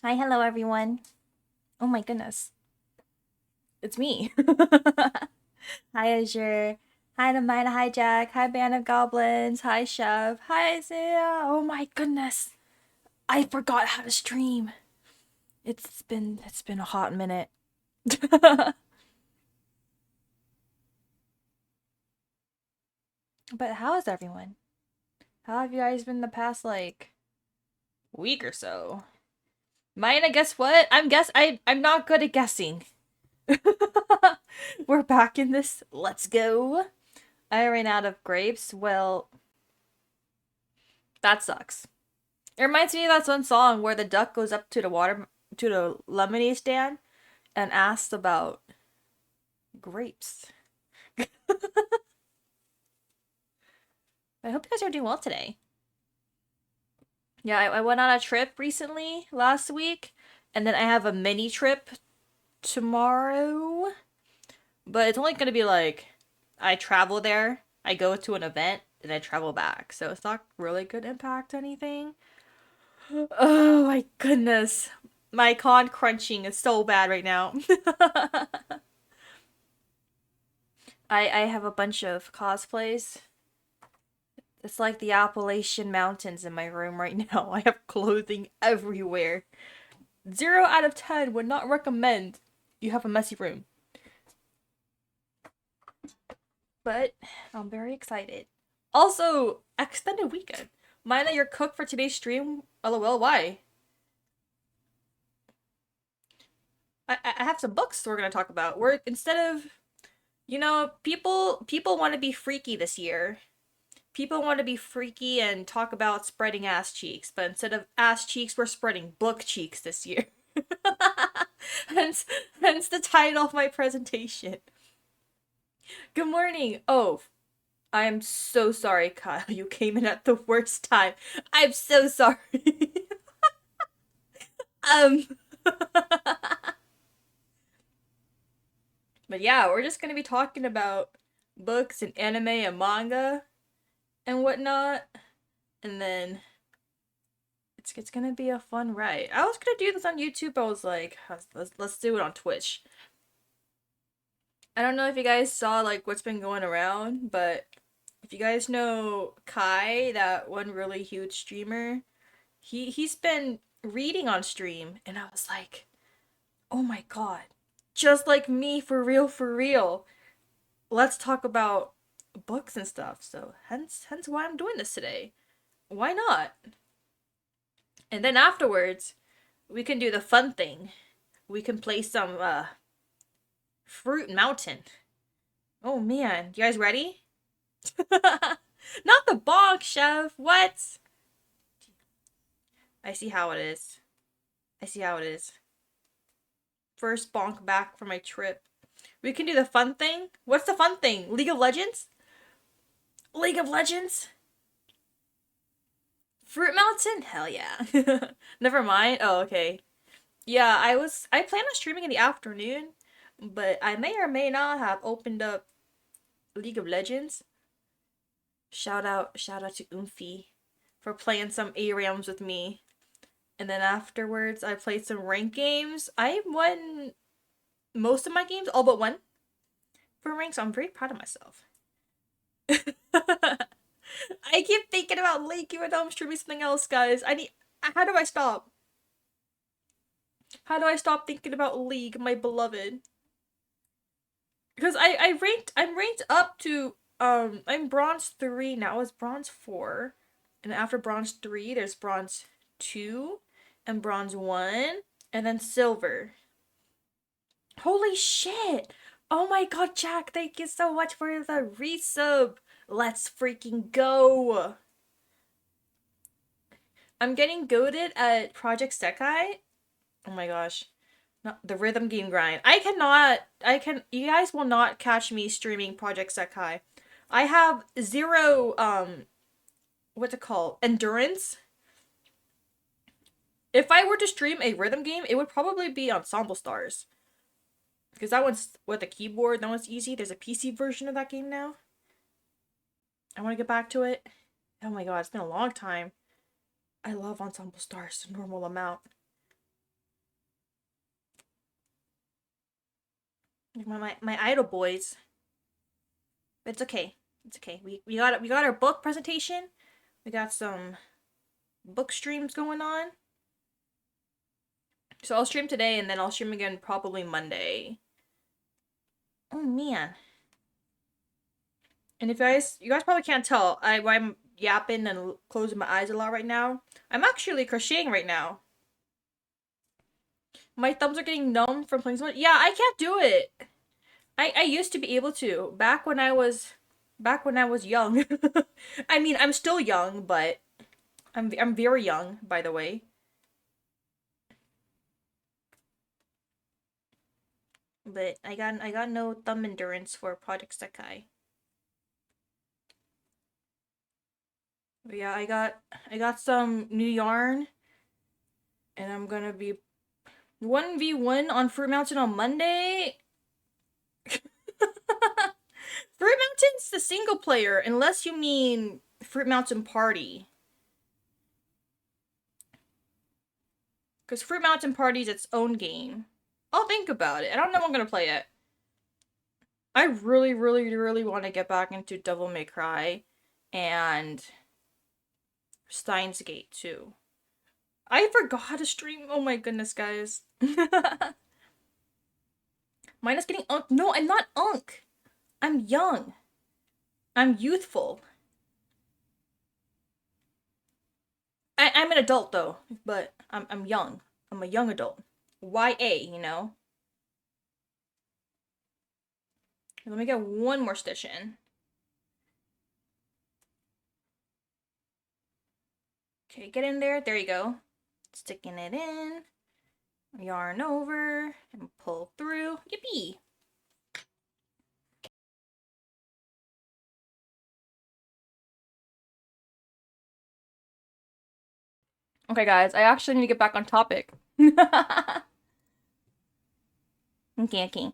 Hi, hello everyone. Oh my goodness. It's me. Hi Azure. Hi Maina, hi Jack. Hi Band of Goblins. Hi Chef. Hi Isaiah. Oh my goodness. I forgot how to stream. It's been a hot minute. But how is everyone? How have you guys been the past like week or so? Maina, guess what? I'm not good at guessing. We're back in this. Let's go. I ran out of grapes. Well, that sucks. It reminds me of that one song where the duck goes up to the lemonade stand and asks about grapes. I hope you guys are doing well today. Yeah, I went on a trip recently last week, and then I have a mini trip tomorrow. But it's only gonna be like I travel there, I go to an event, and I travel back. So it's not really good impact anything. Oh my goodness. My con crunching is so bad right now. I have a bunch of cosplays. It's like the Appalachian Mountains in my room right now. I have clothing everywhere. 0 out of 10 would not recommend you have a messy room. But I'm very excited. Also, extended weekend. Mina, your cook for today's stream. LOL, why? I have some books we're gonna talk about. We're instead of people want to be freaky this year. People want to be freaky and talk about spreading ass cheeks, but instead of ass cheeks, we're spreading book cheeks this year. hence, hence the title of my presentation. Good morning. Oh, I'm so sorry, Kyle. You came in at the worst time. I'm so sorry. um, but yeah, we're just gonna be talking about books and anime and manga and whatnot, and then it's gonna be a fun ride. I was gonna do this on YouTube, but I was like, let's do it on Twitch. I don't know if you guys saw like what's been going around, but if you guys know Kai, that one really huge streamer, he's been reading on stream, and I was like, oh my god, just like me, for real, for real. Let's talk about books and stuff. So hence why I'm doing this today. Why not? And then afterwards, we can do the fun thing. We can play some Fruit Mountain. Oh man, you guys ready? Not the bonk, chef. What? I see how it is. I see how it is. First bonk back from my trip. We can do the fun thing. What's the fun thing? League of Legends? League of Legends? Fruit Mountain? Hell yeah. Never mind. Oh, okay. Yeah, I plan on streaming in the afternoon, but I may or may not have opened up League of Legends. Shout out to Oomphy for playing some ARAMs with me. And then afterwards, I played some ranked games. I won most of my games, all but one for rank, so I'm very proud of myself. I keep thinking about Lake even though I'm streaming something else, guys. I need. How do I stop? How do I stop thinking about League, my beloved? Because I'm ranked up to I'm bronze 3 now. It's bronze 4. And after bronze 3, there's bronze 2 and bronze 1 and then silver. Holy shit! Oh my god, Jack, thank you so much for the resub. Let's freaking go. I'm getting goaded at Project Sekai. Oh my gosh. Not the rhythm game grind. You guys will not catch me streaming Project Sekai. I have zero what's it called? Endurance. If I were to stream a rhythm game, it would probably be Ensemble Stars. Because that one's with a keyboard, that one's easy. There's a PC version of that game now. I want to get back to it. Oh my god, it's been a long time. I love Ensemble Stars, a normal amount. My idol boys. But it's okay. It's okay. We got our book presentation. We got some book streams going on. So I'll stream today and then I'll stream again probably Monday. Oh man. And if you guys probably can't tell, I'm yapping and closing my eyes a lot right now. I'm actually crocheting right now. My thumbs are getting numb from playing so much. Yeah, I can't do it. I used to be able to back when I was young. I mean, I'm still young, but I'm very young, by the way. But I got no thumb endurance for Project Sekai. But yeah, I got some new yarn, and I'm gonna be 1v1 on Fruit Mountain on Monday. Fruit Mountain's the single player, unless you mean Fruit Mountain Party. Because Fruit Mountain Party is its own game. I'll think about it. I don't know if I'm gonna play it. I really, really, really want to get back into Devil May Cry and Steins Gate too. I forgot how to stream. Oh my goodness, guys. Mina's getting unk. No, I'm not unk. I'm young. I'm youthful. I'm an adult though, but I'm young. I'm a young adult. YA, you know? Let me get one more stitch in. Okay, get in there. There you go. Sticking it in. Yarn over and pull through. Yippee! Okay, guys, I actually need to get back on topic. Okay.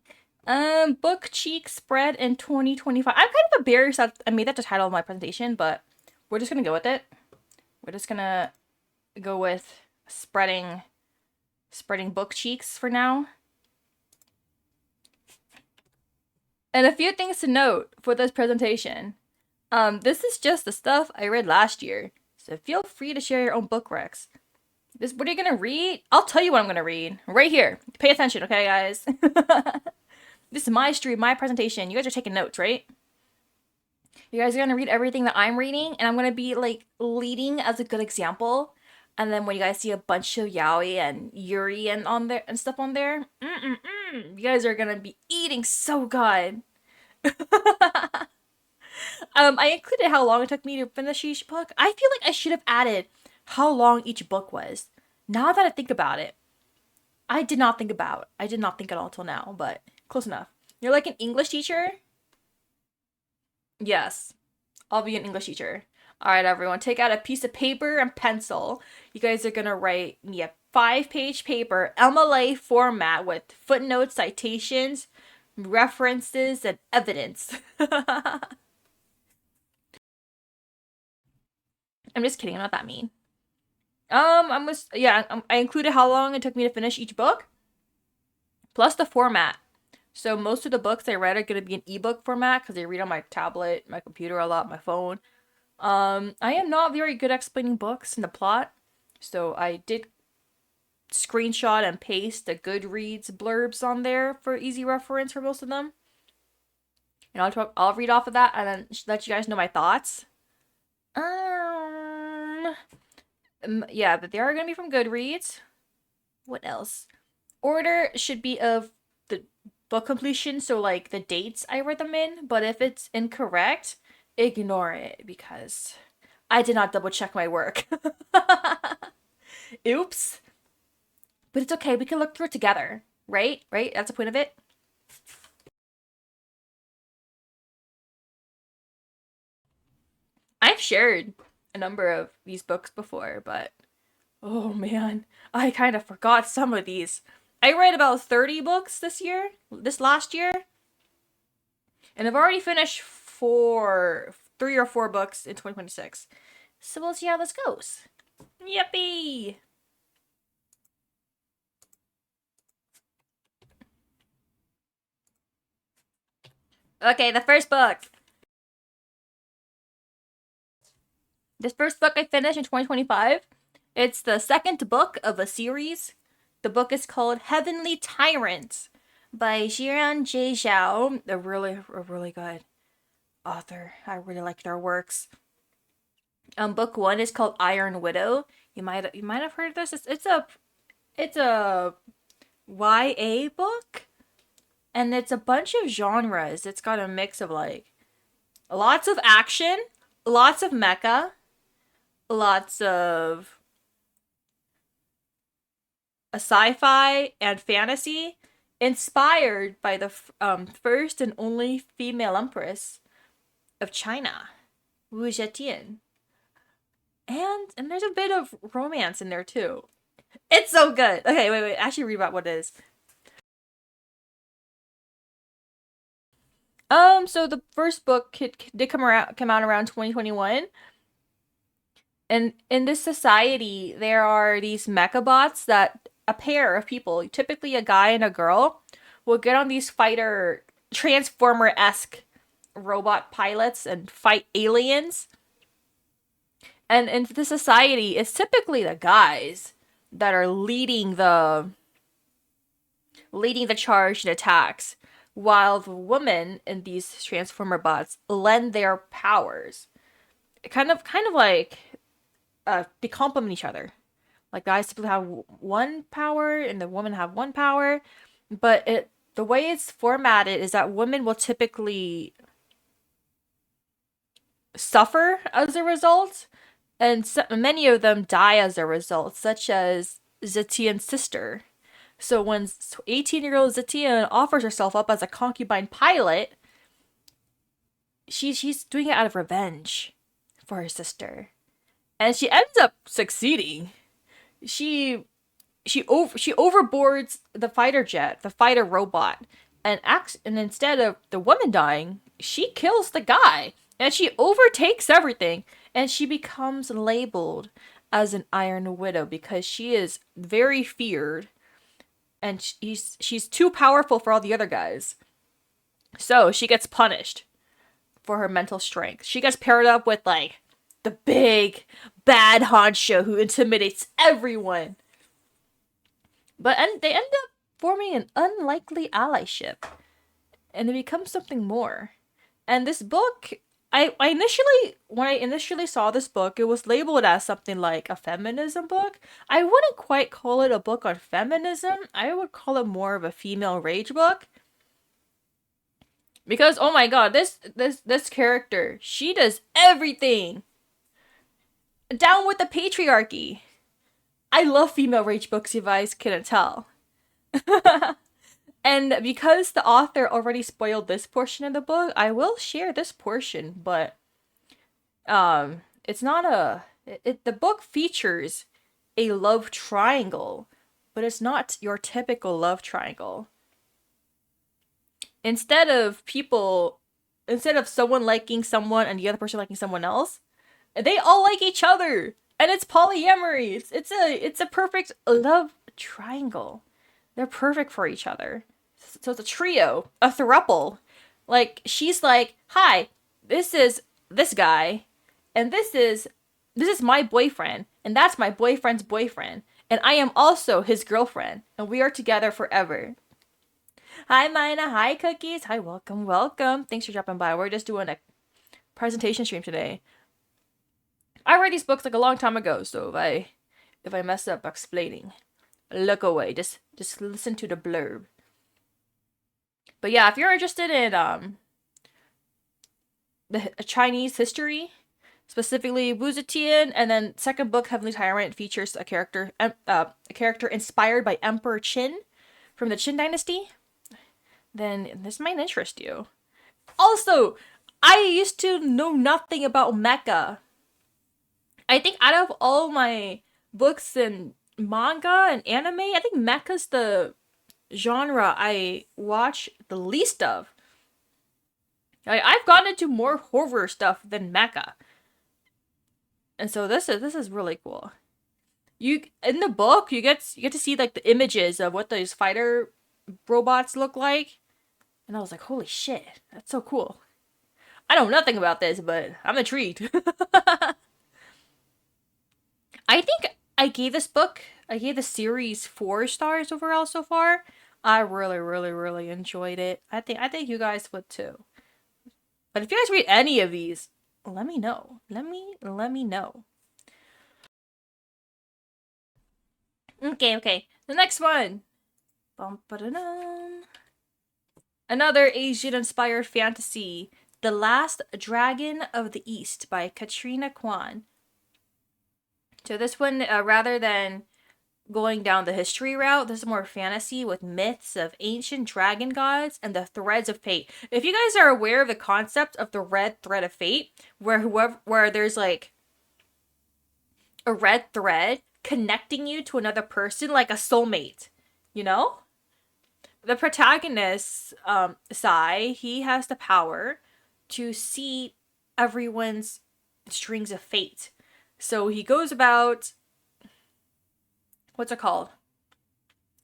Book cheek spread in 2025. I'm kind of embarrassed that I made that the title of my presentation, but we're just gonna go with it. We're just gonna go with spreading book cheeks for now. And a few things to note for this presentation. This is just the stuff I read last year, so feel free to share your own book recs. What are you gonna read? I'll tell you what I'm gonna read right here. Pay attention, okay, guys? This is my stream, my presentation. You guys are taking notes, right? You guys are gonna read everything that I'm reading, and I'm gonna be like leading as a good example. And then when you guys see a bunch of yaoi and yuri and on there and stuff on there, you guys are gonna be eating so good. I included how long it took me to finish each book. I feel like I should have added how long each book was. Now that I think about it, I did not think at all till now, but close enough. You're like an English teacher? Yes, I'll be an English teacher. All right, everyone, take out a piece of paper and pencil. You guys are gonna write me a 5-page paper, MLA format with footnotes, citations, references, and evidence. I'm just kidding. I'm not that mean. I included how long it took me to finish each book, plus the format. So most of the books I read are gonna be an ebook format because I read on my tablet, my computer a lot, my phone. I am not very good at explaining books and the plot, so I did screenshot and paste the Goodreads blurbs on there for easy reference for most of them. And I'll read off of that and then let you guys know my thoughts. Yeah, but they are gonna be from Goodreads. What else? Order should be of the book completion, so like the dates I read them in, but if it's incorrect, ignore it because I did not double check my work. Oops. But it's okay, we can look through it together, right? Right? That's the point of it. I've shared a number of these books before, but oh man, I kind of forgot some of these. I read about 30 books this last year, and I've already finished 3 or 4 books in 2026. So we'll see how this goes. Yippee! Okay, the first book. This first book I finished in 2025. It's the second book of a series. The book is called Heavenly Tyrant by Jiran J. Zhao, a really good author. I really like their works. Book one is called Iron Widow. You might have heard of this. It's a YA book, and it's a bunch of genres. It's got a mix of like lots of action, lots of mecha, lots of a sci-fi and fantasy, inspired by the first and only female empress of China, Wu Zetian. And there's a bit of romance in there too. It's so good. Okay, wait. Actually, read about what it is. So the first book did come out around 2021. And in this society, there are these mechabots that a pair of people, typically a guy and a girl, will get on these fighter transformer-esque robot pilots and fight aliens. And in the society, it's typically the guys that are leading the charge and attacks, while the women in these transformer bots lend their powers. Kind of like they complement each other. Like guys typically have one power and the women have one power, but the way it's formatted is that women will typically suffer as a result, and many of them die as a result, such as Zetian's sister. So when 18-year-old Zetian offers herself up as a concubine pilot, she's doing it out of revenge for her sister, and she ends up succeeding. She overboards the fighter jet, the fighter robot, and instead of the woman dying, she kills the guy, and she overtakes everything, and she becomes labeled as an Iron Widow because she is very feared, and she's too powerful for all the other guys. So she gets punished for her mental strength. She gets paired up with like the big bad honcho who intimidates everyone. But they end up forming an unlikely allyship, and it becomes something more. And this book, when I initially saw this book, it was labeled as something like a feminism book. I wouldn't quite call it a book on feminism. I would call it more of a female rage book. Because oh my god, this character, she does everything. Down with the patriarchy. I love female rage books, if you guys couldn't tell. And because the author already spoiled this portion of the book, I will share this portion, but it's not the book features a love triangle, but it's not your typical love triangle. Instead of someone liking someone and the other person liking someone else, they all like each other. And it's polyamory. It's a perfect love triangle. They're perfect for each other. So it's a trio, a throuple. Like she's like, "Hi, this is this guy, and this is my boyfriend, and that's my boyfriend's boyfriend, and I am also his girlfriend, and we are together forever." Hi, Maina. Hi, Cookies. Hi, welcome. Thanks for dropping by. We're just doing a presentation stream today. I read these books like a long time ago, so if I mess up explaining, look away. Just listen to the blurb. But yeah, if you're interested in the Chinese history, specifically Wu Zetian, and then second book Heavenly Tyrant features a character inspired by Emperor Qin from the Qin Dynasty, then this might interest you. Also, I used to know nothing about mecha. I think out of all my books and manga and anime, I think mecha's the genre I watch the least of. I've gotten into more horror stuff than mecha. And so this is really cool. In the book, you get to see like the images of what those fighter robots look like. And I was like, holy shit, that's so cool. I know nothing about this, but I'm intrigued. I think I gave the series 4 stars overall so far. I really, really, really enjoyed it. I think you guys would too. But if you guys read any of these, let me know. Let me know. Okay, okay. The next one. Bum, ba-da-dum. Another Asian-inspired fantasy, The Last Dragon of the East by Katrina Kwan. So this one, rather than going down the history route, this is more fantasy with myths of ancient dragon gods and the threads of fate. If you guys are aware of the concept of the red thread of fate, where there's like a red thread connecting you to another person, like a soulmate, you know? The protagonist, Sai, he has the power to see everyone's strings of fate. So he goes about, what's it called?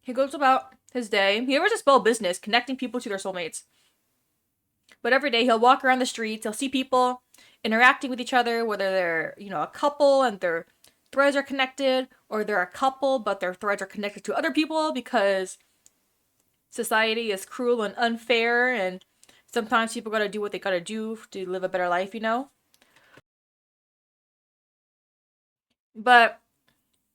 He goes about his day. He has a small business connecting people to their soulmates. But every day he'll walk around the streets, he'll see people interacting with each other, whether they're, a couple and their threads are connected, or they're a couple but their threads are connected to other people because society is cruel and unfair, and sometimes people gotta do what they gotta do to live a better life, But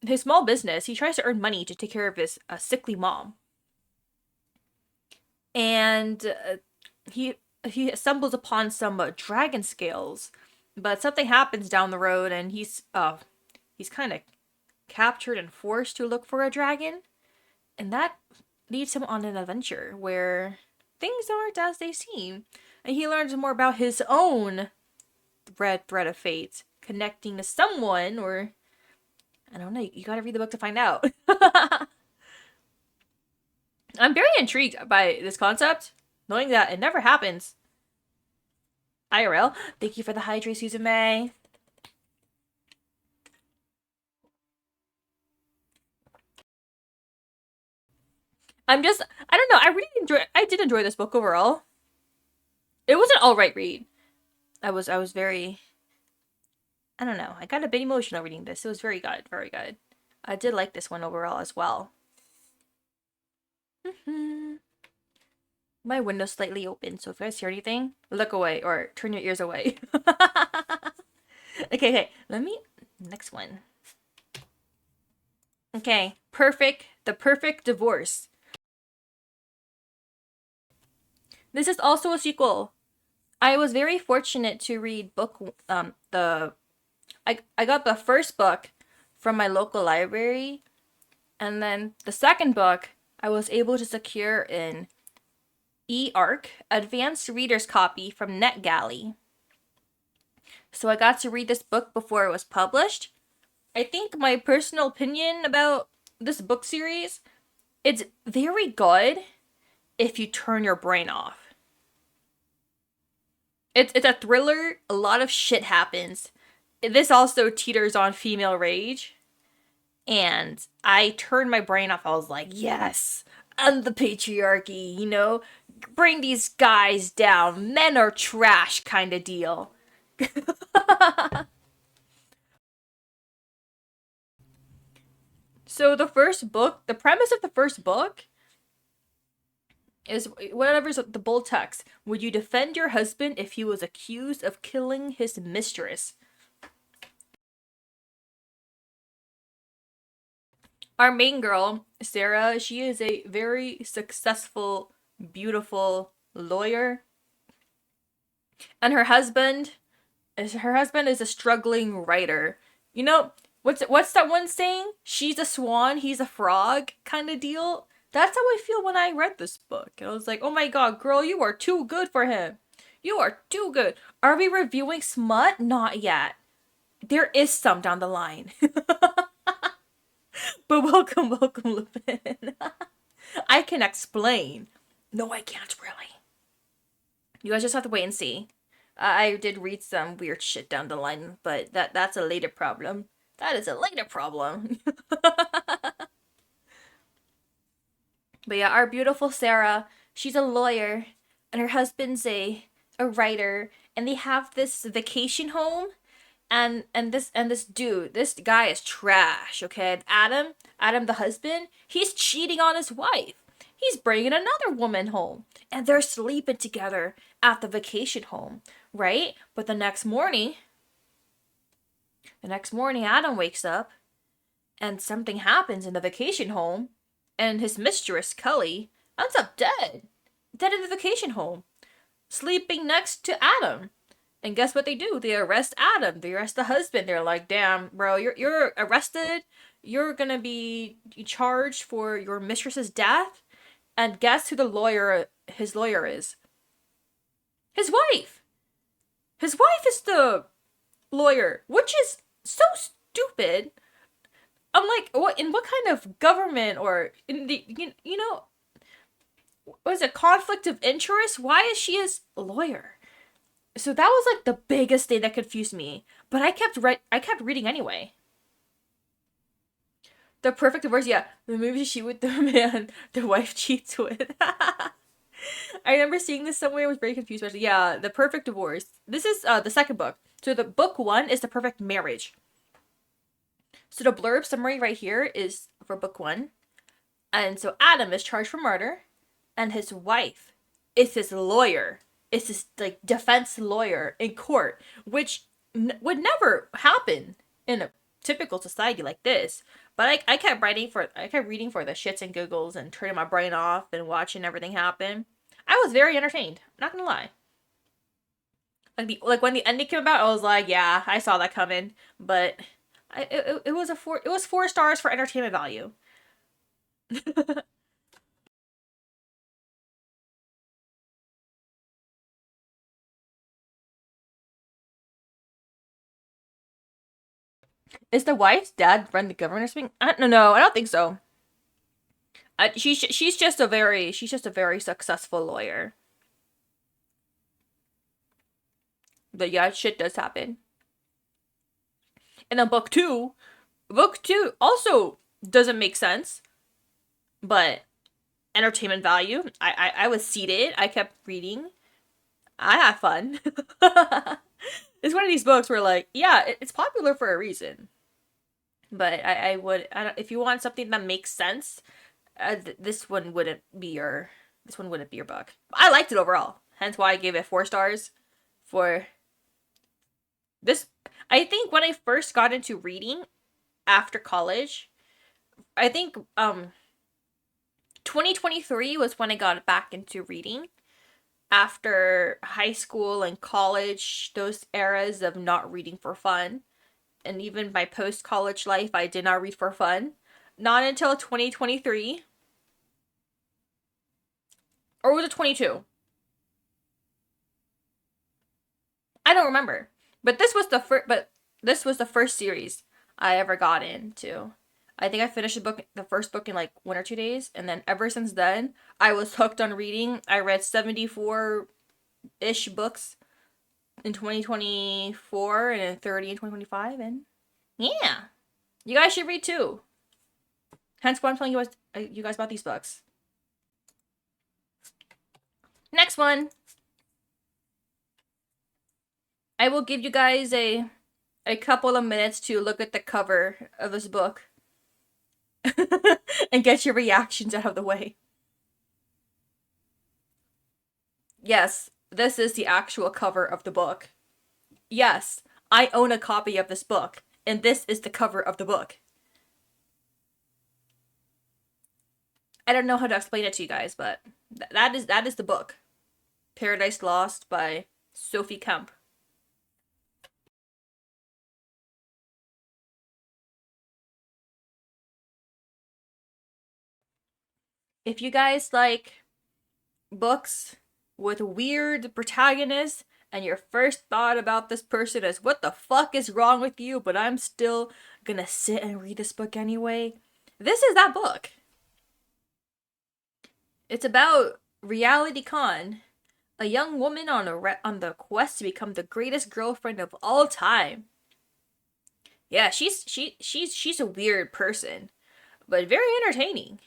his small business, he tries to earn money to take care of his sickly mom. And he stumbles upon some dragon scales, but something happens down the road, and he's kind of captured and forced to look for a dragon, and that leads him on an adventure where things aren't as they seem, and he learns more about his own red thread of fate connecting to someone, or I don't know. You gotta read the book to find out. I'm very intrigued by this concept, knowing that it never happens. IRL. Thank you for the hydrate, Susan May. I don't know. I did enjoy this book overall. It was an alright read. I was very, I don't know. I got a bit emotional reading this. It was very good, very good. I did like this one overall as well. My window's slightly open, so if you guys hear anything, look away or turn your ears away. Okay, next one. Okay, The Perfect Divorce. This is also a sequel. I was very fortunate to read I got the first book from my local library, and then the second book I was able to secure in eARC, advanced reader's copy from NetGalley. So I got to read this book before it was published. I think my personal opinion about this book series, it's very good if you turn your brain off. It's a thriller, a lot of shit happens. This also teeters on female rage. And I turned my brain off. I was like, yes, and the patriarchy, bring these guys down. Men are trash kind of deal. So the premise of the first book is whatever's the bold text. Would you defend your husband if he was accused of killing his mistress? Our main girl, Sarah, she is a very successful, beautiful lawyer. And her husband is a struggling writer. What's that one saying? She's a swan, he's a frog kind of deal. That's how I feel when I read this book. I was like, oh my god, girl, you are too good for him. You are too good. Are we reviewing smut? Not yet. There is some down the line. But welcome, Lupin. I can explain. No, I can't really. You guys just have to wait and see. I did read some weird shit down the line, but that's a later problem. That is a later problem. But yeah, our beautiful Sarah, she's a lawyer, and her husband's a writer, and they have this vacation home, and this guy is trash. Okay, Adam the husband, he's cheating on his wife. He's bringing another woman home, and they're sleeping together at the vacation home, right? But the next morning, Adam wakes up, and something happens in the vacation home, and his mistress Cully ends up dead in the vacation home, sleeping next to Adam. And guess what they do? They arrest Adam. They arrest the husband. They're like, "Damn, bro, you're arrested. You're gonna be charged for your mistress's death." And guess who his lawyer is? His wife. His wife is the lawyer, which is so stupid. I'm like, what kind of government, or in the was it conflict of interest? Why is she his lawyer? So that was like the biggest thing that confused me. But I kept reading anyway. The perfect divorce, yeah. The movie she with the man the wife cheats with. I remember seeing this somewhere. I was very confused. Yeah, the perfect divorce. This is the second book. So the book 1 is the perfect marriage. So the blurb summary right here is for book 1. And so Adam is charged for murder, and his wife is his lawyer. It's his like defense lawyer in court, which would never happen in a typical society like this. But I kept reading for the shits and giggles and turning my brain off and watching everything happen. I was very entertained. Not gonna lie. Like when the ending came about, I was like, yeah, I saw that coming. But it was 4 stars for entertainment value. Is the wife's dad run the government or something? I don't know. I don't think so. She's just a very successful lawyer. But yeah, shit does happen. And then book two also doesn't make sense, but entertainment value. I was seated. I kept reading. I had fun. It's one of these books where like, yeah, it's popular for a reason. But I don't, if you want something that makes sense, this one wouldn't be your book. I liked it overall. Hence why I gave it 4 stars for this. I think when I first got into reading after college, I think 2023 was when I got back into reading after high school and college, those eras of not reading for fun. And even my post-college life, I did not read for fun. Not until 2023. Or was it 22? I don't remember. But this was the first series I ever got into. I think I finished the first book in like 1 or 2 days, and then ever since then, I was hooked on reading. I read 74-ish books in 2024 and then 30 in 2025, and yeah. You guys should read too. Hence why I'm telling you guys about these books. Next one. I will give you guys a couple of minutes to look at the cover of this book and get your reactions out of the way. Yes, this is the actual cover of the book. Yes, I own a copy of this book, and this is the cover of the book. I don't know how to explain it to you guys, but that is the book. Paradise Lost by Sophie Kemp. If you guys like books with weird protagonists and your first thought about this person is what the fuck is wrong with you, but I'm still gonna sit and read this book anyway, this is that book. It's about Reality Con, a young woman on the quest to become the greatest girlfriend of all time. Yeah, she's a weird person, but very entertaining.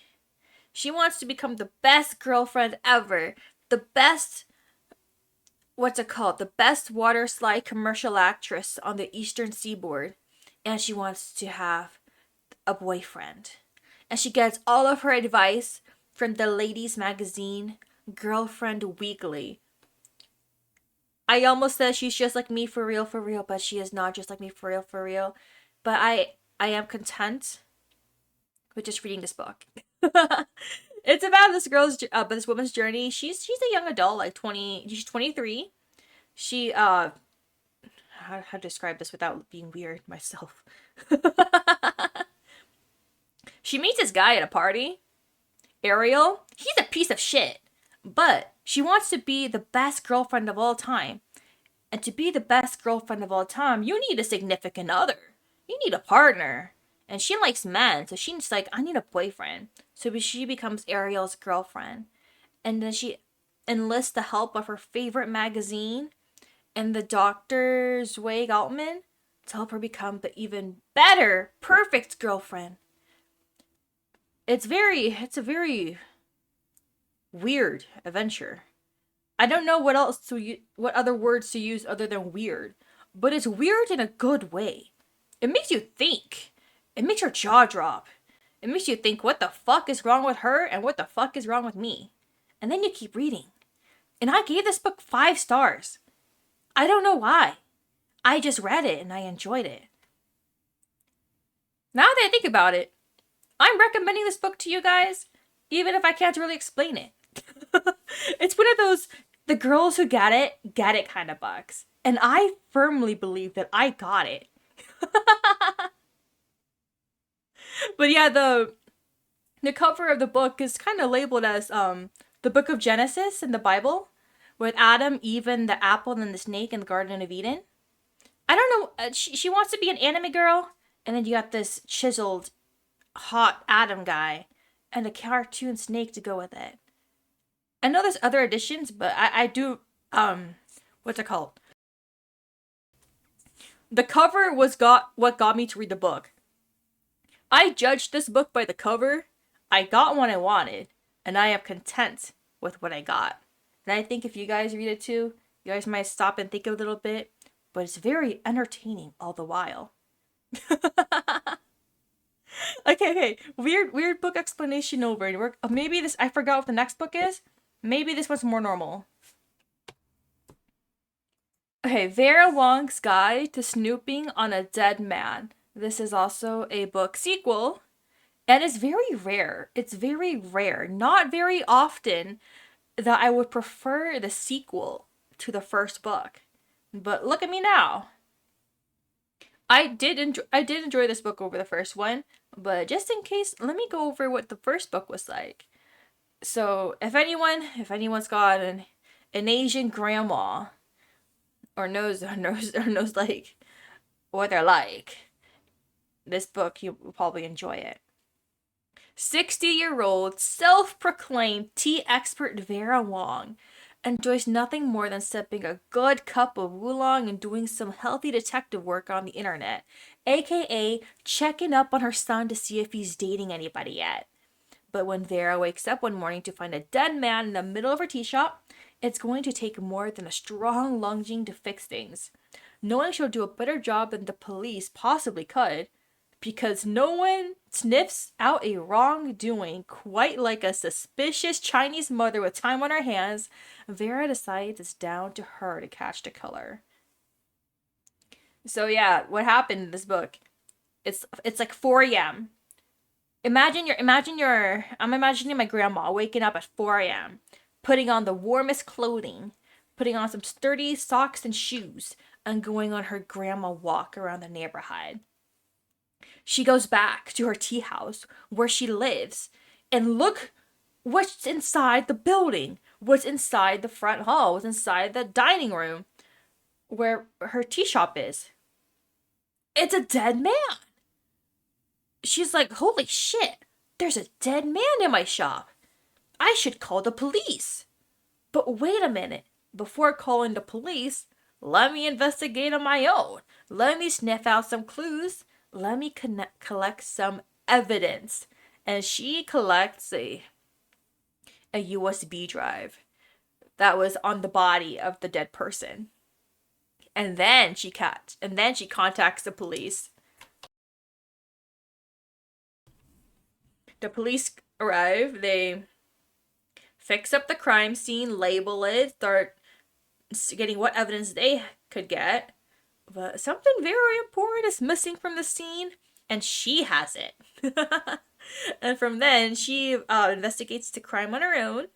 She wants to become the best girlfriend ever, the best what's it called? The best water slide commercial actress on the Eastern Seaboard. And she wants to have a boyfriend. And she gets all of her advice from the ladies' magazine, Girlfriend Weekly. I almost said she's just like me for real, but she is not just like me for real. But I am content with just reading this book. It's about this woman's journey. She's a young adult, like 20. She's 23. She how to describe this without being weird myself. She meets this guy at a party, Ariel. He's a piece of shit, but she wants to be the best girlfriend of all time. And to be the best girlfriend of all time, you need a significant other. You need a partner. And she likes men, so she's like, I need a boyfriend. So she becomes Ariel's girlfriend. And then she enlists the help of her favorite magazine and the Dr. Zweig Altman to help her become the even better, perfect girlfriend. It's a very weird adventure. I don't know what other words to use other than weird, but it's weird in a good way. It makes you think. It makes your jaw drop. It makes you think, what the fuck is wrong with her and what the fuck is wrong with me? And then you keep reading. And I gave this book 5 stars. I don't know why. I just read it and I enjoyed it. Now that I think about it, I'm recommending this book to you guys, even if I can't really explain it. It's one of those, the girls who get it kind of books. And I firmly believe that I got it. But yeah, the cover of the book is kind of labeled as the book of Genesis in the Bible, with Adam, Eve, and the apple and the snake in the Garden of Eden. I don't know, she wants to be an anime girl, and then you got this chiseled, hot Adam guy, and a cartoon snake to go with it. I know there's other editions, but I do, what's it called? The cover was what got me to read the book. I judged this book by the cover. I got what I wanted, and I am content with what I got. And I think if you guys read it too, you guys might stop and think a little bit, but it's very entertaining all the while. Okay. Weird book explanation over. And maybe this, I forgot what the next book is. Maybe this one's more normal. Okay, Vera Wong's Guide to Snooping on a Dead Man. This is also a book sequel, and it's very rare. It's very rare. Not very often that I would prefer the sequel to the first book. But look at me now. I did enjoy this book over the first one, but just in case, let me go over what the first book was like. So, if anyone's got an Asian grandma or knows like what they're like, this book, you will probably enjoy it. 60-year-old self-proclaimed tea expert Vera Wong enjoys nothing more than sipping a good cup of oolong and doing some healthy detective work on the internet, aka checking up on her son to see if he's dating anybody yet. But when Vera wakes up one morning to find a dead man in the middle of her tea shop, it's going to take more than a strong lunging to fix things. Knowing she'll do a better job than the police possibly could, because no one sniffs out a wrongdoing quite like a suspicious Chinese mother with time on her hands, Vera decides it's down to her to catch the killer. So yeah, what happened in this book? It's like 4 a.m. I'm imagining my grandma waking up at 4 a.m., putting on the warmest clothing, putting on some sturdy socks and shoes, and going on her grandma walk around the neighborhood. She goes back to her tea house where she lives, and look what's inside the building, what's inside the front hall, what's inside the dining room where her tea shop is. It's a dead man. She's like, holy shit, there's a dead man in my shop. I should call the police. But wait a minute, before calling the police, let me investigate on my own. Let me sniff out some clues. Let me collect some evidence. And she collects a USB drive. that was on the body of the dead person. And then she contacts the police. The police arrive, they fix up the crime scene, label it, start getting what evidence they could get. But something very important is missing from the scene, and she has it. And from then, she investigates the crime on her own.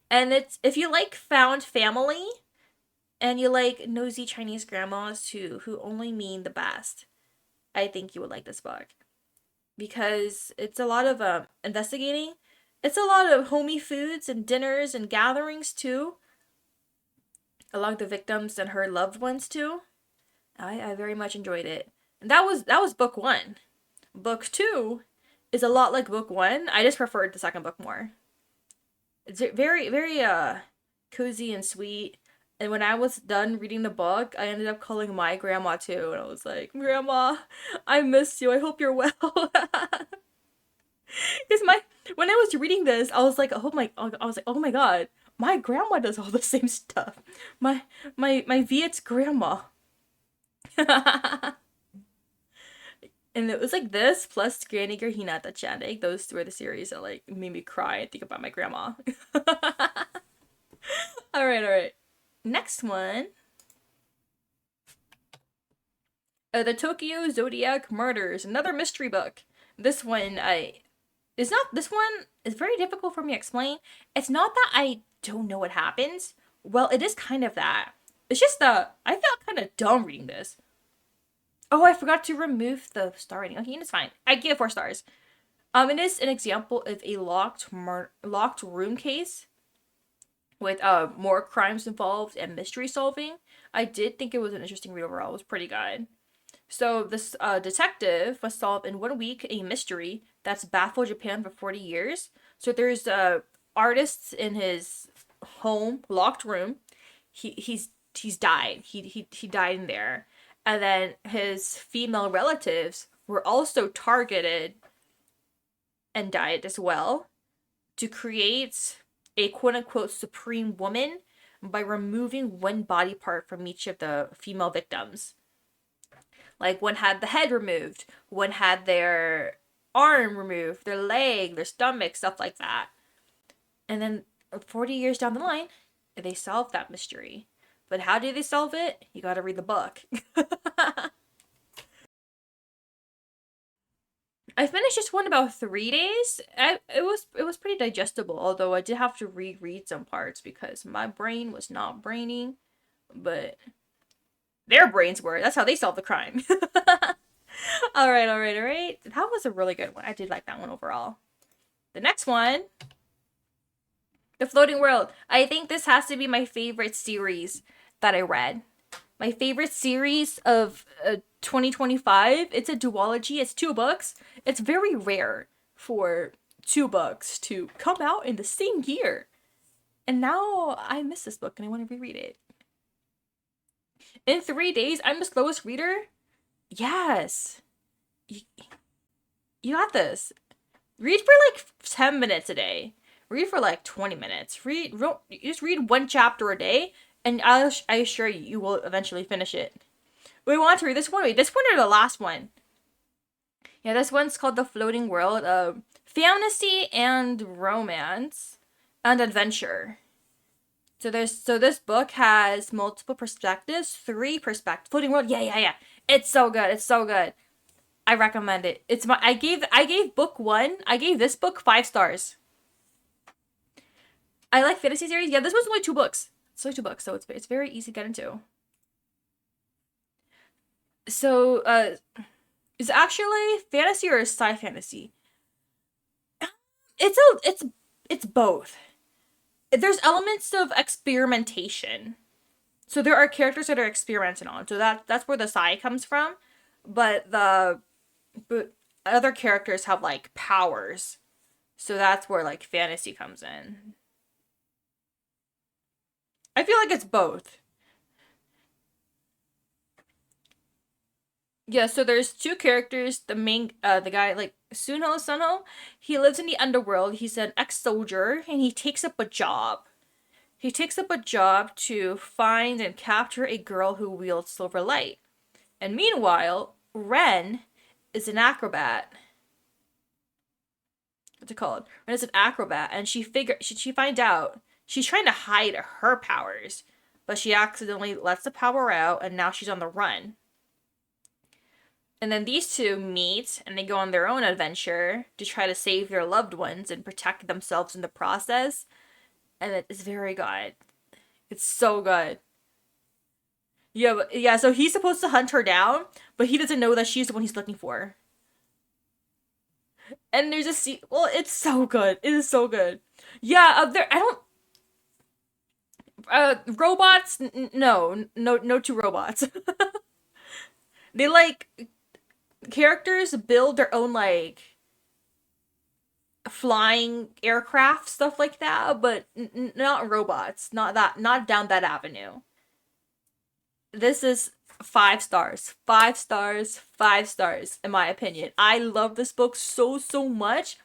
And it's, if you like found family, and you like nosy Chinese grandmas who only mean the best, I think you would like this book. Because it's a lot of investigating. It's a lot of homey foods and dinners and gatherings too, along the victims and her loved ones too. I very much enjoyed it. And that was book 1. Book 2 is a lot like book 1. I just preferred the second book more. It's very, very cozy and sweet. And when I was done reading the book, I ended up calling my grandma too. And I was like, Grandma, I miss you. I hope you're well. Because when I was reading this, I was like, oh my god, my grandma does all the same stuff. My Viet's grandma. And it was like this plus Granny Girl Hinata Chandik. Those were the series that like made me cry and think about my grandma. Alright. Next one. The Tokyo Zodiac Murders, another mystery book. This one is very difficult for me to explain. It's not that I don't know what happens. Well, it is kind of that. It's just that I felt kind of dumb reading this. Oh, I forgot to remove the star rating. Okay, it's fine. I give it 4 stars. It is an example of a locked room case with more crimes involved and mystery solving. I did think it was an interesting read overall. It was pretty good. So this detective must solve in 1 week a mystery that's baffled Japan for 40 years. So there's artists in his home, locked room. He's died. He died in there. And then his female relatives were also targeted and died as well to create a quote-unquote supreme woman by removing one body part from each of the female victims. Like, one had the head removed, one had their arm removed, their leg, their stomach, stuff like that. And then 40 years down the line, they solved that mystery. But how do they solve it? You gotta read the book. I finished this one about 3 days. It was pretty digestible, although I did have to reread some parts because my brain was not braining, but their brains were. That's how they solved the crime. Alright. That was a really good one. I did like that one overall. The next one, The Floating World. I think this has to be my favorite series that I read. My favorite series of 2025. It's a duology. It's 2 books. It's very rare for 2 books to come out in the same year. And now I miss this book and I want to reread it. In 3 days, I'm the slowest reader? Yes. You got this. Read for like 10 minutes a day. Read for like 20 minutes. Just read 1 chapter a day. And I assure you, you will eventually finish it. We want to read this one. Wait, this one or the last one? Yeah, this one's called The Floating World. Fantasy and romance and adventure. So this book has multiple perspectives, 3 perspectives. Floating World. Yeah. It's so good. I recommend it. I gave book 1. I gave this book 5 stars. I like fantasy series. Yeah, this one's only 2 books. It's only 2 books, so it's very easy to get into. So, is actually fantasy or sci fantasy? It's both. There's elements of experimentation. So there are characters that are experimented on. So that's where the sci comes from. But other characters have like powers. So that's where like fantasy comes in. I feel like it's both. Yeah, so there's 2 characters. The main, the guy, like, Sunho, he lives in the underworld. He's an ex-soldier, and he takes up a job he takes up a job to find and capture a girl who wields silver light. And meanwhile, Ren is an acrobat. What's it called? Ren is an acrobat, and she finds out she's trying to hide her powers, but she accidentally lets the power out, and now she's on the run. And then these two meet, and they go on their own adventure to try to save their loved ones and protect themselves in the process. And it is very good. It's so good. Yeah, so he's supposed to hunt her down, but he doesn't know that she's the one he's looking for. And there's a scene. Well, it's so good. It is so good. Yeah, there. I don't. Robots. No, two robots. They like characters build their own like flying aircraft stuff like that, but not robots. Not that. Not down that avenue. This is 5 stars. 5 stars. 5 stars, in my opinion. I love this book so much.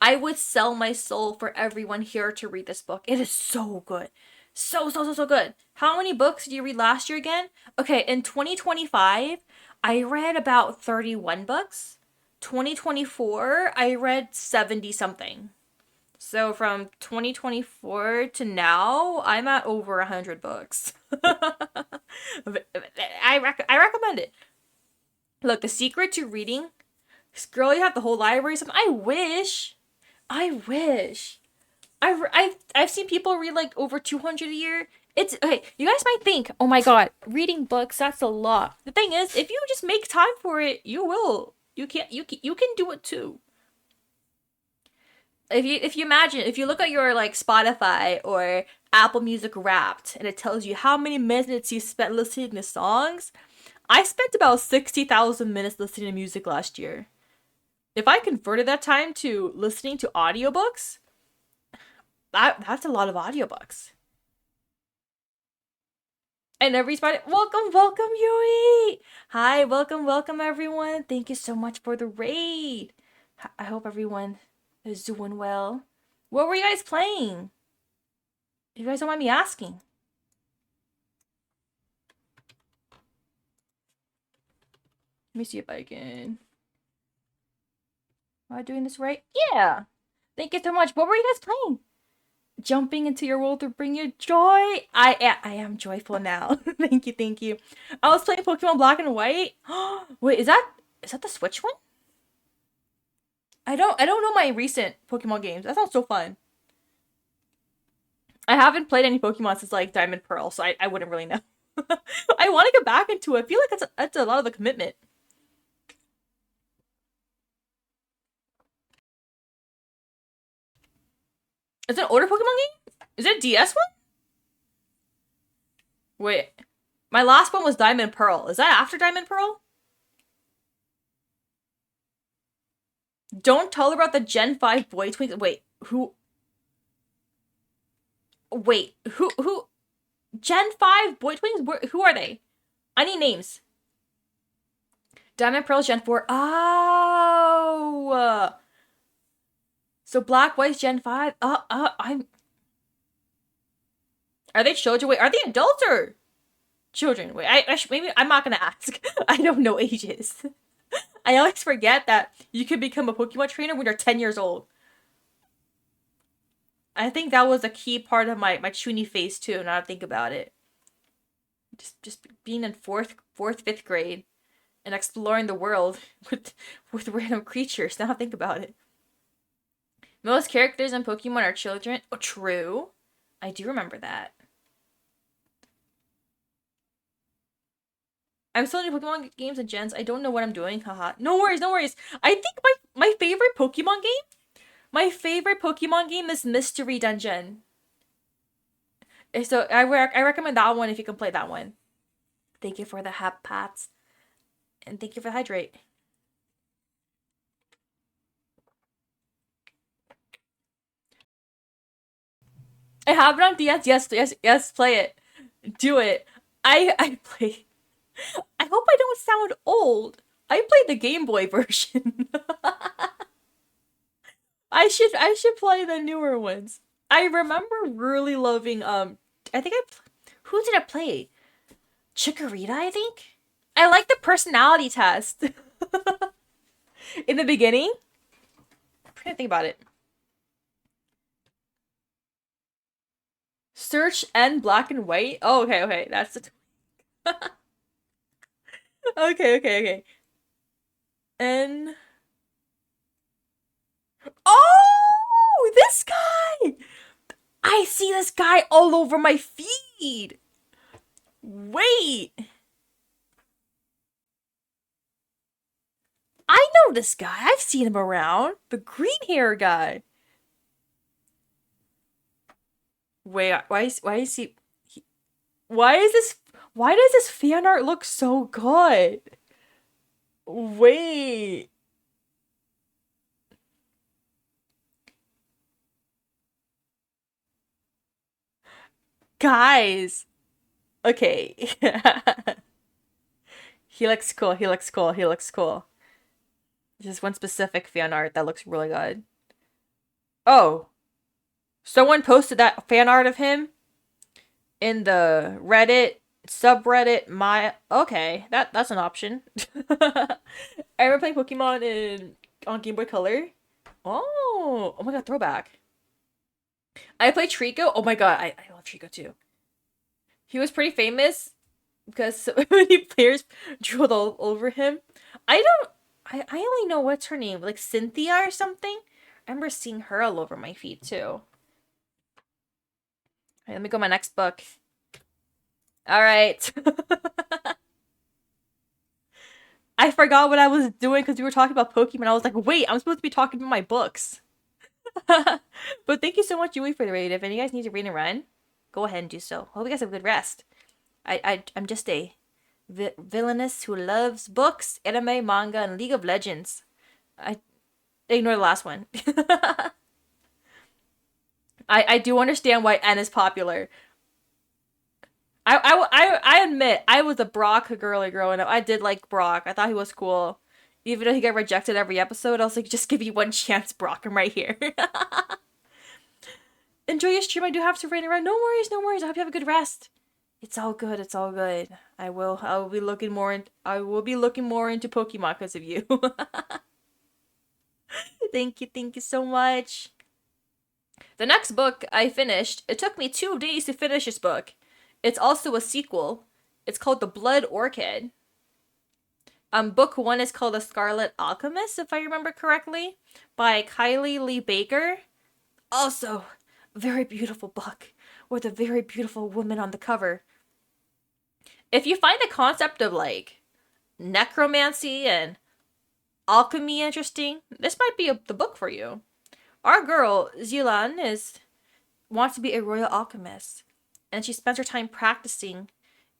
I would sell my soul for everyone here to read this book. It is so good. So good. How many books did you read last year again? Okay, in 2025, I read about 31 books. 2024, I read 70 something. So from 2024 to now, I'm at over 100 books. I recommend it. Look, the secret to reading, girl, you have the whole library. Something. I wish. I've seen people read like over 200 a year. It's okay. You guys might think, oh my god, reading books, that's a lot. The thing is, if you just make time for it, you will. You can do it too. If you imagine, if you look at your like Spotify or Apple Music Wrapped, and it tells you how many minutes you spent listening to songs, I spent about 60,000 minutes listening to music last year. If I converted that time to listening to audiobooks, that's a lot of audiobooks. And everybody, welcome, Yui! Hi, welcome, everyone. Thank you so much for the raid. I hope everyone is doing well. What were you guys playing? If you guys don't mind me asking. Let me see if I can. Am I doing this right? Yeah! Thank you so much. What were you guys playing? Jumping into your world to bring you joy. I am joyful now. Thank you. I was playing Pokemon Black and White. Wait, is that the Switch one? I don't know my recent Pokemon games. That sounds so fun. I haven't played any Pokemon since like Diamond Pearl, so I wouldn't really know. I want to get back into it. I feel like that's a lot of the commitment. Is it an older Pokemon game? Is it a DS one? Wait. My last one was Diamond Pearl. Is that after Diamond Pearl? Don't tell her about the Gen 5 boy twins. Wait, who? Wait, who? Gen 5 boy twins? Who are they? I need names. Diamond Pearl Gen 4. Oh! So Black White's Gen 5? I'm... Are they children? Wait, are they adults or children? Wait, maybe I'm not gonna ask. I don't know ages. I always forget that you can become a Pokemon trainer when you're 10 years old. I think that was a key part of my Chuny phase too, now that I think about it. Just being in fourth, fifth grade and exploring the world with random creatures. Now I think about it. Most characters in Pokemon are children. Oh, true. I do remember that. I'm still in Pokemon games and gens. I don't know what I'm doing. Haha. No worries. I think my favorite Pokemon game is Mystery Dungeon. So I recommend that one if you can play that one. Thank you for the pats. And thank you for the hydrate. I have it on DS. Yes, play it. Do it. I play. I hope I don't sound old. I played the Game Boy version. I should play the newer ones. I remember really loving I think who did I play? Chikorita, I think. I like the personality test in the beginning. I'm trying to think about it. Search N black and white. Oh, okay, okay. That's the okay, okay, okay. N. Oh, this guy! I see this guy all over my feed. Wait, I know this guy. I've seen him around. The green hair guy. Wait, why is this? Why does this fan art look so good? Wait, guys. Okay. He looks cool. He looks cool. He looks cool. Just one specific fan art that looks really good. Oh, someone posted that fan art of him in the Reddit subreddit. My okay, that's an option. I remember playing Pokemon in on Game Boy Color. Oh my god, throwback. I played Trico. Oh my god, I love Trico too. He was pretty famous because so many players drooled all over him. I don't. I only know what's her name, like Cynthia or something. I remember seeing her all over my feed too. Alright, let me go my next book. All right. I forgot what I was doing because we were talking about Pokemon. I was like, wait, I'm supposed to be talking about my books. But thank you so much, Yui, for the raid. If any of you guys need to read and run, go ahead and do so. Hope you guys have a good rest. I'm just a villainess who loves books, anime, manga, and League of Legends. I ignore the last one. I do understand why N is popular. I admit I was a Brock girly growing up. I did like Brock. I thought he was cool. Even though he got rejected every episode, I was like, just give you one chance, Brock. I'm right here. Enjoy your stream. I do have to run around. No worries, no worries. I hope you have a good rest. It's all good. It's all good. I will be looking more. I will be looking more into Pokemon because of you. Thank you so much. The next book I finished. It took me 2 days to finish this book. It's also a sequel. It's called The Blood Orchid. Book 1 is called The Scarlet Alchemist, if I remember correctly, by Kylie Lee Baker. Also, very beautiful book with a very beautiful woman on the cover. If you find the concept of like necromancy and alchemy interesting, this might be the book for you. Our girl Zilan wants to be a royal alchemist, and she spends her time practicing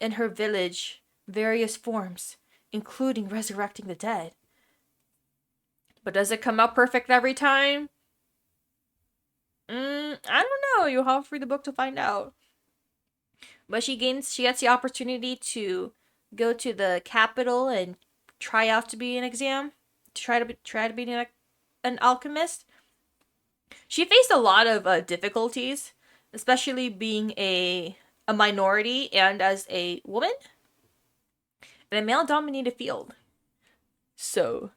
in her village various forms, including resurrecting the dead. But does it come out perfect every time? I don't know. You'll have to read the book to find out. But she gets the opportunity to go to the capital and try out to be an exam, to try to be an alchemist. She faced a lot of difficulties, especially being a minority and as a woman in a male dominated field. So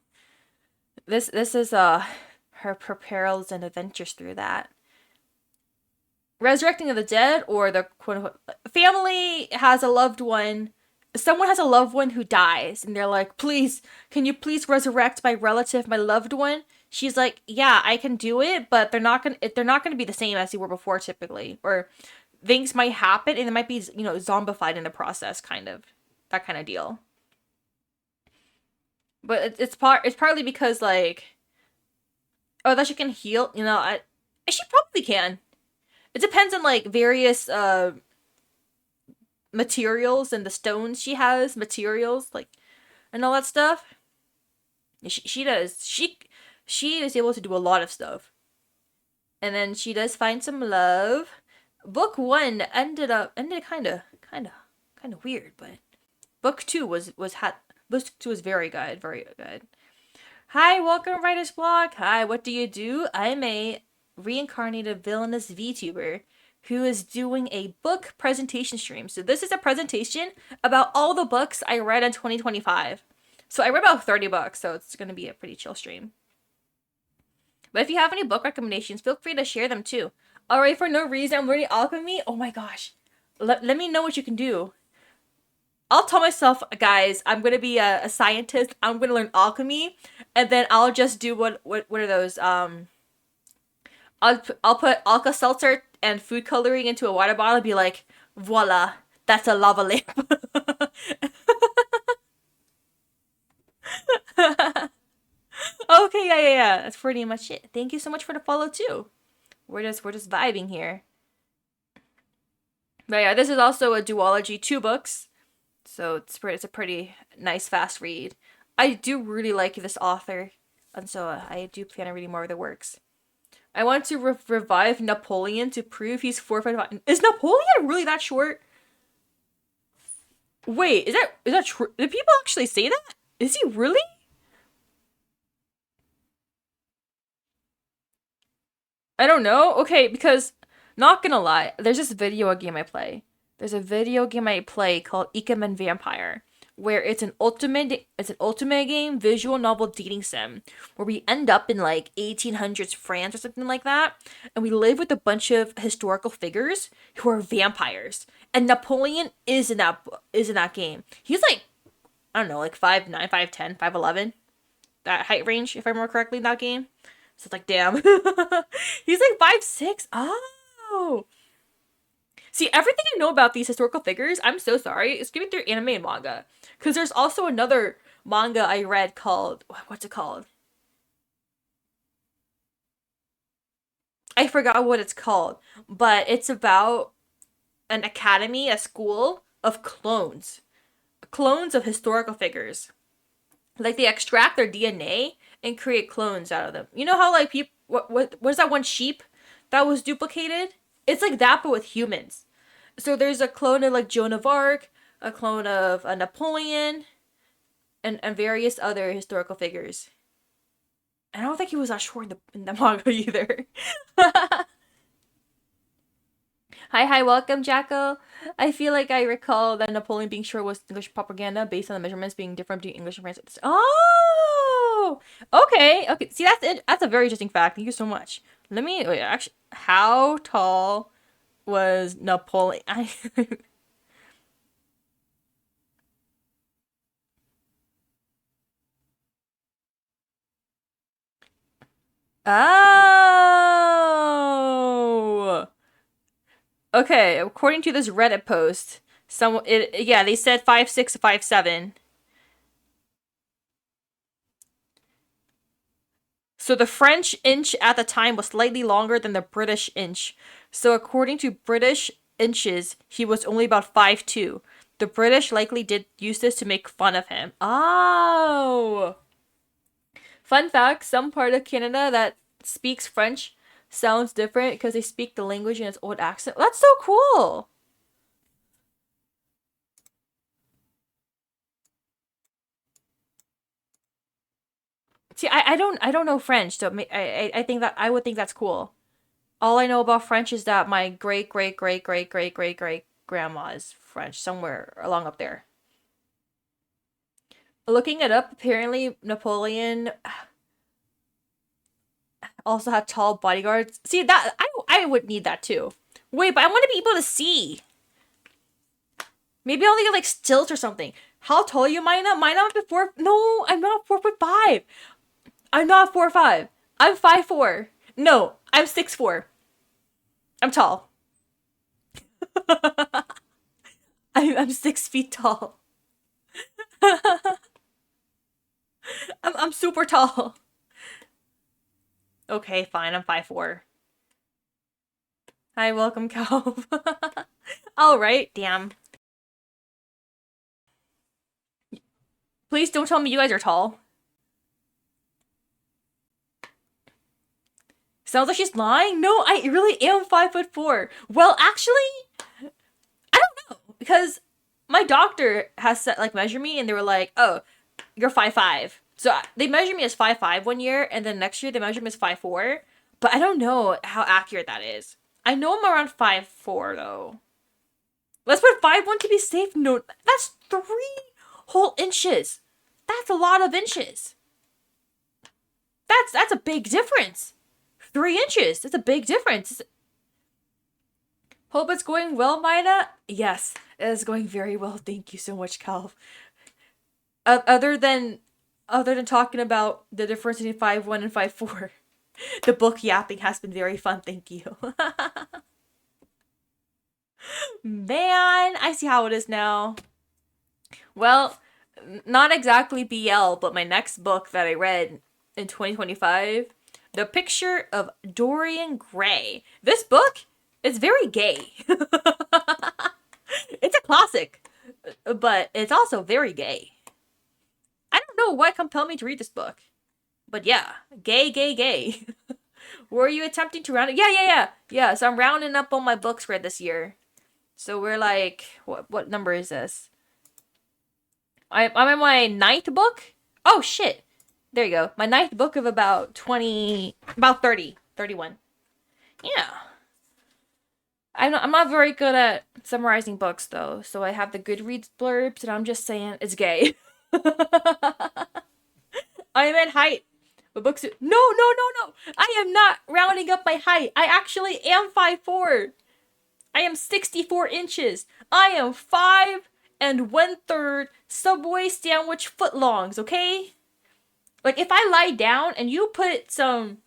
this is her perils and adventures through that. Resurrecting of the dead, or the quote unquote family has a loved one. Someone has a loved one who dies, and they're like, "Please, can you please resurrect my relative, my loved one?" She's like, "Yeah, I can do it, but they're not gonna be the same as they were before, typically, or things might happen, and it might be zombified in the process, kind of that kind of deal." But it's partly because like, oh, that she can heal. She probably can. It depends on like various materials and the stones she has, materials like and all that stuff. She does. She is able to do a lot of stuff. And then she does find some love. Book 1 ended kind of weird, but book 2 book 2 was very good. Hi, welcome to Writer's Block. Hi, what do you do? I'm a reincarnated villainous VTuber who is doing a book presentation stream. So this is a presentation about all the books I read in 2025. So I read about 30 books, so it's going to be a pretty chill stream. But if you have any book recommendations, feel free to share them too. Alright, for no reason, I'm learning alchemy. Oh my gosh. Let me know what you can do. I'll tell myself, guys, I'm going to be a scientist. I'm going to learn alchemy. And then I'll just do what are those? I'll put Alka-Seltzer and food coloring into a water bottle and be like, voila, that's a lava lamp. Okay, yeah. That's pretty much it. Thank you so much for the follow too. We're just vibing here. But yeah, this is also a duology, 2 books. So it's a pretty nice fast read. I do really like this author, and so I do plan on reading more of their works. I want to revive Napoleon to prove he's 4'5". Is Napoleon really that short? Wait, is that true? Did people actually say that? Is he really? I don't know. Okay, because not gonna lie, there's this video game I play. There's a video game I play called Ikemen Vampire, where it's an ultimate game visual novel dating sim, where we end up in like 1800s France or something like that, and we live with a bunch of historical figures who are vampires. And Napoleon is in that game. He's like, I don't know, like 5'9", 5'10", 5'11", that height range if I remember correctly in that game. So it's like, damn. He's like 5'6". Oh. See, everything I know about these historical figures, I'm so sorry, is given through anime and manga. Because there's also another manga I read called, what's it called? I forgot what it's called. But it's about an academy, a school of clones. Clones of historical figures. Like they extract their DNA and create clones out of them. You know how like people, what is that one sheep that was duplicated? It's like that but with humans. So there's a clone of like Joan of Arc, a clone of a Napoleon, and various other historical figures. I don't think he was that short in the manga either. Hi, welcome, Jacko. I feel like I recall that Napoleon being short was English propaganda based on the measurements being different between English and French. Oh, okay. See, that's a very interesting fact. Thank you so much. Let me wait. Actually, how tall was Napoleon? Oh. Okay, according to this Reddit post, they said 5'6" to 5'7". So the French inch at the time was slightly longer than the British inch. So according to British inches, he was only about 5'2". The British likely did use this to make fun of him. Oh. Fun fact, some part of Canada that speaks French sounds different because they speak the language in its old accent. That's so cool. See, I don't know French, so I think that I would think that's cool. All I know about French is that my great great great great great great great grandma is French, somewhere along up there. Looking it up, apparently Napoleon also had tall bodyguards. See that I would need that too. Wait, but I want to be able to see. Maybe I'll get like stilts or something. How tall are you, Maina? Maina, I'm before. No, I'm not 4'5". I'm not 4'5". I'm 5'4". No, I'm 6'4". I'm tall. I'm 6 feet tall. I'm super tall. Okay, fine. I'm 5'4". Hi, welcome, Cal. All right, damn. Please don't tell me you guys are tall. Sounds like she's lying. No, I really am 5'4". Well, actually, I don't know because my doctor has set like measure me, and they were like, "Oh, you're 5'5". So they measured me as 5'5" one year, and then next year they measured me as 5'4". But I don't know how accurate that is. I know I'm around 5'4" though. Let's put 5'1" to be safe. No, that's 3 whole inches. That's a lot of inches. That's a big difference. 3 inches. That's a big difference. Hope it's going well, Maina. Yes, it is going very well. Thank you so much, Cal. Other than talking about the difference between 5'1" and 5'4", the book Yapping has been very fun. Thank you. Man, I see how it is now. Well, not exactly BL, but my next book that I read in 2025, The Picture of Dorian Gray. This book is very gay. It's a classic, but it's also very gay. I don't know what compelled me to read this book, but yeah, gay, gay, gay. Were you attempting to round it? Yeah. So I'm rounding up on my books read this year. So we're like, what number is this? I'm in my 9th book. Oh shit! There you go. My 9th book of about 30, 31. Yeah. I'm not very good at summarizing books though, so I have the Goodreads blurbs, and I'm just saying it's gay. I meant height. But books. No. I am not rounding up my height. I actually am 5'4". I am 64 inches. I am 5 1/3 Subway sandwich footlongs, okay? Like, if I lie down and you put some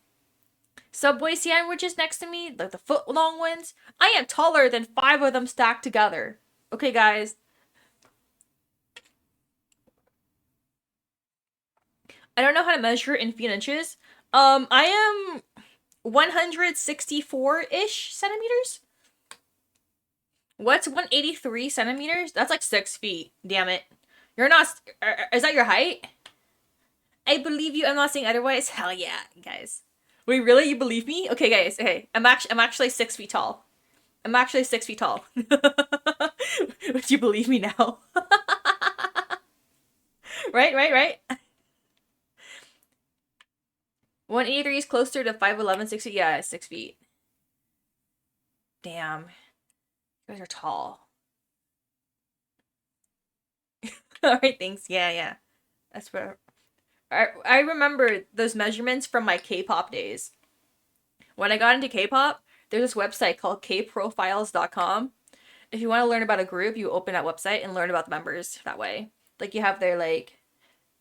Subway sandwiches next to me, like the footlong ones, I am taller than 5 of them stacked together. Okay, guys? I don't know how to measure in feet and inches. I am 164-ish centimeters. What's 183 centimeters? That's like 6 feet. Damn it. You're not. Is that your height? I believe you. I'm not saying otherwise. Hell yeah, guys. Wait, really? You believe me? Okay, guys. Hey, I'm actually 6 feet tall. I'm actually 6 feet tall. Would you believe me now? Right. 183 is closer to 5'11", 6 feet. Yeah, 6 feet. Damn. You guys are tall. Alright, thanks. Yeah. That's where. I remember those measurements from my K-pop days. When I got into K-pop, there's this website called kprofiles.com. If you want to learn about a group, you open that website and learn about the members that way. Like, you have their, like,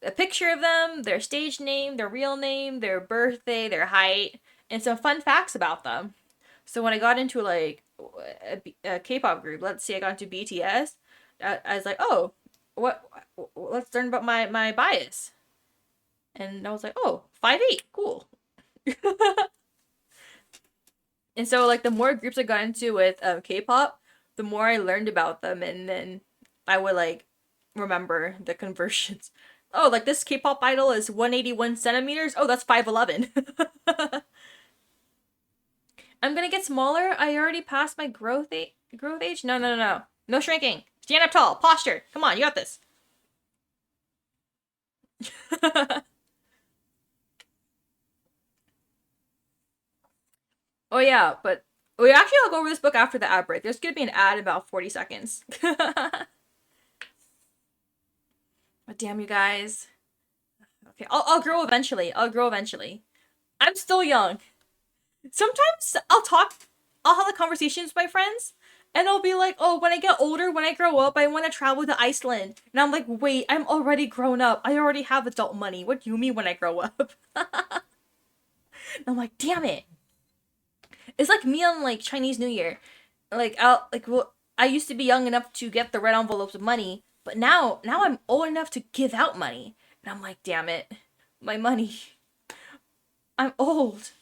a picture of them, their stage name, their real name, their birthday, their height, and some fun facts about them. So when I got into, like, a K-pop group, let's say I got into BTS, I was like, oh, let's learn about my bias. And I was like, oh, 5'8", cool. And so, like, the more groups I got into with K-pop, the more I learned about them, and then I would, like, remember the conversions. Oh, like, this K-pop idol is 181 centimeters? Oh, that's 5'11". I'm gonna get smaller? I already passed my growth age? No. No shrinking. Stand up tall. Posture. Come on, you got this. Oh yeah, but I'll go over this book after the ad break. There's gonna be an ad in about 40 seconds. But damn, you guys. Okay, I'll grow eventually. I'm still young. Sometimes I'll have a conversation with my friends, and I'll be like, oh, when I get older, when I grow up, I want to travel to Iceland. And I'm like, wait, I'm already grown up. I already have adult money. What do you mean when I grow up? I'm like, damn it. It's like me on, like, Chinese New Year. Like, I used to be young enough to get the red envelopes of money, but now I'm old enough to give out money. And I'm like, damn it. My money. I'm old.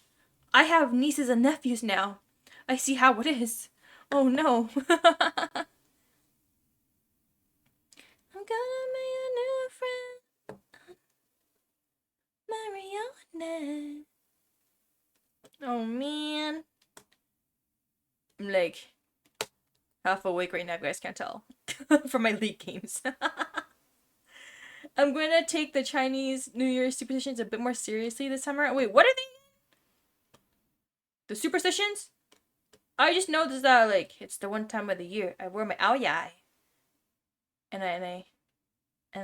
I have nieces and nephews now. I see how it is. Oh no. I'm gonna make a new friend. Marionette. Oh man. I'm like half awake right now, if you guys can't tell. From my League games. I'm going to take the Chinese New Year superstitions a bit more seriously this summer. Wait, what are they? The superstitions? I just noticed that, like, it's the one time of the year I wear my aoyai. And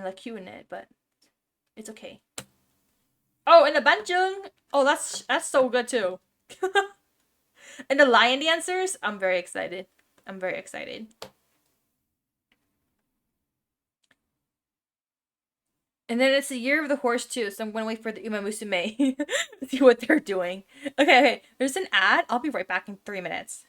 like cute in it, but it's okay. Oh, and the banjung! Oh, that's so good too. And the lion dancers, I'm very excited. I'm very excited. And then it's the year of the horse too, so I'm gonna wait for the Uma Musume. See what they're doing. Okay. There's an ad. I'll be right back in 3 minutes.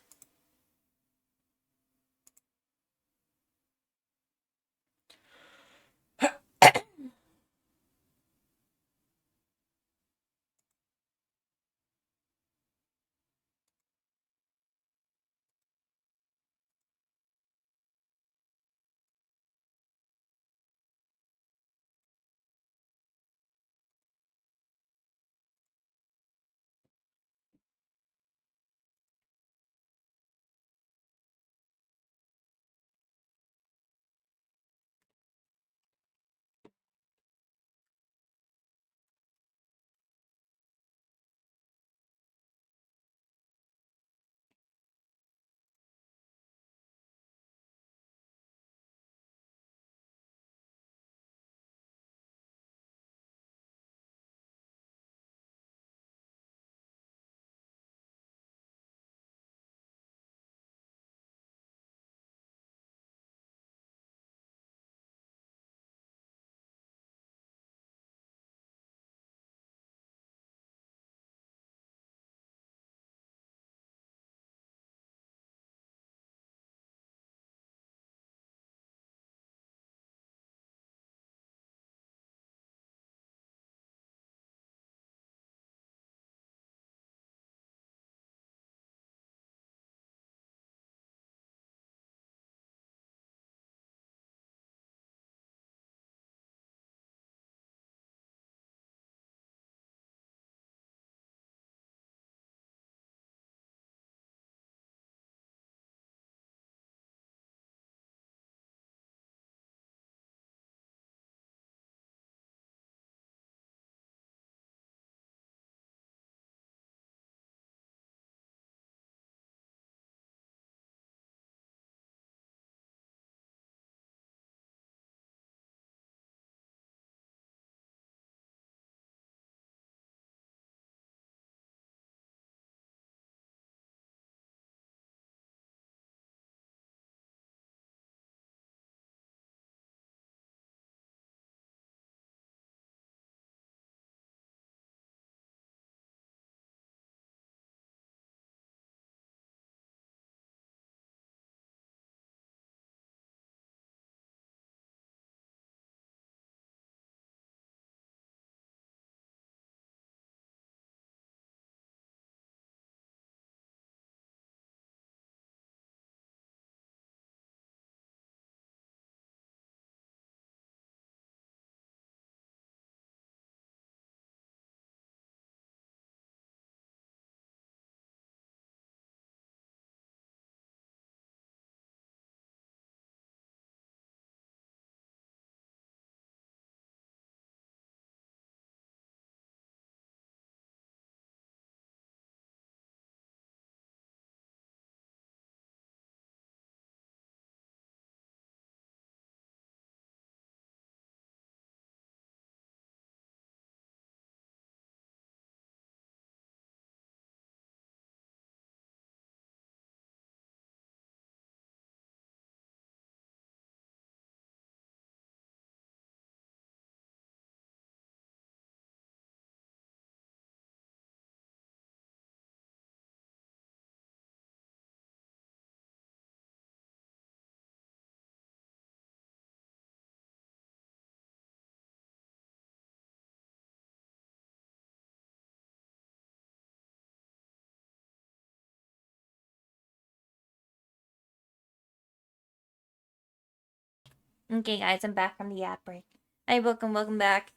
Okay, guys, I'm back from the app break. Hey, welcome back.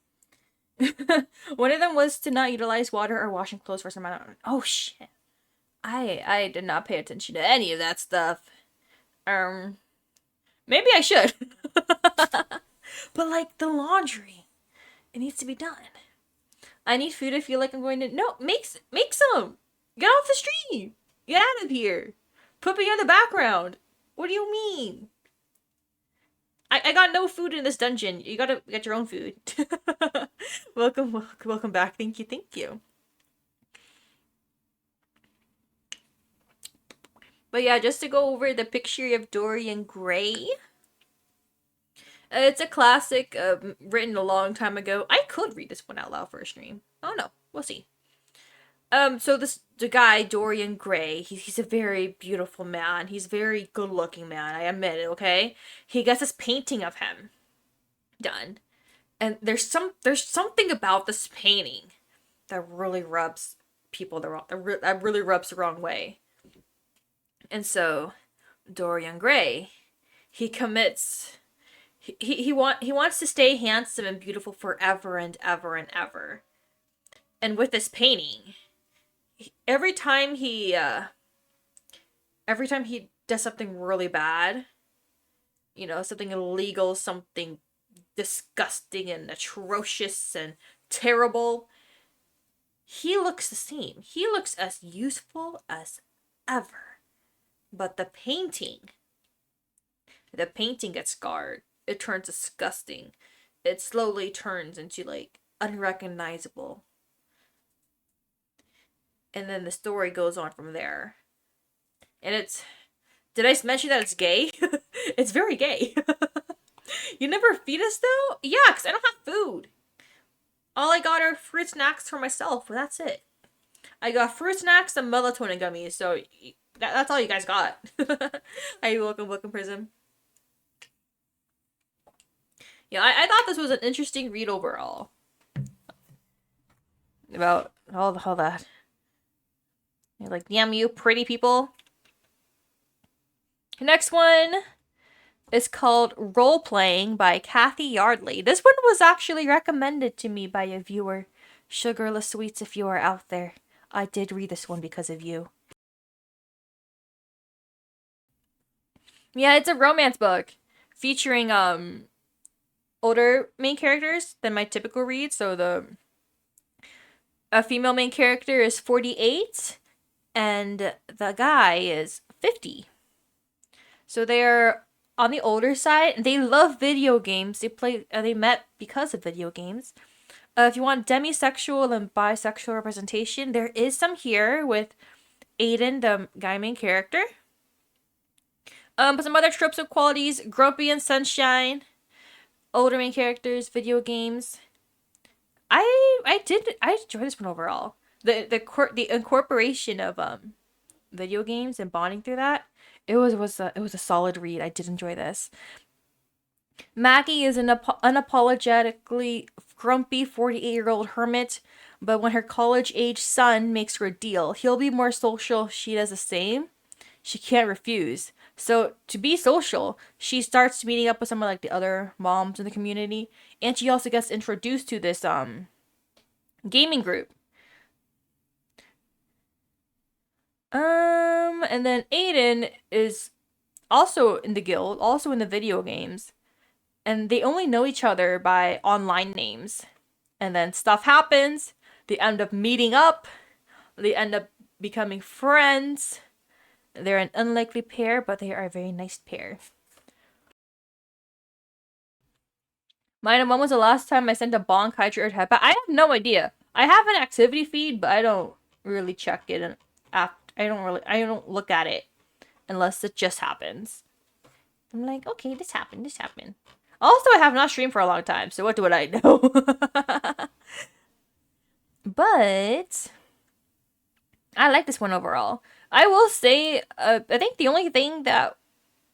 One of them was to not utilize water or washing clothes for some amount of. Oh shit! I did not pay attention to any of that stuff. Maybe I should. But like the laundry, it needs to be done. I need food. I feel like I'm going to make some. Get off the stream! Get out of here! Put me in the background! What do you mean? I got no food in this dungeon. You gotta get your own food. Welcome back. Thank you. But yeah, just to go over the picture of Dorian Gray. It's a classic written a long time ago. I could read this one out loud for a stream. Oh no, we'll see. So the guy, Dorian Gray, he's a very beautiful man. He's a very good looking man, I admit it, okay? He gets this painting of him done. And there's something about this painting that really rubs people that really rubs the wrong way. And so Dorian Gray, he commits he wants to stay handsome and beautiful forever and ever and ever. And with this painting, every time he does something really bad, you know, something illegal, something disgusting and atrocious and terrible, he looks the same. He looks as useful as ever. But the painting gets scarred. It turns disgusting. It slowly turns into, like, unrecognizable. And then the story goes on from there. And it's... Did I mention that it's gay? It's very gay. You never feed us, though? Yeah, because I don't have food. All I got are fruit snacks for myself. That's it. I got fruit snacks and melatonin gummies, so that's all you guys got. Hey, welcome, Prism. Yeah, I thought this was an interesting read overall. About all that. You're like, damn you, pretty people. Next one is called Role Playing by Kathy Yardley. This one was actually recommended to me by a viewer. Sugarless Sweets, if you are out there. I did read this one because of you. Yeah, it's a romance book featuring older main characters than my typical read. So a female main character is 48 and the guy is 50. So they're on the older side. They love video games. They met because of video games. If you want demisexual and bisexual representation, there is some here with Aiden, the guy main character. But some other tropes and qualities: Grumpy and Sunshine, older main characters, video games. I enjoyed this one overall. The incorporation of video games and bonding through that. It was a solid read. I did enjoy this. Maggie is an unapologetically grumpy 48-year-old hermit, but when her college-age son makes her a deal, he'll be more social, she does the same. She can't refuse. So to be social, she starts meeting up with some of like the other moms in the community, and she also gets introduced to this gaming group. And then Aiden is also in the guild, also in the video games. And they only know each other by online names. And then stuff happens. They end up meeting up. They end up becoming friends. They're an unlikely pair, but they are a very nice pair. Maina, when was the last time I sent a bonk, hydra, or headbutt? I have no idea. I have an activity feed, but I don't really check it. And I don't look at it unless it just happens. I'm like, okay, this happened. Also, I have not streamed for a long time, so what do I know? But I like this one overall. I will say, I think the only thing that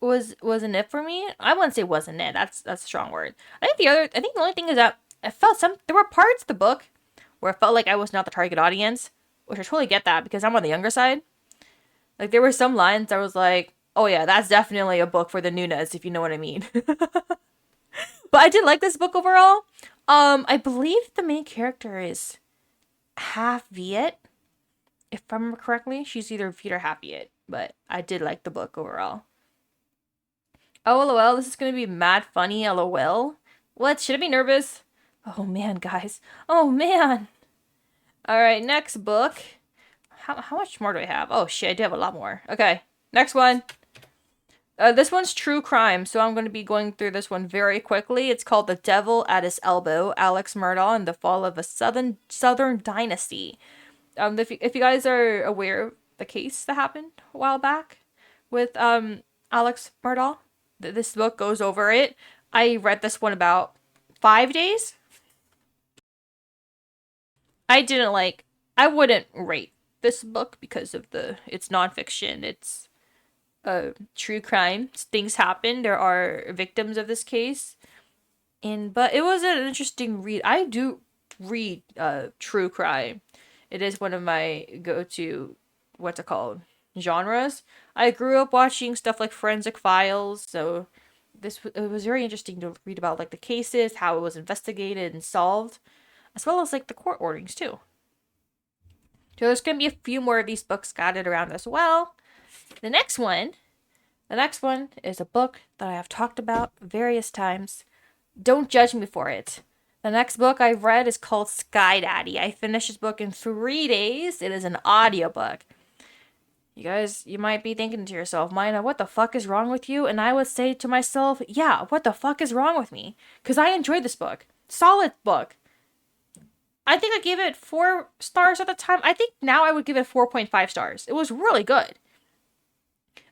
wasn't it for me. I wouldn't say wasn't it. That's a strong word. I think the only thing is that there were parts of the book where I felt like I was not the target audience, which I totally get that because I'm on the younger side. Like there were some lines I was like, oh yeah, that's definitely a book for the Nunas, if you know what I mean. But I did like this book overall. I believe the main character is half Viet. If I remember correctly, she's either Viet or half Viet. But I did like the book overall. Oh, lol, this is gonna be mad funny, lol. What? Should I be nervous? Oh man, guys. Oh man. Alright, next book. how much more do I have? Oh shit, I do have a lot more. Okay, next one. This one's true crime, so I'm going to be going through this one very quickly. It's called The Devil at His Elbow, Alex Murdaugh and the Fall of a Southern Dynasty. If you guys are aware of the case that happened a while back with Alex Murdaugh, this book goes over it. I read this one about 5 days. I didn't like. I wouldn't rate this book because of it's nonfiction. It's true crime. Things happen. There are victims of this case, but it was an interesting read. I do read true crime. It is one of my go-to, what's it called, genres. I grew up watching stuff like Forensic Files, so it was very interesting to read about like the cases, how it was investigated and solved, as well as like the court orders too. So there's gonna be a few more of these books scattered around as well. The next one is a book that I have talked about various times. Don't judge me for it. The next book I've read is called Sky Daddy. I finished this book in 3 days. It is an audiobook. You guys, you might be thinking to yourself, Maina, what the fuck is wrong with you? And I would say to myself, yeah, what the fuck is wrong with me? Because I enjoyed this book. Solid book. I think I gave it 4 stars at the time. I think now I would give it 4.5 stars. It was really good.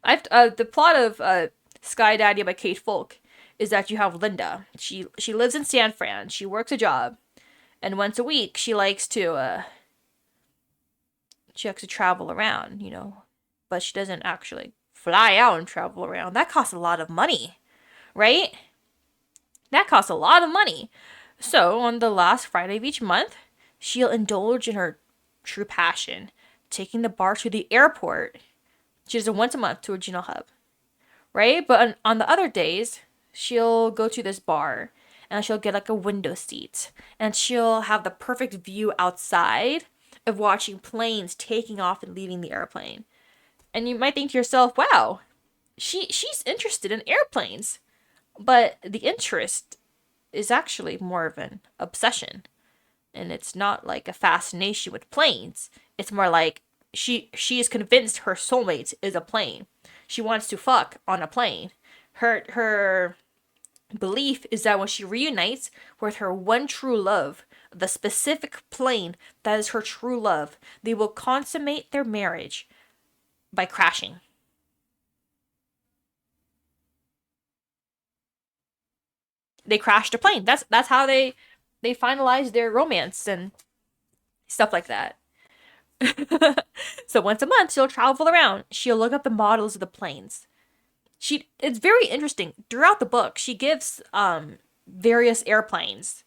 The plot of Sky Daddy by Kate Folk is that you have Linda. She lives in San Fran. She works a job, and once a week she likes to travel around, but she doesn't actually fly out and travel around. That costs a lot of money, right? That costs a lot of money. So on the last Friday of each month, she'll indulge in her true passion, taking the bar to the airport. She does it once a month to a Juno hub, right? But on the other days, she'll go to this bar and she'll get like a window seat and she'll have the perfect view outside of watching planes taking off and leaving the airplane. And you might think to yourself, wow, she's interested in airplanes. But the interest is actually more of an obsession. And it's not like a fascination with planes. It's more like she is convinced her soulmate is a plane. She wants to fuck on a plane. Her belief is that when she reunites with her one true love, the specific plane that is her true love, they will consummate their marriage by crashing. They crashed a plane. That's how they finalize their romance and stuff like that. So once a month, she'll travel around. She'll look up the models of the planes. It's very interesting. Throughout the book, she gives various airplanes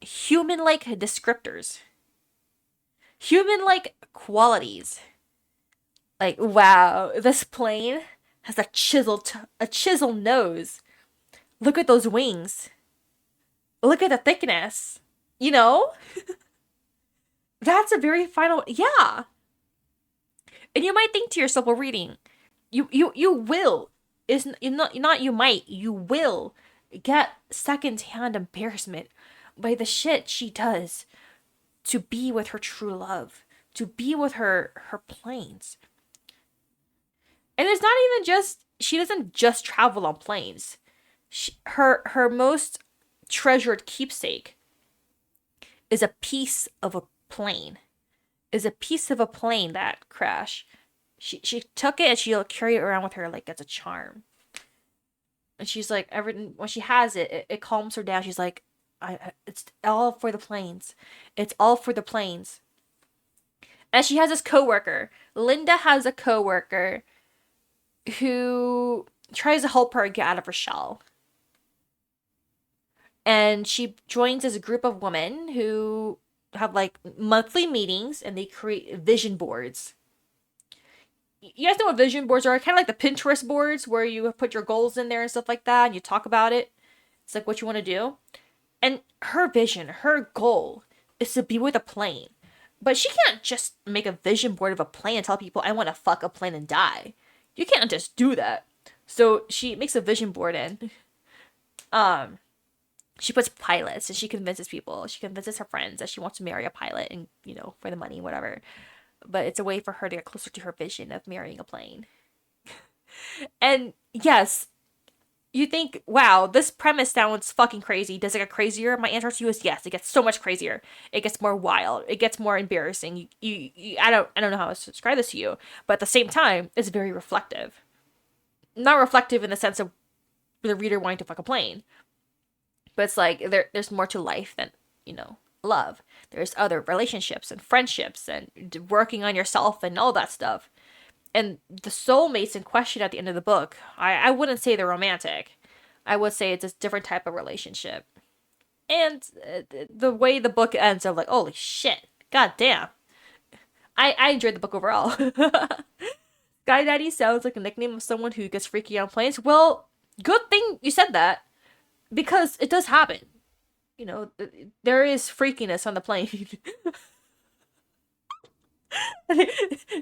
human-like descriptors, human-like qualities. Like, wow, this plane has a chisel nose. Look at those wings. Look at the thickness. That's a very final, yeah. And you might think to yourself while reading, you will, is not you might, you will get secondhand embarrassment by the shit she does to be with her true love, to be with her planes. And it's not even just, she doesn't just travel on planes. Her most treasured keepsake is a piece of a plane. That crashed. She took it and she'll carry it around with her like it's a charm. And she's like, when she has it, it calms her down. She's like, it's all for the planes. It's all for the planes. And she has this coworker. Linda has a coworker who tries to help her get out of her shell. And she joins as a group of women who have like monthly meetings and they create vision boards. You guys know what vision boards are? Kind of like the Pinterest boards where you put your goals in there and stuff like that and you talk about it. It's like what you want to do. And her vision, her goal is to be with a plane. But she can't just make a vision board of a plane and tell people, I want to fuck a plane and die. You can't just do that. So she makes a vision board in. She puts pilots and she convinces people. She convinces her friends that she wants to marry a pilot and, for the money, whatever. but it's a way for her to get closer to her vision of marrying a plane. And yes, you think, wow, this premise sounds fucking crazy. Does it get crazier? My answer to you is yes. It gets so much crazier. It gets more wild. It gets more embarrassing. I don't know how to describe this to you, but at the same time, it's very reflective. Not reflective in the sense of the reader wanting to fuck a plane, but it's like there's more to life than love. There's other relationships and friendships and working on yourself and all that stuff. And the soulmates in question at the end of the book, I wouldn't say they're romantic. I would say it's a different type of relationship. And the way the book ends, I'm like, holy shit, god damn. I enjoyed the book overall. Sky Daddy sounds like a nickname of someone who gets freaky on planes. Well, good thing you said that, because it does happen. There is freakiness on the plane.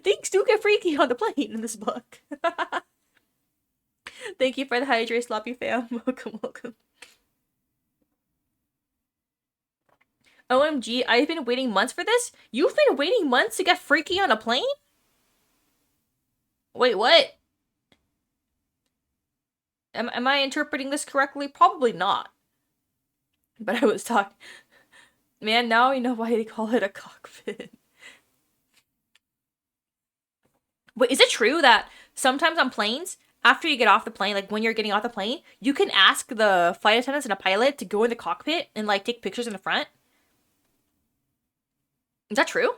Things do get freaky on the plane in this book. Thank you for the hydrate, sloppy fam. Welcome, welcome. OMG, I've been waiting months for this? You've been waiting months to get freaky on a plane? Wait, what? Am I interpreting this correctly? Probably not. But I was talking... Man, now you know why they call it a cockpit. Wait, is it true that sometimes on planes, after you get off the plane, like when you're getting off the plane, you can ask the flight attendants and a pilot to go in the cockpit and like take pictures in the front? Is that true?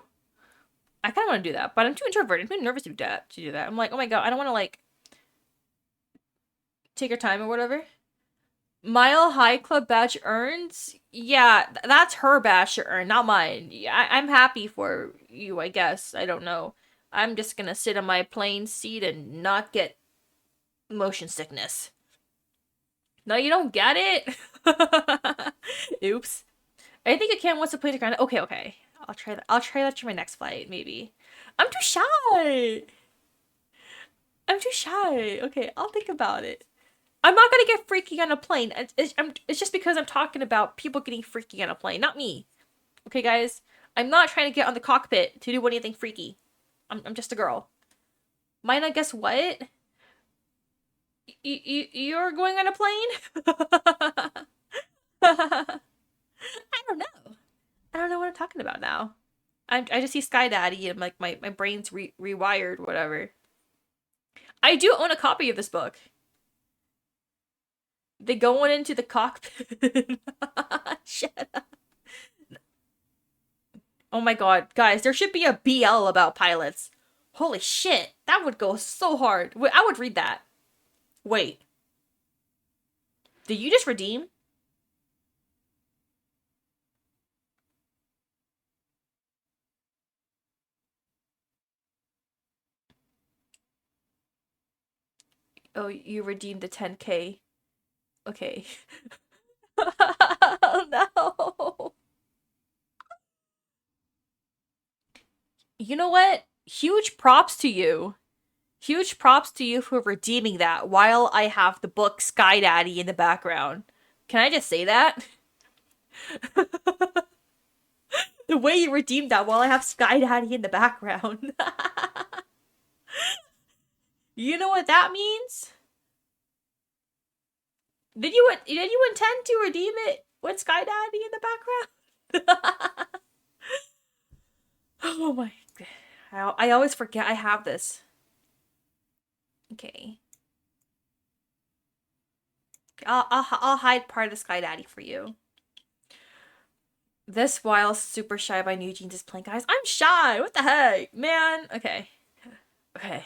I kind of want to do that, but I'm too introverted. I'm too nervous to do that. I'm like, oh my god, I don't want to like take your time or whatever. Mile High Club badge earns? Yeah, that's her badge to earn, not mine. Yeah, I'm happy for you, I guess. I don't know. I'm just gonna sit on my plane seat and not get motion sickness. No, you don't get it? Oops. I think Akam wants to play the ground. Okay, okay. I'll try that. I'll try that for my next flight, maybe. I'm too shy. I'm too shy. Okay, I'll think about it. I'm not gonna get freaky on a plane. It's just because I'm talking about people getting freaky on a plane, not me. Okay, guys? I'm not trying to get on the cockpit to do anything freaky. I'm just a girl. Mina, guess what? You're going on a plane? I don't know. I don't know what I'm talking about now. I just see Sky Daddy and like my brain's rewired, whatever. I do own a copy of this book. They going into the cockpit. Shut up. Oh my god, guys, there should be a BL about pilots. Holy shit, that would go so hard. Wait, I would read that. Wait. Did you just redeem? Oh, you redeemed the 10K. Okay. Oh no. You know what? Huge props to you. Huge props to you for redeeming that while I have the book Sky Daddy in the background. Can I just say that? The way you redeemed that while I have Sky Daddy in the background. You know what that means? Did you intend to redeem it with Sky Daddy in the background? Oh my god. I always forget I have this. Okay. I'll hide part of the Sky Daddy for you. This while super shy by New Jeans is playing. Guys, I'm shy. What the heck, man? Okay. Okay.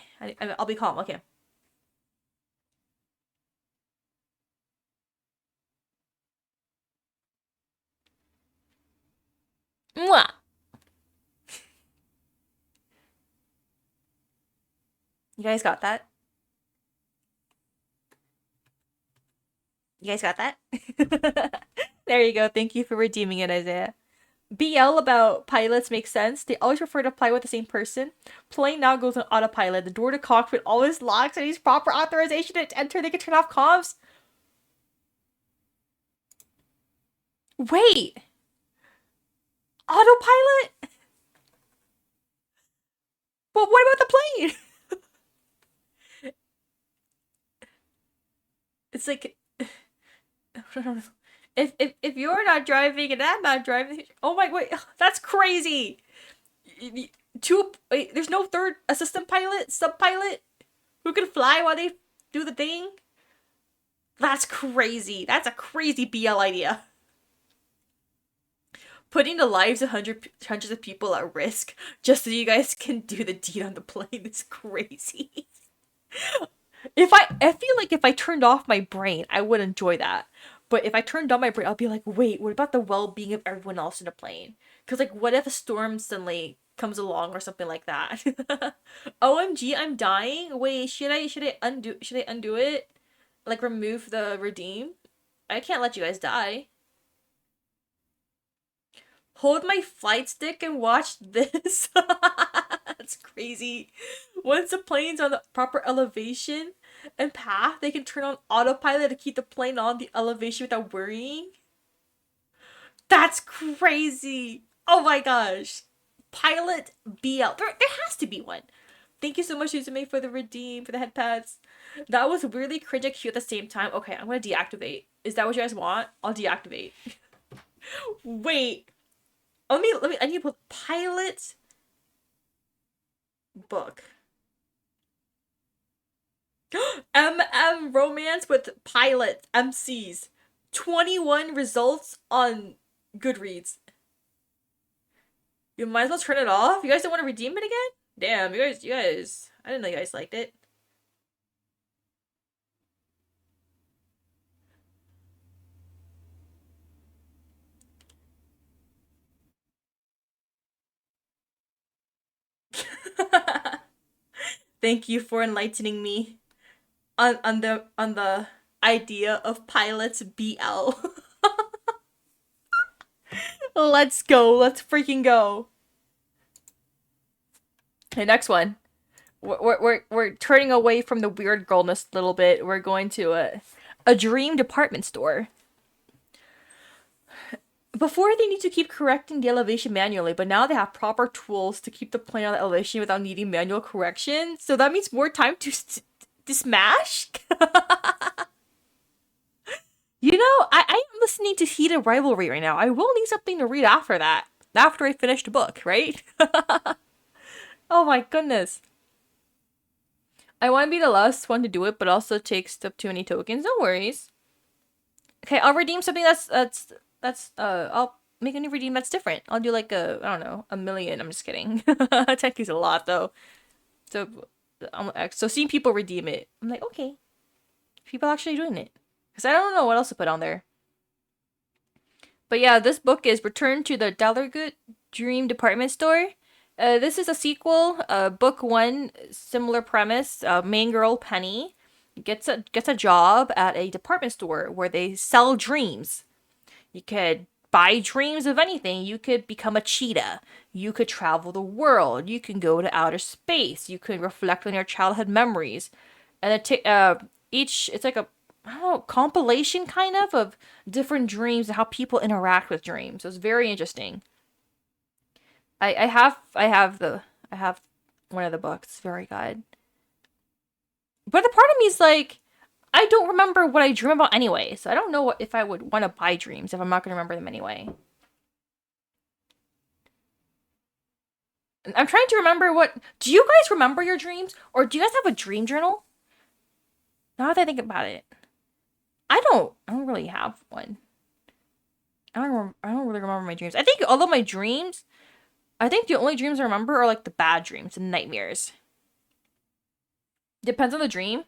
I'll be calm. Okay. Mwah. You guys got that? You guys got that? There you go. Thank you for redeeming it, Isaiah. BL about pilots makes sense. They always prefer to fly with the same person. Plane now goes on autopilot. The door to cockpit always locks and needs proper authorization to enter. They can turn off comms. Wait! Autopilot? But what about the plane? It's like if you're not driving and I'm not driving, oh my wait, that's crazy. Two wait, there's no third assistant pilot, sub pilot who can fly while they do the thing. That's crazy. That's a crazy BL idea. Putting the lives of hundreds of people at risk just so you guys can do the deed on the plane is crazy. I feel like if I turned off my brain, I would enjoy that. But if I turned on my brain, I'll be like, wait, what about the well-being of everyone else in the plane? Because like, what if a storm suddenly comes along or something like that? OMG, I'm dying. Wait, should I undo it? Like remove the redeem? I can't let you guys die. Hold my flight stick and watch this. That's crazy. Once the plane's on the proper elevation and path, they can turn on autopilot to keep the plane on the elevation without worrying. That's crazy. Oh my gosh. Pilot BL. There has to be one. Thank you so much, Suzume, for the redeem, for the head pads. That was really cringe and cute at the same time. Okay, I'm gonna deactivate. Is that what you guys want? I'll deactivate. Wait. I need to put pilot book. Romance with pilot MCs. 21 results on Goodreads. You might as well turn it off. You guys don't want to redeem it again? Damn, you guys. I didn't know you guys liked it. Thank you for enlightening me on the idea of pilots BL. Let's go. Let's freaking go. Okay, next one. We're turning away from the weird girlness a little bit. We're going to a dream department store. Before they need to keep correcting the elevation manually, but now they have proper tools to keep the plane on the elevation without needing manual correction. So that means more time to smash. You know, I am listening to Heated Rivalry right now. I will need something to read after that. After I finish the book, right? Oh my goodness. I want to be the last one to do it, but also takes up too many tokens. No worries. Okay, I'll redeem something I'll make a new redeem that's different. I'll do like I don't know, 1,000,000. I'm just kidding. 10K is a lot though. So seeing people redeem it, I'm like, okay, people actually doing it. Because I don't know what else to put on there. But yeah, this book is Return to the Dallargood Dream Department Store. This is a sequel. Book 1, similar premise. Main girl Penny gets a job at a department store where they sell dreams. You could buy dreams of anything. You could become a cheetah. You could travel the world. You can go to outer space. You could reflect on your childhood memories. And it's like a I don't know, compilation kind of different dreams and how people interact with dreams. So it's very interesting. I have one of the books. Very good. But the part of me is like, I don't remember what I dream about anyway, so I don't know if I would want to buy dreams if I'm not going to remember them anyway. I'm trying to remember what. Do you guys remember your dreams? Or do you guys have a dream journal? Now that I think about it, I don't really have one. I don't really remember my dreams. I think all of my dreams. I think the only dreams I remember are like the bad dreams and nightmares. Depends on the dream.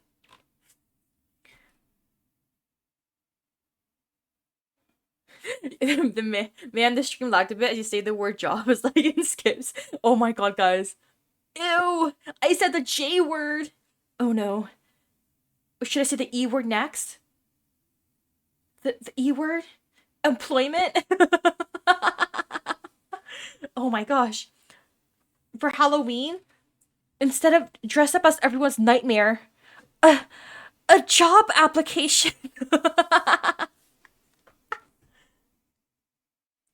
The stream lagged a bit as you say the word job is like in skips. Oh my god, guys. Ew! I said the J word! Oh no. Should I say the E word next? The E word? Employment? Oh my gosh. For Halloween, instead of dress up as everyone's nightmare, a, a job application.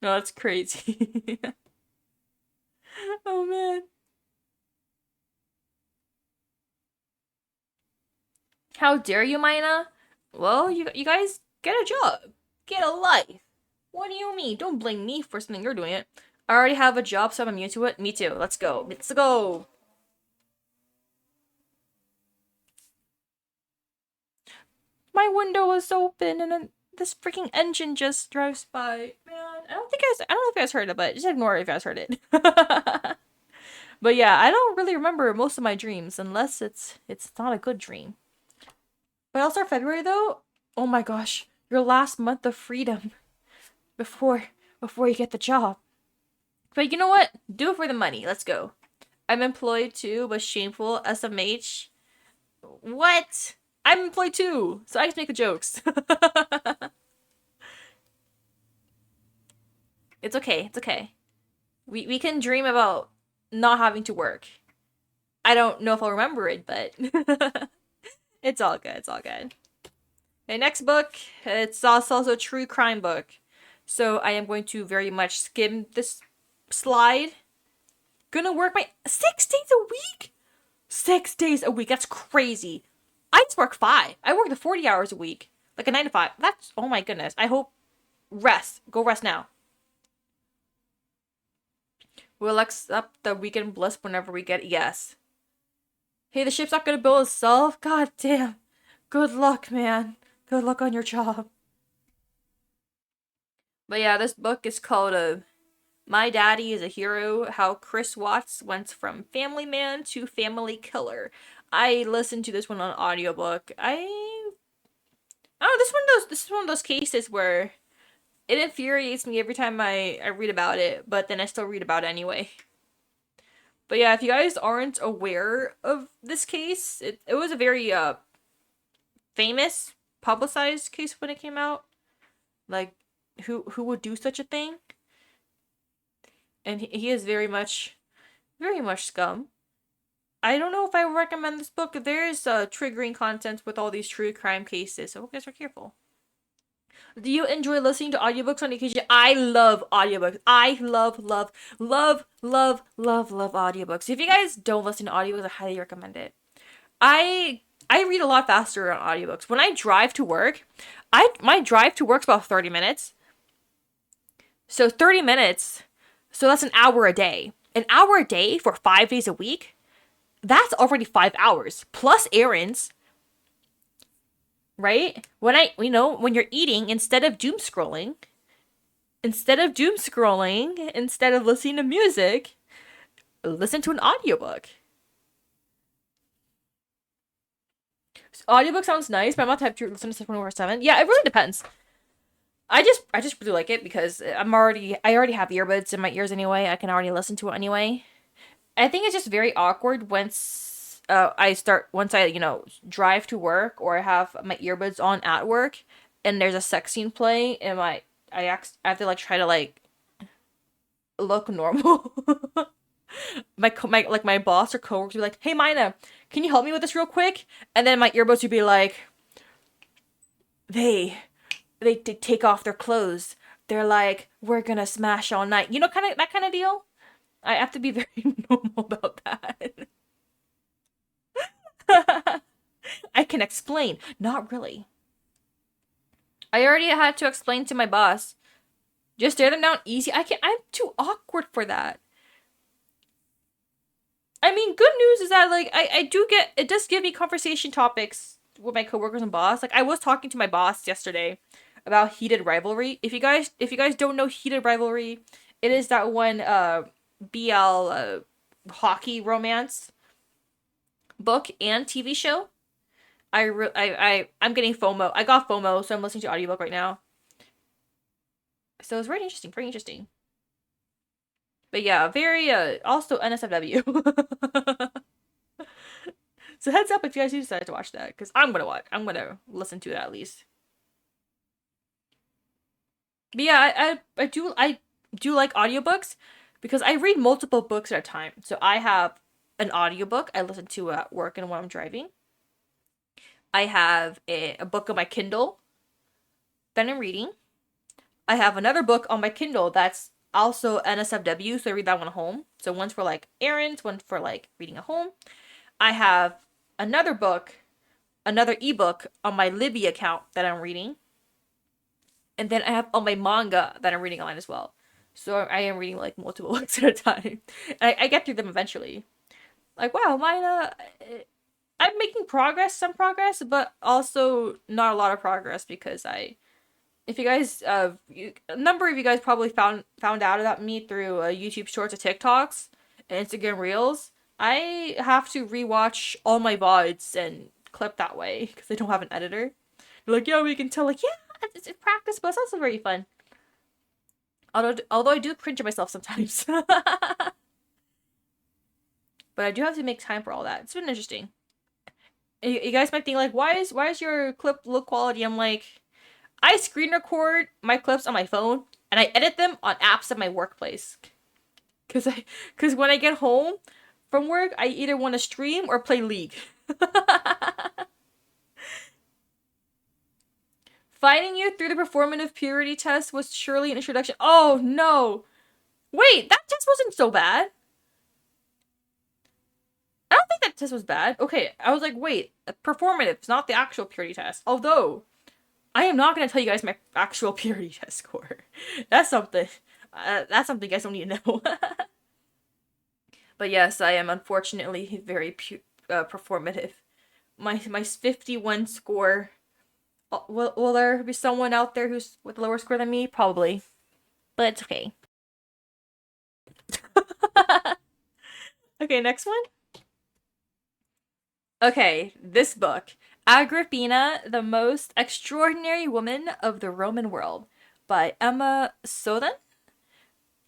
No, that's crazy. Oh man. How dare you, Mina? Well, you guys get a job. Get a life. What do you mean? Don't blame me for something you're doing it. I already have a job, so I'm immune to it. Me too. Let's go. Let's go. My window was open and then this freaking engine just drives by. Man, I don't know if you guys heard it, but just ignore it if you guys heard it. But yeah, I don't really remember most of my dreams unless it's not a good dream. But I'll start February though. Oh my gosh, your last month of freedom before you get the job. But you know what? Do it for the money. Let's go. I'm employed too, but shameful. SMH. What? I'm employed too, so I can make the jokes. It's okay. It's okay. We can dream about not having to work. I don't know if I'll remember it, but it's all good. It's all good. Okay, next book. It's also a true crime book. So I am going to very much skim this slide. Gonna work my 6 days a week? 6 days a week. That's crazy. I just work 5. I work the 40 hours a week. Like a 9 to 5. That's, oh my goodness. I hope, rest. Go rest now. We'll accept the weekend bliss whenever we get it. Yes. Hey, the ship's not gonna build itself? God damn. Good luck, man. Good luck on your job. But yeah, this book is called My Daddy is a Hero, How Chris Watts Went from Family Man to Family Killer. I listened to this one on audiobook. This is one of those cases where it infuriates me every time I read about it, but then I still read about it anyway. But yeah, if you guys aren't aware of this case, it was a very famous, publicized case when it came out. Like, who would do such a thing? And he is very much scum. I don't know if I would recommend this book. There is triggering content with all these true crime cases, so you guys are careful. Do you enjoy listening to audiobooks on occasion? I love audiobooks. I love audiobooks. If you guys don't listen to audiobooks, I highly recommend it. I read a lot faster on audiobooks. When I drive to work, my drive to work's about 30 minutes. So 30 minutes, so that's an hour a day. An hour a day for 5 days a week? That's already 5 hours. Plus errands. Right? When you're eating, instead of doom scrolling, instead of listening to music, listen to an audiobook. Audiobook sounds nice, but I'm not the type to listen to 24/7. Yeah, it really depends. I just really like it because I already have earbuds in my ears anyway. I can already listen to it anyway. I think it's just very awkward once I drive to work or I have my earbuds on at work and there's a sex scene playing and I have to like try to like look normal. my boss or coworkers would be like, "Hey Mina, can you help me with this real quick?" And then my earbuds would be like, they take off their clothes. They're like, "We're gonna smash all night." You know, that kind of deal. I have to be very normal about that. I can explain. Not really. I already had to explain to my boss. Just stare them down easy. I'm too awkward for that. I mean, good news is that like it does give me conversation topics with my coworkers and boss. Like I was talking to my boss yesterday about Heated Rivalry. If you guys don't know Heated Rivalry, it is that one BL hockey romance book and TV show. I'm getting FOMO. I got FOMO, so I'm listening to audiobook right now. So it's very interesting, pretty interesting. But yeah, very also NSFW. So heads up if you guys do decide to watch that, because I'm gonna listen to it at least. But yeah, I do like audiobooks because I read multiple books at a time. So I have an audiobook I listen to at work and when I'm driving. I have a book on my Kindle that I'm reading. I have another book on my Kindle that's also NSFW, so I read that one at home. So one's for like errands, one for like reading at home. I have another book another ebook on my Libby account that I'm reading, and then I have all my manga that I'm reading on as well. So I am reading like multiple books at a time. And I get through them eventually. Like, wow, Maina, I'm making progress, some progress, but also not a lot of progress because if you guys, a number of you guys probably found out about me through YouTube Shorts or TikToks and Instagram Reels. I have to rewatch all my VODs and clip that way because I don't have an editor. They're like, yeah, we can tell, like, yeah, it's practice, but it's also very fun. Although I do cringe at myself sometimes. But I do have to make time for all that. It's been interesting. You guys might think like, why is your clip low quality? I'm like, I screen record my clips on my phone and I edit them on apps at my workplace. Cause when I get home from work, I either want to stream or play League. Finding you through the performative purity test was surely an introduction. Oh no! Wait, that test wasn't so bad. I don't think that test was bad. Okay, I was like, wait, performative, it's not the actual purity test. Although, I am not gonna tell you guys my actual purity test score. That's something. That's something you guys don't need to know. But yes, I am unfortunately very performative. My 51 score. Will there be someone out there who's with a lower score than me? Probably, but it's okay. Okay, next one. Okay, this book, Agrippina, the Most Extraordinary Woman of the Roman World, by Emma Soden.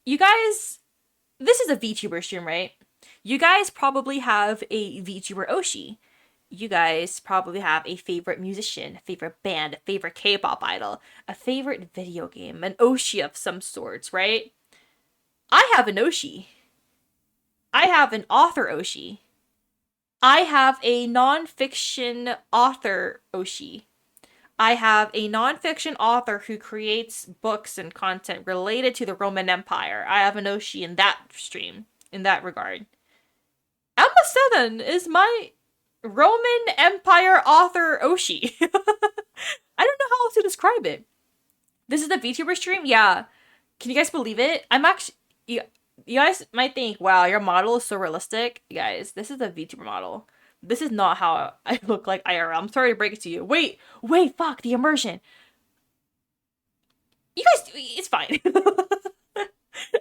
You guys, this is a VTuber stream, right? You guys probably have a VTuber Oshi. You guys probably have a favorite musician, a favorite band, a favorite K-pop idol, a favorite video game, an Oshi of some sorts, right? I have an Oshi. I have an author Oshi. I have a nonfiction author Oshi. I have a nonfiction author who creates books and content related to the Roman Empire. I have an Oshi in that stream, in that regard. Emma Southern is my Roman Empire author Oshi. I don't know how else to describe it. This is the VTuber stream? Yeah. Can you guys believe it? I'm actually... You guys might think, wow, your model is so realistic. You guys, this is a VTuber model. This is not how I look like IRL. I'm sorry to break it to you. Wait, fuck, the immersion. You guys, it's fine. I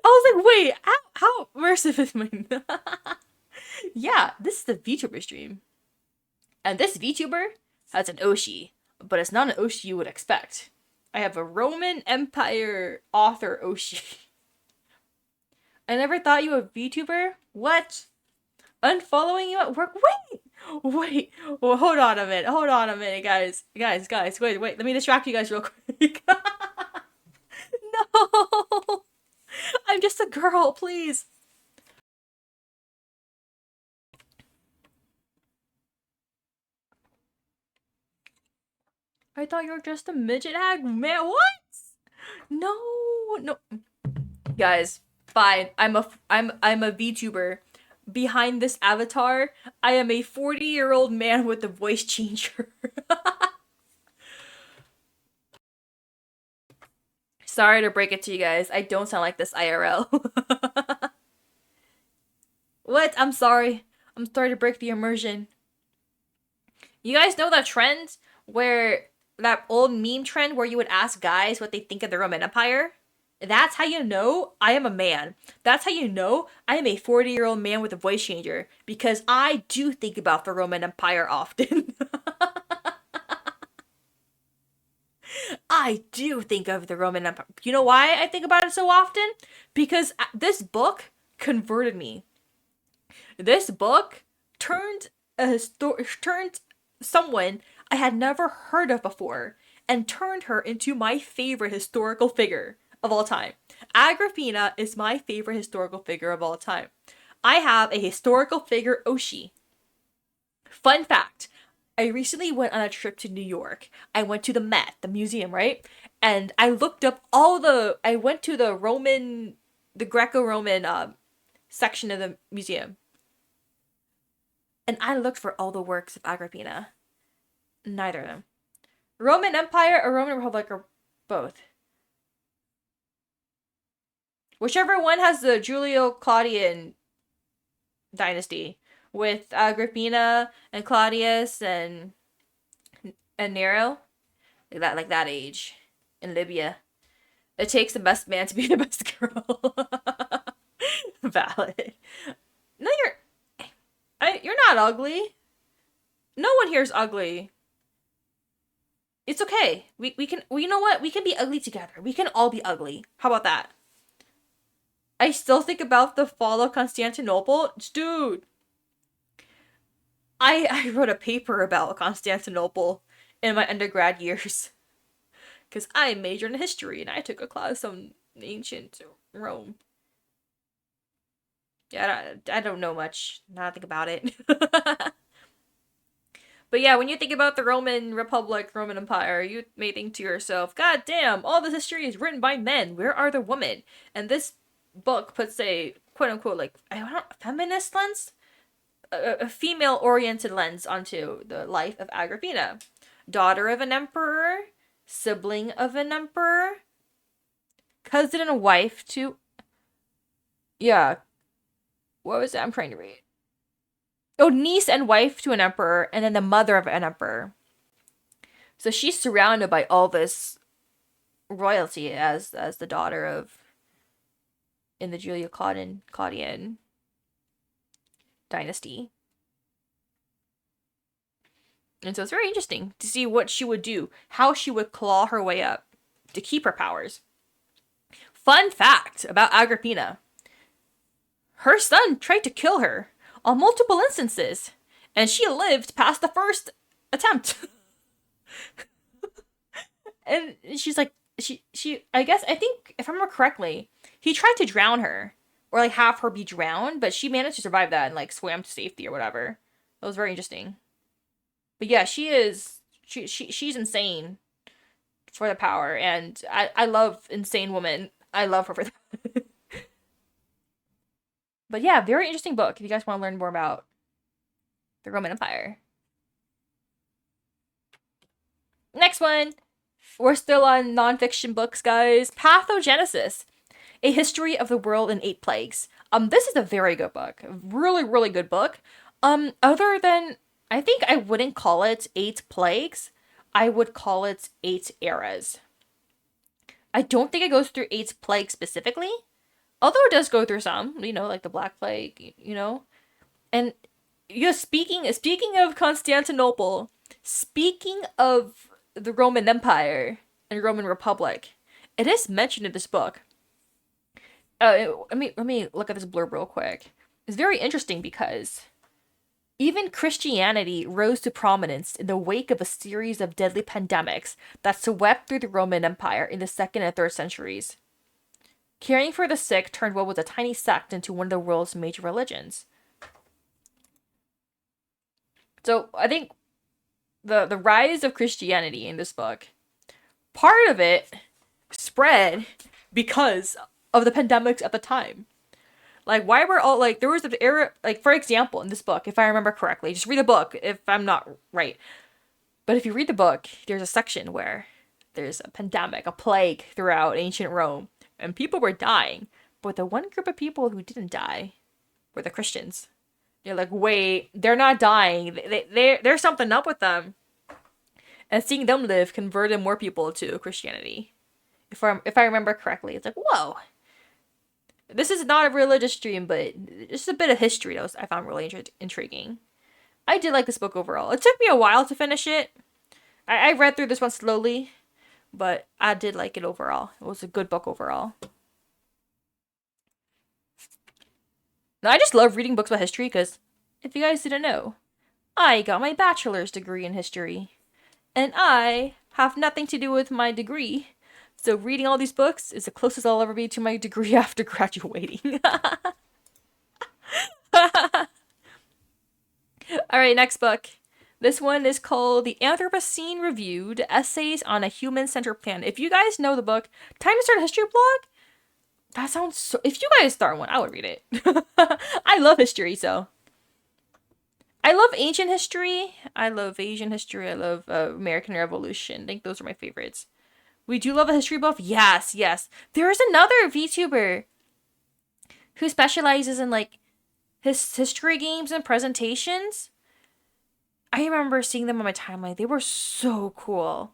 was like, wait, how immersive is my... Yeah, this is the VTuber stream. And this VTuber has an Oshi, but it's not an Oshi you would expect. I have a Roman Empire author Oshi. I never thought you were a VTuber? What? Unfollowing you at work? Wait. Well, hold on a minute, guys. Wait. Let me distract you guys real quick. No! I'm just a girl, please. I thought you were just a midget hag, man. What? No. Guys, fine. I'm a VTuber. Behind this avatar, I am a 40-year-old man with a voice changer. Sorry to break it to you guys. I don't sound like this IRL. What? I'm sorry. I'm sorry to break the immersion. You guys know that trend where that old meme trend where you would ask guys what they think of the Roman Empire? That's how you know I am a man. That's how you know I am a 40-year-old man with a voice changer. Because I do think about the Roman Empire often. I do think of the Roman Empire. You know why I think about it so often? Because this book converted me. This book turned someone I had never heard of before and turned her into my favorite historical figure of all time. Agrippina is my favorite historical figure of all time. I have a historical figure Oshi. Fun fact, I recently went on a trip to New York. I went to the Met, the museum, right? And I looked up I went to the Greco-Roman section of the museum. And I looked for all the works of Agrippina. Neither of them. Roman Empire or Roman Republic or both. Whichever one has the Julio-Claudian dynasty with Agrippina and Claudius and Nero, like that age in Libya. It takes the best man to be the best girl. Valid. No, you're not ugly. No one here is ugly. It's okay. We can. Well, you know what? We can be ugly together. We can all be ugly. How about that? I still think about the fall of Constantinople, dude. I wrote a paper about Constantinople in my undergrad years because I majored in history and I took a class on ancient Rome. Yeah, I don't know much. Now I think about it. But yeah, when you think about the Roman Republic, Roman Empire, you may think to yourself, God damn, all this history is written by men. Where are the women? And this book puts a quote unquote, like, I don't know, feminist lens? A female oriented lens onto the life of Agrippina. Daughter of an emperor, sibling of an emperor, cousin and wife to. Yeah. What was it? I'm trying to read. Oh, niece and wife to an emperor, and then the mother of an emperor. So she's surrounded by all this royalty as the daughter of in the Julio-Claudian dynasty. And so it's very interesting to see what she would do, how she would claw her way up to keep her powers. Fun fact about Agrippina. Her son tried to kill her on multiple instances, and she lived past the first attempt. And she's like, I think, if I remember correctly, he tried to drown her, or like have her be drowned, but she managed to survive that and like swam to safety or whatever. That was very interesting. But yeah, she's insane for the power, and I love insane women. I love her for that. But yeah, very interesting book if you guys want to learn more about the Roman Empire. Next one. We're still on nonfiction books, guys. Pathogenesis. A History of the World in 8 Plagues. This is a very good book. A really, really good book. Other than, I think I wouldn't call it 8 Plagues. I would call it 8 Eras. I don't think it goes through 8 Plagues specifically. Although it does go through some, like the Black Plague, And speaking of Constantinople, speaking of the Roman Empire and Roman Republic, it is mentioned in this book. Let me look at this blurb real quick. It's very interesting because even Christianity rose to prominence in the wake of a series of deadly pandemics that swept through the Roman Empire in the 2nd and 3rd centuries. Caring for the sick turned what was a tiny sect into one of the world's major religions. So I think the rise of Christianity in this book, part of it spread because of the pandemics at the time. Like, why were all, like, there was an era, like, for example, in this book, if I remember correctly, just read the book if I'm not right. But if you read the book, there's a section where there's a pandemic, a plague throughout ancient Rome. And people were dying, but the one group of people who didn't die were the Christians. You're like, wait, they're not dying. There's something up with them. And seeing them live converted more people to Christianity. If I remember correctly, it's like, whoa. This is not a religious stream, but just a bit of history that I found really intriguing. I did like this book overall. It took me a while to finish it. I read through this one slowly. But I did like it overall. It was a good book overall. Now, I just love reading books about history because, if you guys didn't know, I got my bachelor's degree in history. And I have nothing to do with my degree. So reading all these books is the closest I'll ever be to my degree after graduating. Alright, next book. This one is called The Anthropocene Reviewed, Essays on a Human-Centered Planet. If you guys know the book, Time to Start a History Blog? That sounds so... If you guys start one, I would read it. I love history, so... I love ancient history. I love Asian history. I love American Revolution. I think those are my favorites. We do love a history buff. Yes, yes. There is another VTuber who specializes in like his history games and presentations. I remember seeing them on my timeline. They were so cool.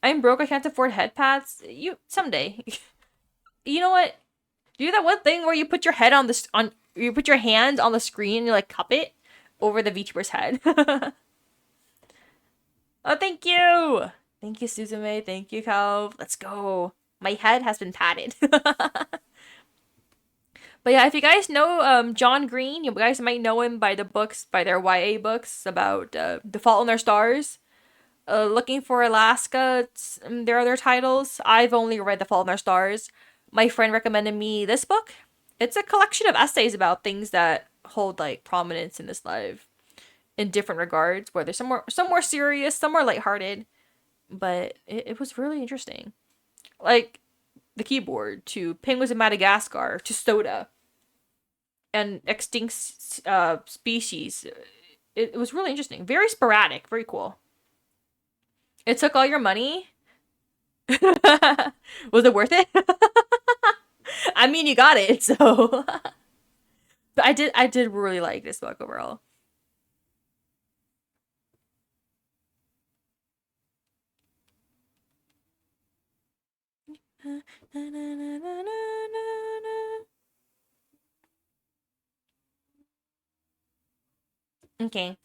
I'm broke. I can't afford head pads. You someday. You know what? Do that one thing where you put your head on the you put your hand on the screen and you like cup it over the VTuber's head. Oh, thank you. Thank you, Suzume. Thank you, Calv. Let's go. My head has been patted. But yeah, if you guys know John Green, you guys might know him by the books, by their YA books about The Fault in Their Stars. Looking for Alaska, their other titles. I've only read The Fault in Their Stars. My friend recommended me this book. It's a collection of essays about things that hold like prominence in this life in different regards, whether some more serious, some more lighthearted. But it was really interesting. Like the keyboard to Penguins of Madagascar to Soda and extinct species. It was really interesting. Very sporadic. Very cool. It took all your money. Was it worth it? I mean, you got it, so. But I did really like this book overall. Okay.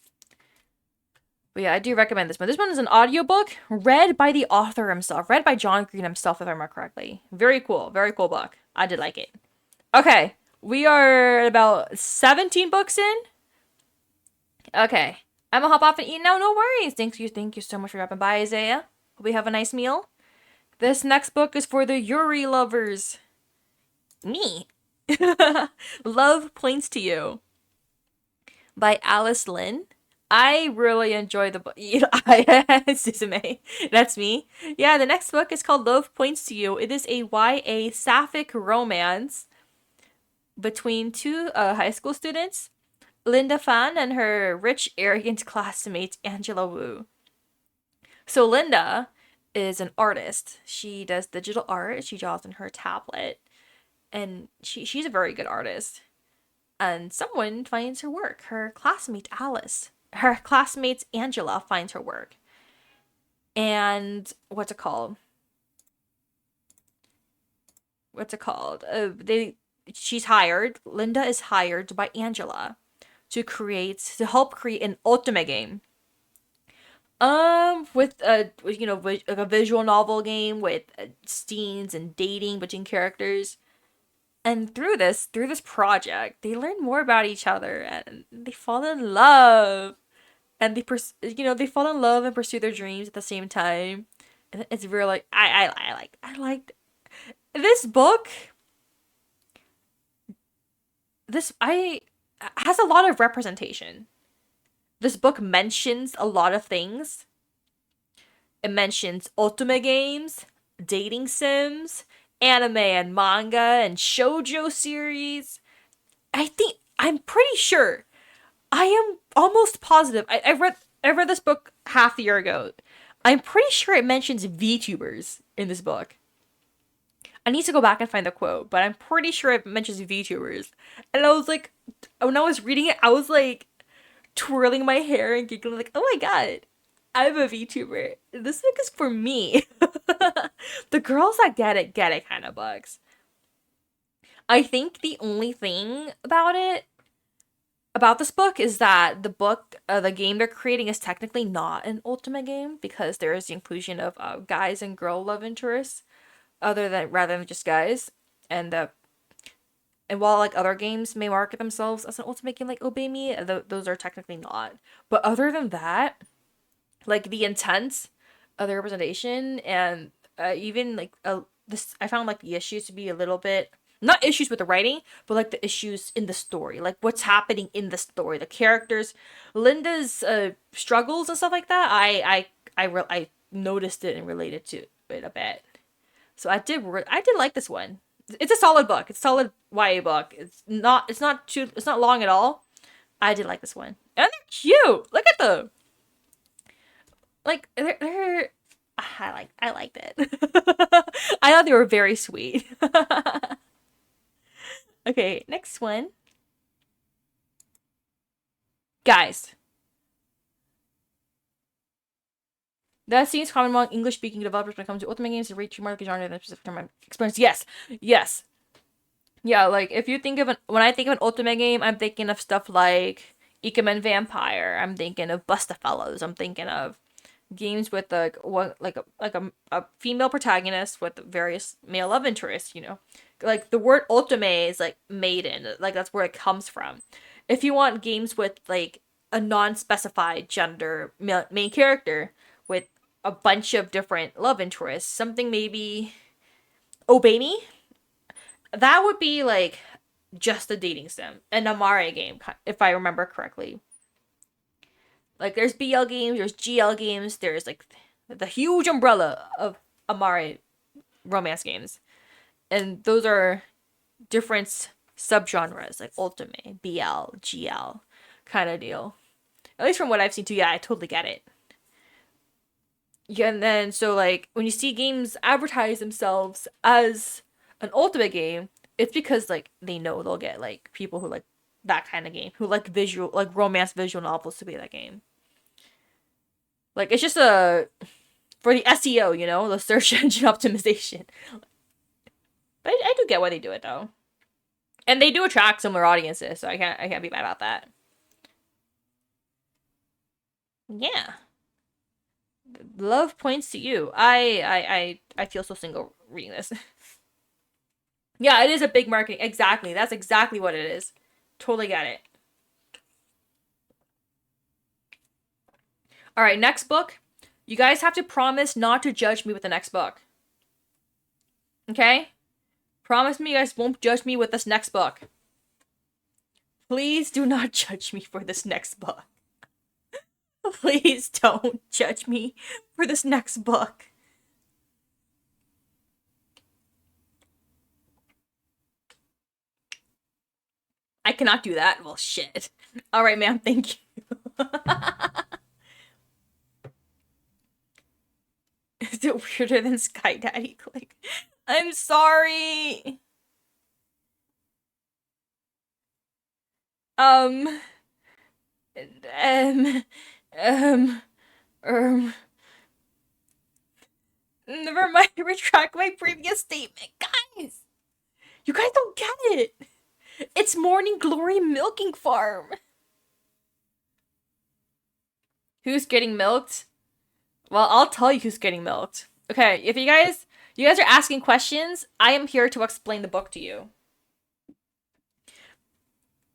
But yeah, I do recommend this one. This one is an audiobook read by the author himself, read by John Green himself, if I remember correctly. Very cool. Very cool book. I did like it. Okay. We are about 17 books in. Okay. I'm gonna hop off and eat now. No worries. Thank you so much for dropping by, Isaiah. Hope we have a nice meal. This next book is for the Yuri lovers. Me. Love Points to You by Alice Lynn. I really enjoy the book. Suzume. That's me. Yeah, the next book is called Love Points to You. It is a YA sapphic romance between two high school students, Linda Fan and her rich, arrogant classmate, Angela Wu. So Linda is an artist. She does digital art. She draws on her tablet. And she's a very good artist. And someone finds her work. Her classmate Alice. Her classmate Angela finds her work. And what's it called? She's hired. Linda is hired by Angela to help create an ultimate game. With like a visual novel game with scenes and dating between characters. And through this project, they learn more about each other and they fall in love. And they fall in love and pursue their dreams at the same time. And it's really like I liked this book. This I has a lot of representation. This book mentions a lot of things. It mentions ultimate games, dating sims, anime and manga and shoujo series. I'm pretty sure. I am almost positive. I read this book half a year ago. I'm pretty sure it mentions VTubers in this book. I need to go back and find the quote, but I'm pretty sure it mentions VTubers. And I was like, when I was reading it, I was like twirling my hair and giggling like, oh my god, I'm a VTuber. This book is for me. The girls that get it kind of books. I think the only thing about this book is that the game they're creating is technically not an ultimate game because there is the inclusion of guys and girl love interests, rather than just guys, and and while like other games may market themselves as an ultimate game like Obey Me, those are technically not. But other than that, like the intent of the representation and even like this, I found like the issues to be a little bit not issues with the writing, but like the issues in the story, like what's happening in the story, the characters, Linda's struggles and stuff like that. I noticed it and related to it a bit. So I did like this one. It's a solid book. It's a solid YA book. It's not long at all. I did like this one. And they're cute. Look at them. Like they're I liked it. I thought they were very sweet. Okay, next one. Guys, that seems common among English-speaking developers when it comes to Ultimate games to reach more like a genre than a specific term of experience. Yes, yes, yeah. Like if you think of when I think of an Ultimate game, I'm thinking of stuff like Ikemen Vampire. I'm thinking of Bustafellows. I'm thinking of games with a female protagonist with various male love interests. You know, like the word Ultimate is like maiden. Like that's where it comes from. If you want games with like a non-specified gender main character with a bunch of different love interests, something maybe Obey Me, that would be like just a dating sim, an Amare game, if I remember correctly. Like there's BL games, there's GL games, there's like the huge umbrella of Amare romance games, and those are different subgenres like Ultimate, BL, GL, kind of deal. At least from what I've seen too. Yeah, I totally get it. Yeah, and then so like when you see games advertise themselves as an Ultimate game, it's because like they know they'll get like people who like that kind of game, who like visual like romance visual novels to be that game. Like it's just a for the SEO, you know, the search engine optimization. But I do get why they do it though. And they do attract similar audiences, so I can't be mad about that. Yeah. Love points to you. I feel so single reading this. Yeah, it is a big marketing. Exactly. That's exactly what it is. Totally get it. All right, next book. You guys have to promise not to judge me with the next book. Okay? Promise me you guys won't judge me with this next book. Please do not judge me for this next book. Please don't judge me for this next book. I cannot do that. Well, shit. All right, ma'am. Thank you. Is it weirder than Sky Daddy Click? I'm sorry. Um, um, um, um, never mind. Retract my previous statement. Guys, you guys don't get it. It's Morning Glory Milking Farm. Who's getting milked? Well, I'll tell you who's getting milked. Okay, if you guys are asking questions, I am here to explain the book to you.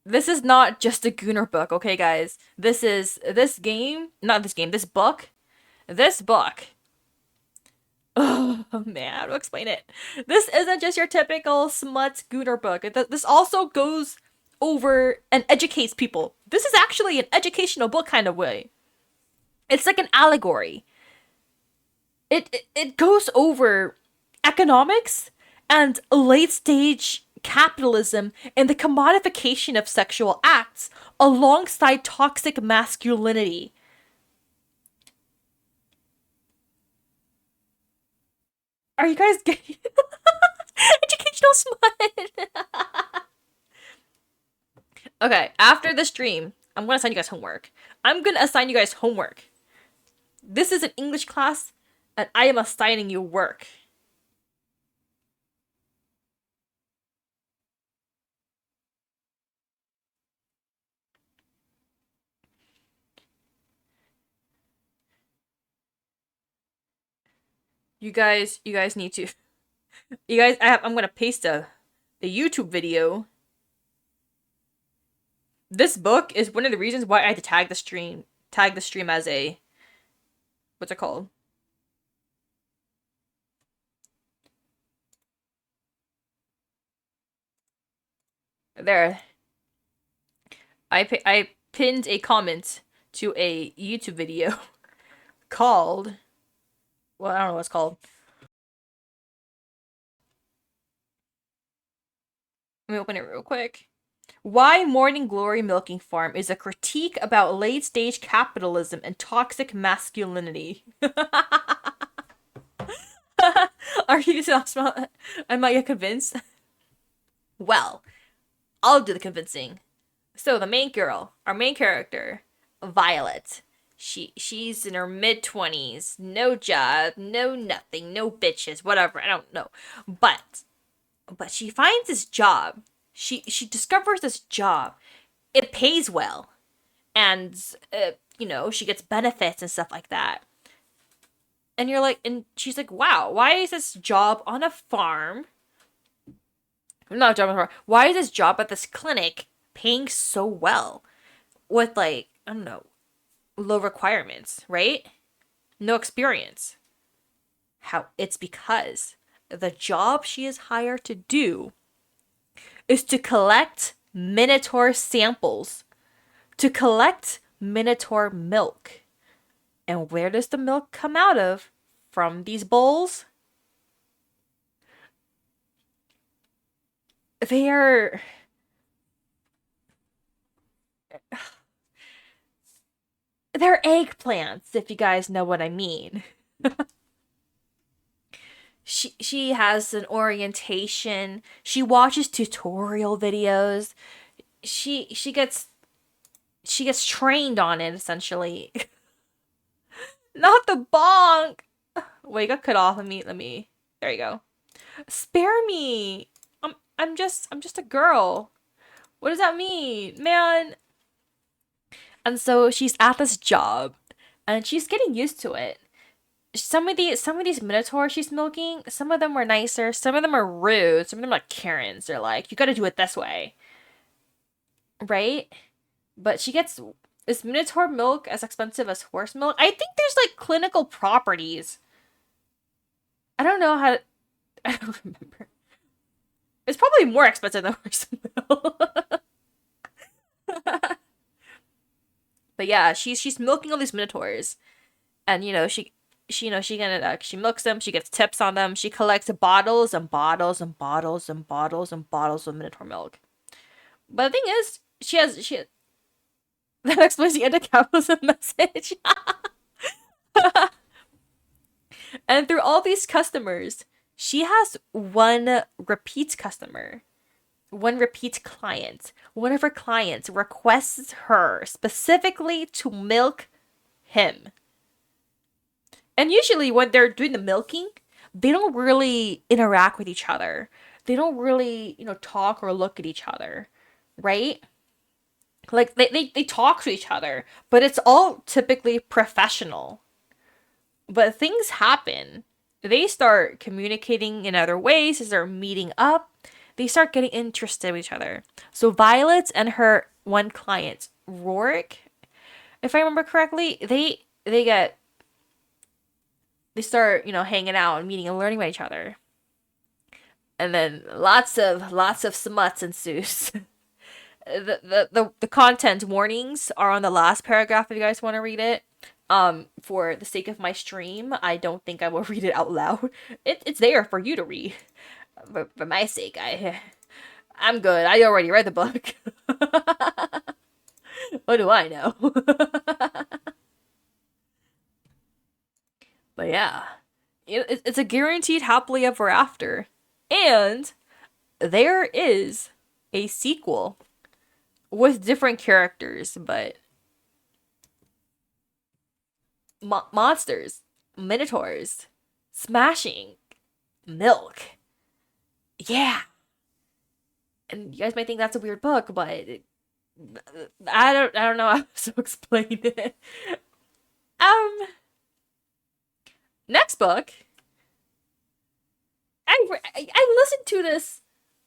This is not just a Gooner book, okay, guys? This game, not this game, this book. This book. Oh man, how to explain it? This isn't just your typical smut Gooner book. This also goes over and educates people. This is actually an educational book kind of way. It's like an allegory. It goes over economics and late stage capitalism and the commodification of sexual acts alongside toxic masculinity. Are you guys getting educational smut? Okay, after the stream, I'm gonna assign you guys homework. I'm gonna assign you guys homework. This is an English class, and I am assigning you work. You guys need to. You guys, I'm gonna paste a YouTube video. This book is one of the reasons why I had to tag the stream as a, what's it called? There. I pinned a comment to a YouTube video called, well, I don't know what it's called. Let me open it real quick. Why Morning Glory Milking Farm is a critique about late stage capitalism and toxic masculinity. Are you not? Am I convinced? Well, I'll do the convincing. So the main girl, our main character, Violet. She's in her mid-20s, no job, no nothing, no bitches, whatever, I don't know. But she finds this job. She discovers this job. It pays well. And she gets benefits and stuff like that. And you're like, and she's like, wow, why is this job on a farm? Not a job on a farm. Why is this job at this clinic paying so well with, like, I don't know, low requirements, right? No experience. How? It's because the job she is hired to do is to collect Minotaur samples, to collect Minotaur milk. And where does the milk come out of from these bowls? They're eggplants, if you guys know what I mean. She has an orientation. She watches tutorial videos. She gets trained on it, essentially. Not the bonk. Wait, got cut off. Let me. There you go. Spare me. I'm just a girl. What does that mean, man? And so she's at this job, and she's getting used to it. Some of these minotaurs she's milking, some of them are nicer, some of them are rude, some of them are like Karens. They're like, you gotta do it this way, right? But she gets, is minotaur milk as expensive as horse milk? I think there's like clinical properties. I don't know how to, I don't remember. It's probably more expensive than horse milk. But yeah, she's milking all these minotaurs, and she milks them. She gets tips on them. She collects bottles and bottles and bottles and bottles and bottles of minotaur milk. But the thing is, she that explains the anti-capitalism message. And through all these customers, she has one repeat customer, one repeat client. One of her clients requests her specifically to milk him. And usually when they're doing the milking, they don't really interact with each other. They don't really, talk or look at each other, right? Like they talk to each other, but it's all typically professional. But things happen. They start communicating in other ways, they start meeting up, they start getting interested in each other. So Violet and her one client, Rorik, if I remember correctly, they start, hanging out and meeting and learning about each other. And then lots of smuts ensues. The content warnings are on the last paragraph if you guys want to read it. For the sake of my stream, I don't think I will read it out loud. It's there for you to read. But for my sake, I'm good. I already read the book. What do I know? But yeah, it's a guaranteed happily ever after. And there is a sequel with different characters, but monsters, minotaurs, smashing, milk. Yeah. And you guys might think that's a weird book, but I don't know how to explain it. Next book. I listened to this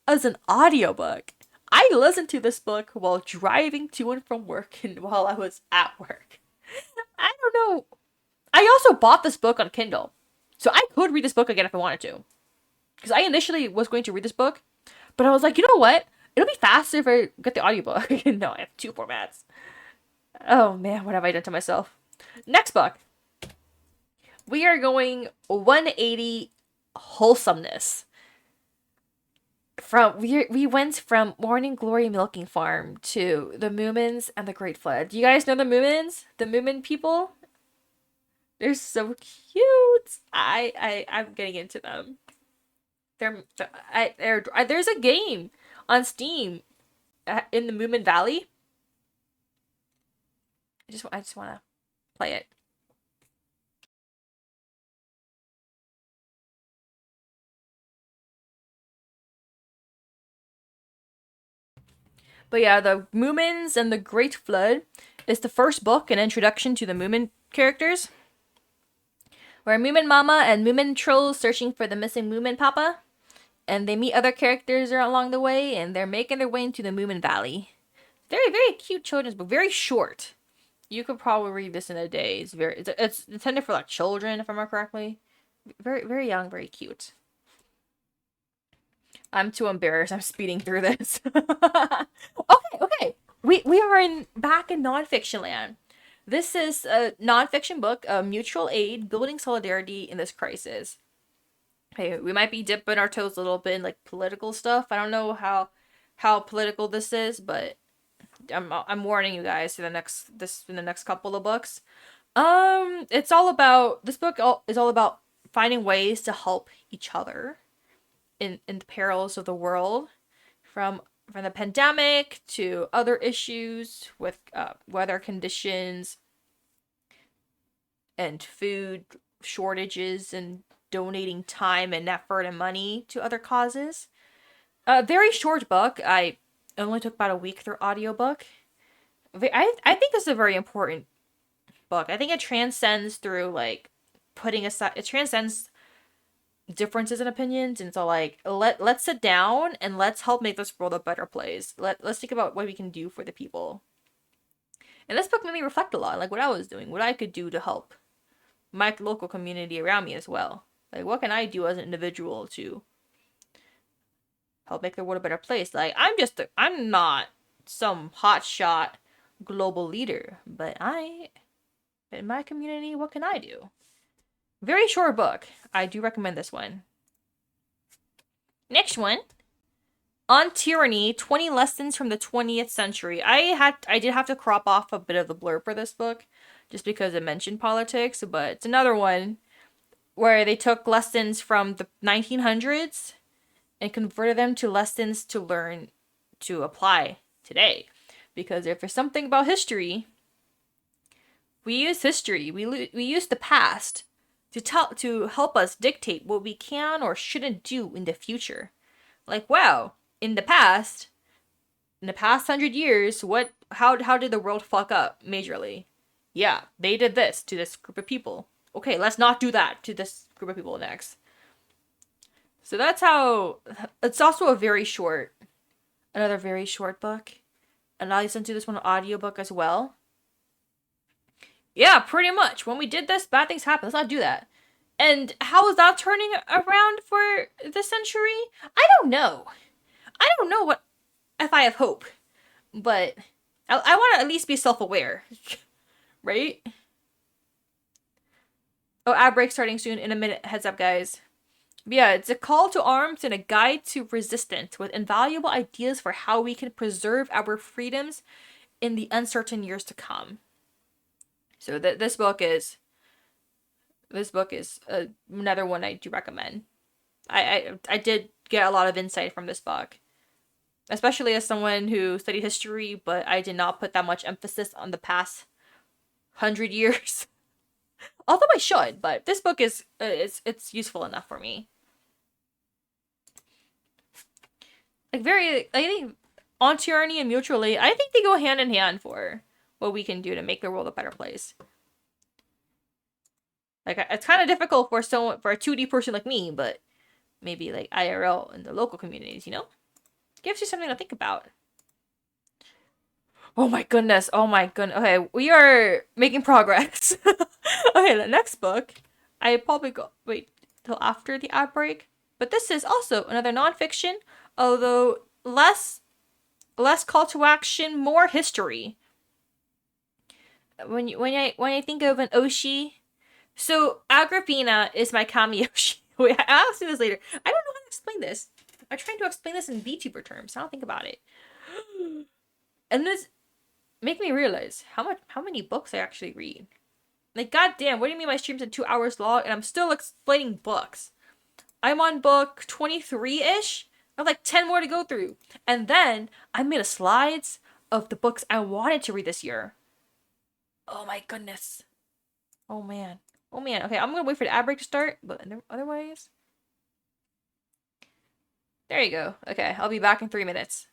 as an audiobook. I listened to this book while driving to and from work and while I was at work. I don't know. I also bought this book on Kindle. So I could read this book again if I wanted to. Because I initially was going to read this book, but I was like, you know what? It'll be faster if I get the audiobook. No, I have two formats. Oh man, what have I done to myself? Next book. We are going 180 wholesomeness. we went from Morning Glory Milking Farm to the Moomins and the Great Flood. Do you guys know the Moomins? The Moomin people? They're so cute. I'm getting into them. There's a game on Steam in the Moomin Valley. I just want to play it. But yeah, the Moomins and the Great Flood is the first book, an introduction to the Moomin characters, where Moomin Mama and Moomin Trolls searching for the missing Moomin Papa, and they meet other characters along the way, and they're making their way into the Moomin Valley. Very, very cute children's book. Very short. You could probably read this in a day. It's intended for like children, if I remember correctly. Very, very young, very cute. I'm too embarrassed. I'm speeding through this. Okay. We are back in nonfiction land. This is a nonfiction book of mutual aid, building solidarity in this crisis. Hey, we might be dipping our toes a little bit in like political stuff. I don't know how political this is, but I'm warning you guys in the next couple of books. It's all about this book is all about finding ways to help each other in the perils of the world, from the pandemic to other issues with weather conditions and food shortages, and donating time and effort and money to other causes. A very short book. I only took about a week through audiobook. I think this is a very important book. I think it transcends through like putting aside, it transcends differences in opinions, and so like let's sit down and let's help make this world a better place. Let's think about what we can do for the people. And this book made me reflect a lot, like what I was doing, what I could do to help my local community around me as well. Like, what can I do as an individual to help make the world a better place? Like, I'm not some hotshot global leader, but in my community, what can I do? Very short book. I do recommend this one. Next one. On Tyranny, 20 Lessons from the 20th Century. I did have to crop off a bit of the blurb for this book, just because it mentioned politics, but it's another one where they took lessons from the 1900s and converted them to lessons to learn to apply today. Because if there's something about history, we use history. We use the past to help us dictate what we can or shouldn't do in the future. Like, wow, in the past 100 years, how did the world fuck up majorly? Yeah, they did this to this group of people. Okay, let's not do that to this group of people next. So that's how. It's also another very short book. And I listened to this one audiobook as well. Yeah, pretty much. When we did this, bad things happen. Let's not do that. And how is that turning around for this century? I don't know. I don't know if I have hope. But I want to at least be self-aware. Right? Oh, ad break starting soon in a minute. Heads up, guys. But yeah, it's a call to arms and a guide to resistance with invaluable ideas for how we can preserve our freedoms in the uncertain years to come. So this book is another one I do recommend. I did get a lot of insight from this book, especially as someone who studied history, but I did not put that much emphasis on the past 100 years. Although I should, but this book is it's useful enough for me. Like I think On Tyranny and Mutual Aid, I think they go hand in hand for what we can do to make the world a better place. Like, it's kind of difficult for a 2D person like me, but maybe like IRL in the local communities, gives you something to think about. Oh my goodness. Okay, we are making progress. Okay, the next book, I probably wait till after the ad break. But this is also another nonfiction, although less call to action, more history. When I think of an Oshi, so Agrippina is my Kami Oshi. Wait, I'll see this later. I don't know how to explain this. I'm trying to explain this in VTuber terms. I don't think about it. And this make me realize how many books I actually read. Like, goddamn, what do you mean my stream's at 2 hours long and I'm still explaining books? I'm on book 23-ish. I have like 10 more to go through. And then I made a slides of the books I wanted to read this year. Oh my goodness. Oh man. Oh man. Okay, I'm gonna wait for the ad break to start, but otherwise. There you go. Okay, I'll be back in 3 minutes.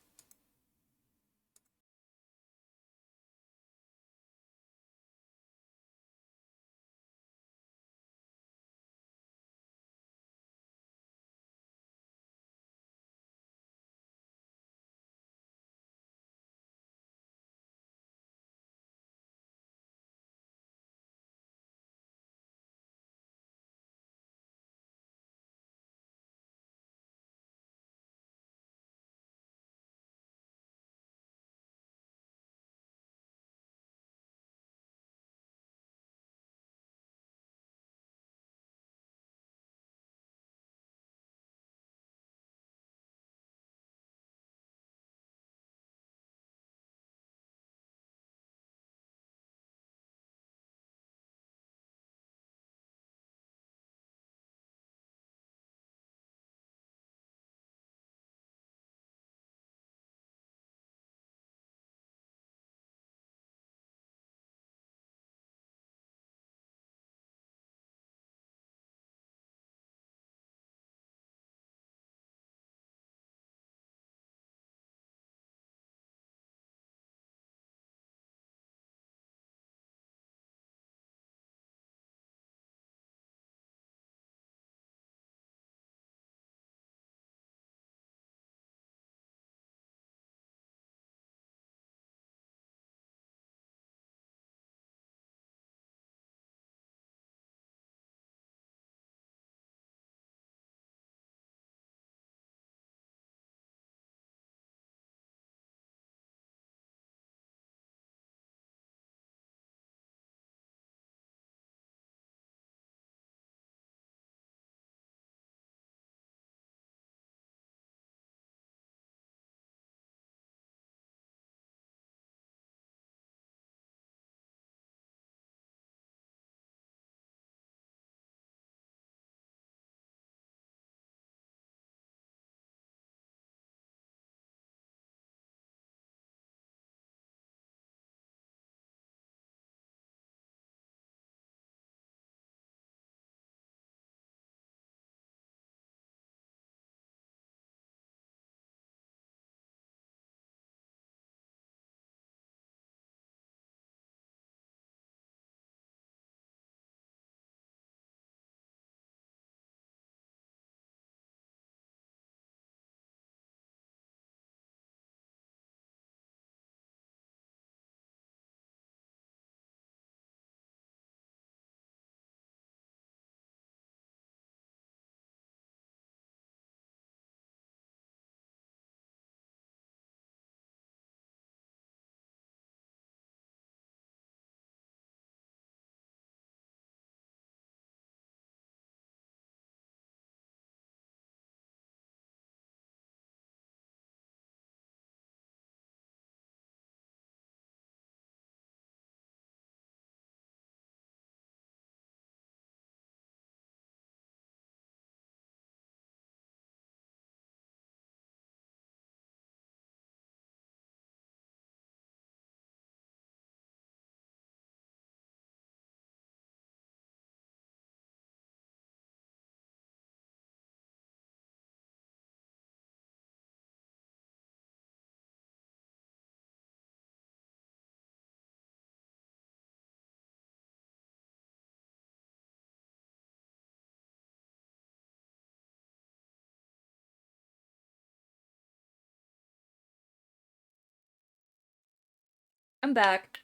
I'm back.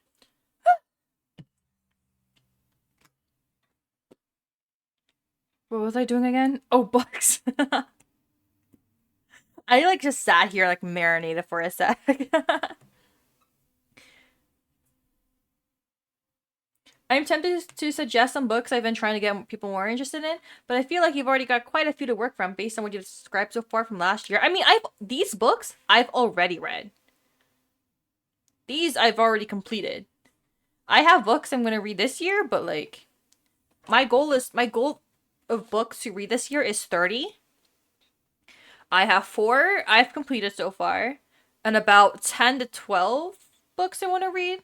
What was I doing again? Oh, books. I like just sat here like marinated for a sec. I'm tempted to suggest some books I've been trying to get people more interested in, but I feel like you've already got quite a few to work from based on what you've described so far from last year. I mean, these books I've already read. These I've already completed. I have books I'm gonna read this year, but like my goal of books to read this year is 30. I have 4 I've completed so far, and about 10 to 12 books I want to read.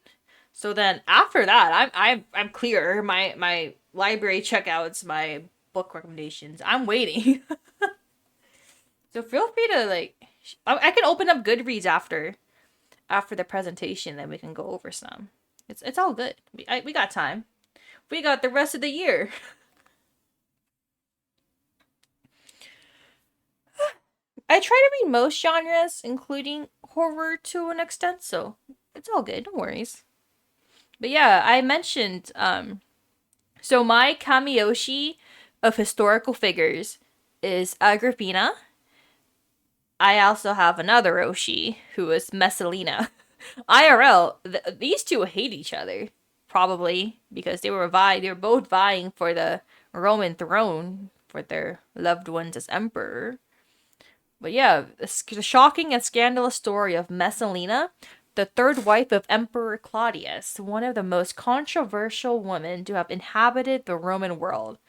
So then after that, I'm clear. My library checkouts, my book recommendations. I'm waiting. So feel free to like. I can open up Goodreads after the presentation, then we can go over some. It's all good. We got time. We got the rest of the year. I try to read most genres, including horror to an extent, so it's all good. No worries. But yeah, I mentioned so my kamiyoshi of historical figures is Agrippina. I also have another Oshi who is Messalina. IRL, these two hate each other, probably because they were both vying for the Roman throne for their loved ones as emperor. But yeah, the shocking and scandalous story of Messalina, the third wife of Emperor Claudius, one of the most controversial women to have inhabited the Roman world.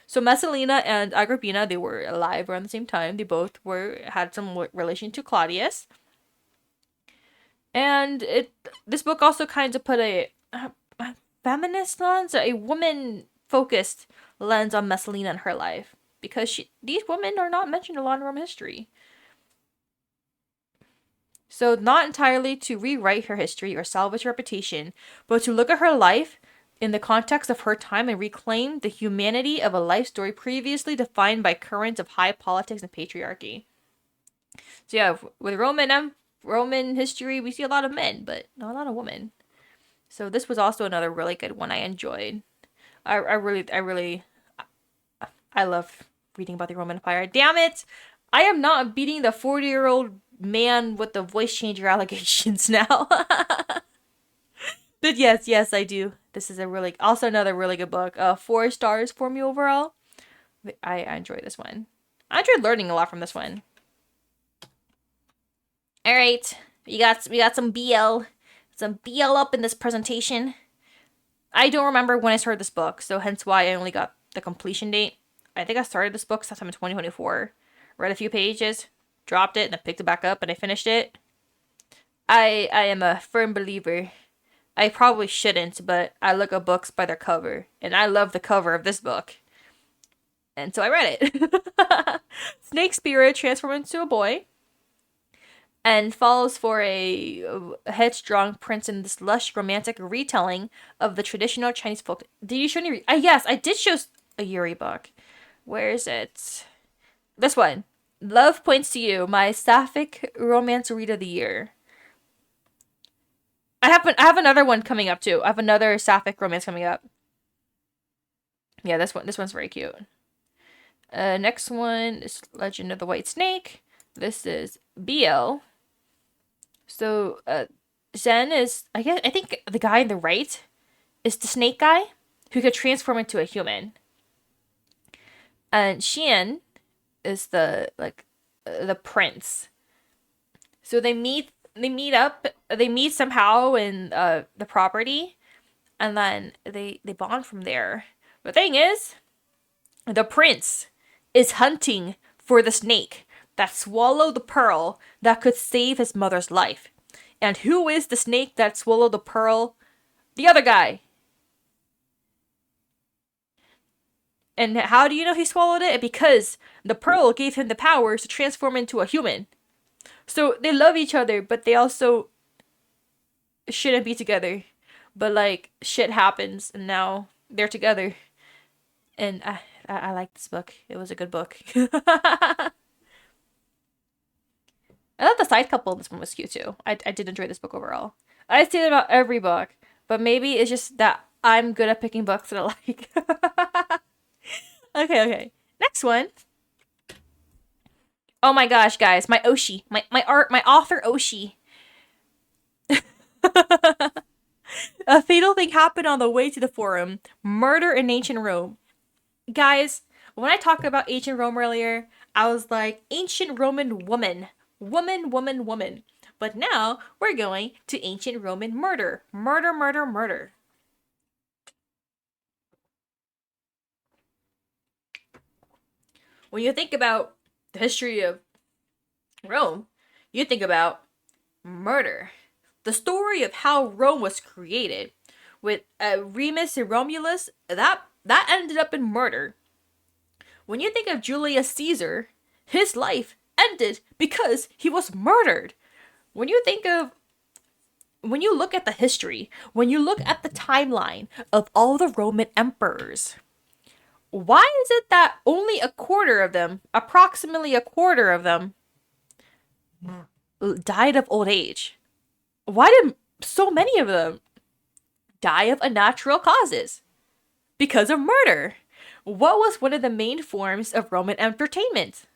So Messalina and Agrippina, they were alive around the same time. They both had some relation to Claudius. And this book also kind of put a feminist lens, a woman-focused lens on Messalina and her life. Because these women are not mentioned a lot in Roman history. So not entirely to rewrite her history or salvage her reputation, but to look at her life in the context of her time and reclaim the humanity of a life story previously defined by currents of high politics and patriarchy. So yeah, with Roman history, we see a lot of men, but not a lot of women. So this was also another really good one I enjoyed. I love reading about the Roman Empire. Damn it! I am not beating the 40-year-old man with the voice changer allegations now. But yes, I do. This is also another really good book. 4 stars for me overall. I enjoy this one. I enjoyed learning a lot from this one. All right, we got some BL up in this presentation. I don't remember when I started this book, so hence why I only got the completion date. I think I started this book sometime in 2024. Read a few pages, dropped it, and then picked it back up, and I finished it. I am a firm believer. I probably shouldn't, but I look at books by their cover, and I love the cover of this book. And so I read it. Snake Spirit transformed into a boy and falls for a headstrong prince in this lush romantic retelling of the traditional Chinese folk. Did you show any? Yes, I did show a Yuri book. Where is it? This one. Love Points to You, my sapphic romance read of the year. I have another one coming up too. I have another sapphic romance coming up. Yeah, this one's very cute. Next one is Legend of the White Snake. This is BL. So, Zen is, I think the guy on the right is the snake guy who could transform into a human. And Xian is the prince. So they meet somehow in the property, and then they bond from there. The thing is, the prince is hunting for the snake that swallowed the pearl that could save his mother's life. And who is the snake that swallowed the pearl? The other guy. And how do you know he swallowed it? Because the pearl gave him the powers to transform into a human. So they love each other, but they also shouldn't be together. But like shit happens, and now they're together. And I like this book. It was a good book. I thought the side couple in this one was cute too. I did enjoy this book overall. I say that about every book, but maybe it's just that I'm good at picking books that I like. Okay. Next one. Oh my gosh, guys, my Oshi, my author Oshi. A fatal thing happened on the way to the forum. Murder in ancient Rome. Guys, when I talked about ancient Rome earlier, I was like, ancient Roman woman. Woman, woman, woman. But now we're going to ancient Roman murder. Murder, murder, murder. When you think about the history of Rome, you think about murder. The story of how Rome was created with Remus and Romulus, that ended up in murder. When you think of Julius Caesar, his life ended because he was murdered. When you look at the history, when you look at the timeline of all the Roman emperors, why is it that only a quarter of them, approximately a quarter of them, died of old age? Why did so many of them die of unnatural causes? Because of murder. What was one of the main forms of Roman entertainment?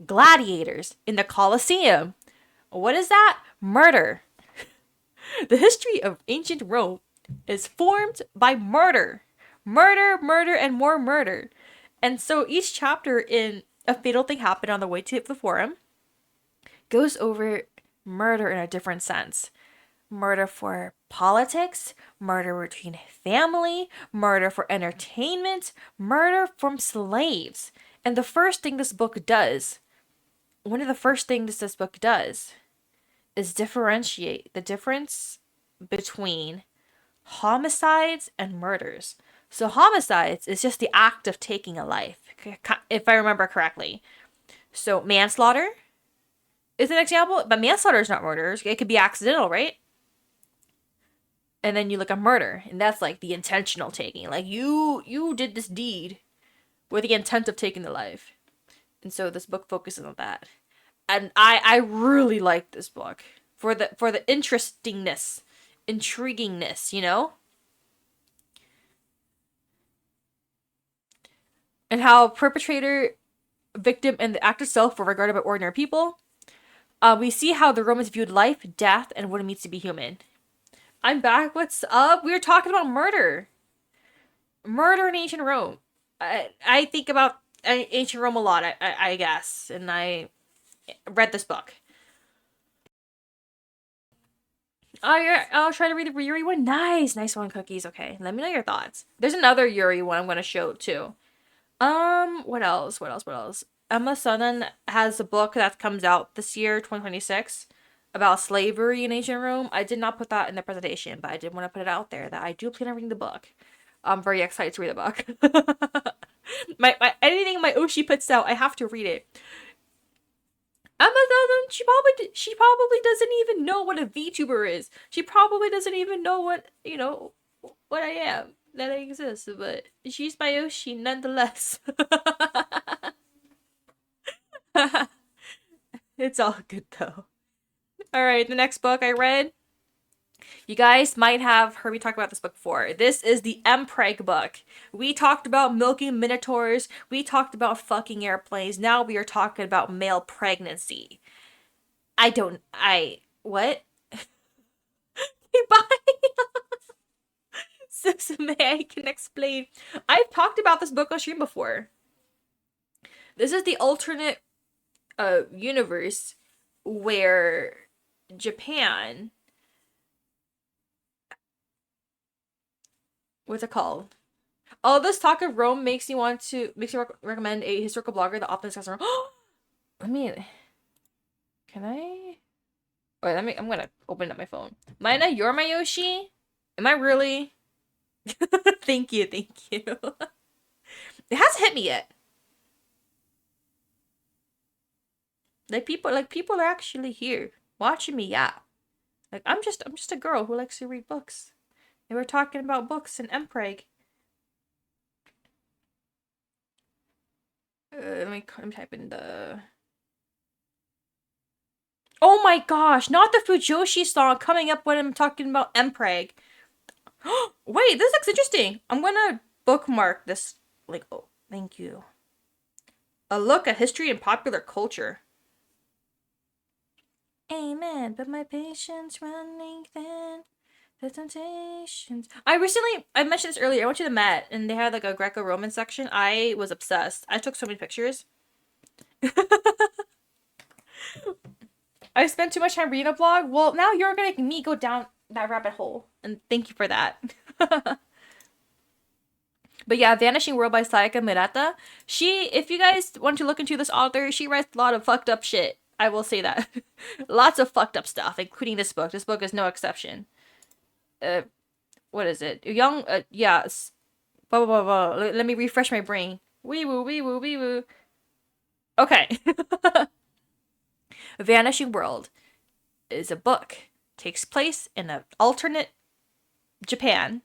Gladiators in the Colosseum. What is that? Murder. The history of ancient Rome is formed by murder. Murder, murder, and more murder. And so each chapter in A Fatal Thing Happened on the Way to the Forum goes over murder in a different sense. Murder for politics, murder between family, murder for entertainment, murder from slaves. And the first thing this book does, one of the first things this book does, is differentiate the difference between homicides and murders. So homicides is just the act of taking a life, if I remember correctly. So manslaughter is an example, but manslaughter is not murder. It could be accidental, right? And then you look at murder, and that's like the intentional taking. Like you did this deed with the intent of taking the life. And so this book focuses on that. And I really like this book for the interestingness, intriguingness, you know? And how perpetrator, victim, and the act itself were regarded by ordinary people. We see how the Romans viewed life, death, and what it means to be human. I'm back. What's up? We were talking about murder. Murder in ancient Rome. I think about ancient Rome a lot, I guess. And I read this book. I'll try to read the Yuri one. Nice one, Cookies. Okay, let me know your thoughts. There's another Yuri one I'm going to show too. What else? Emma Sunan has a book that comes out this year, 2026. About slavery in ancient Rome. I did not put that in the presentation, but I did want to put it out there that I do plan on reading the book. I'm very excited to read the book. my anything my Oshi puts out, I have to read it. Emma, she probably doesn't even know what a VTuber is. She probably doesn't even know what I am, that I exist. But she's my Oshi nonetheless. It's all good though. Alright, the next book I read. You guys might have heard me talk about this book before. This is the Mpreg book. We talked about milking minotaurs. We talked about fucking airplanes. Now we are talking about male pregnancy. What? Bye. Susume, I can explain. I've talked about this book on stream before. This is the alternate universe where Japan, what's it called? All this talk of Rome makes me recommend a historical blogger that often discusses Rome. Can I? Wait, I'm gonna open up my phone. Maina, you're my Yoshi? Am I really? Thank you. It hasn't hit me yet. People are actually here watching me. Yeah, like I'm just a girl who likes to read books, and we're talking about books and Mpreg. Let me type in the. Oh my gosh! Not the Fujoshi song coming up when I'm talking about Mpreg. Wait, this looks interesting. I'm gonna bookmark this. Oh, thank you. A look at history and popular culture. Amen, but my patience running thin. The Temptations. I mentioned this earlier. I went to the Met and they had like a Greco-Roman section. I was obsessed. I took so many pictures. I spent too much time reading a blog. Well, now you're gonna make me go down that rabbit hole, and thank you for that. But yeah, Vanishing World by Sayaka Murata. If you guys want to look into this author, she writes a lot of fucked up shit. I will say that. Lots of fucked up stuff, including this book. This book is no exception. What is it? Yeah. Blah, blah, blah, blah. Let me refresh my brain. Wee woo, wee woo, wee woo. Okay. Vanishing World is a book. Takes place in an alternate Japan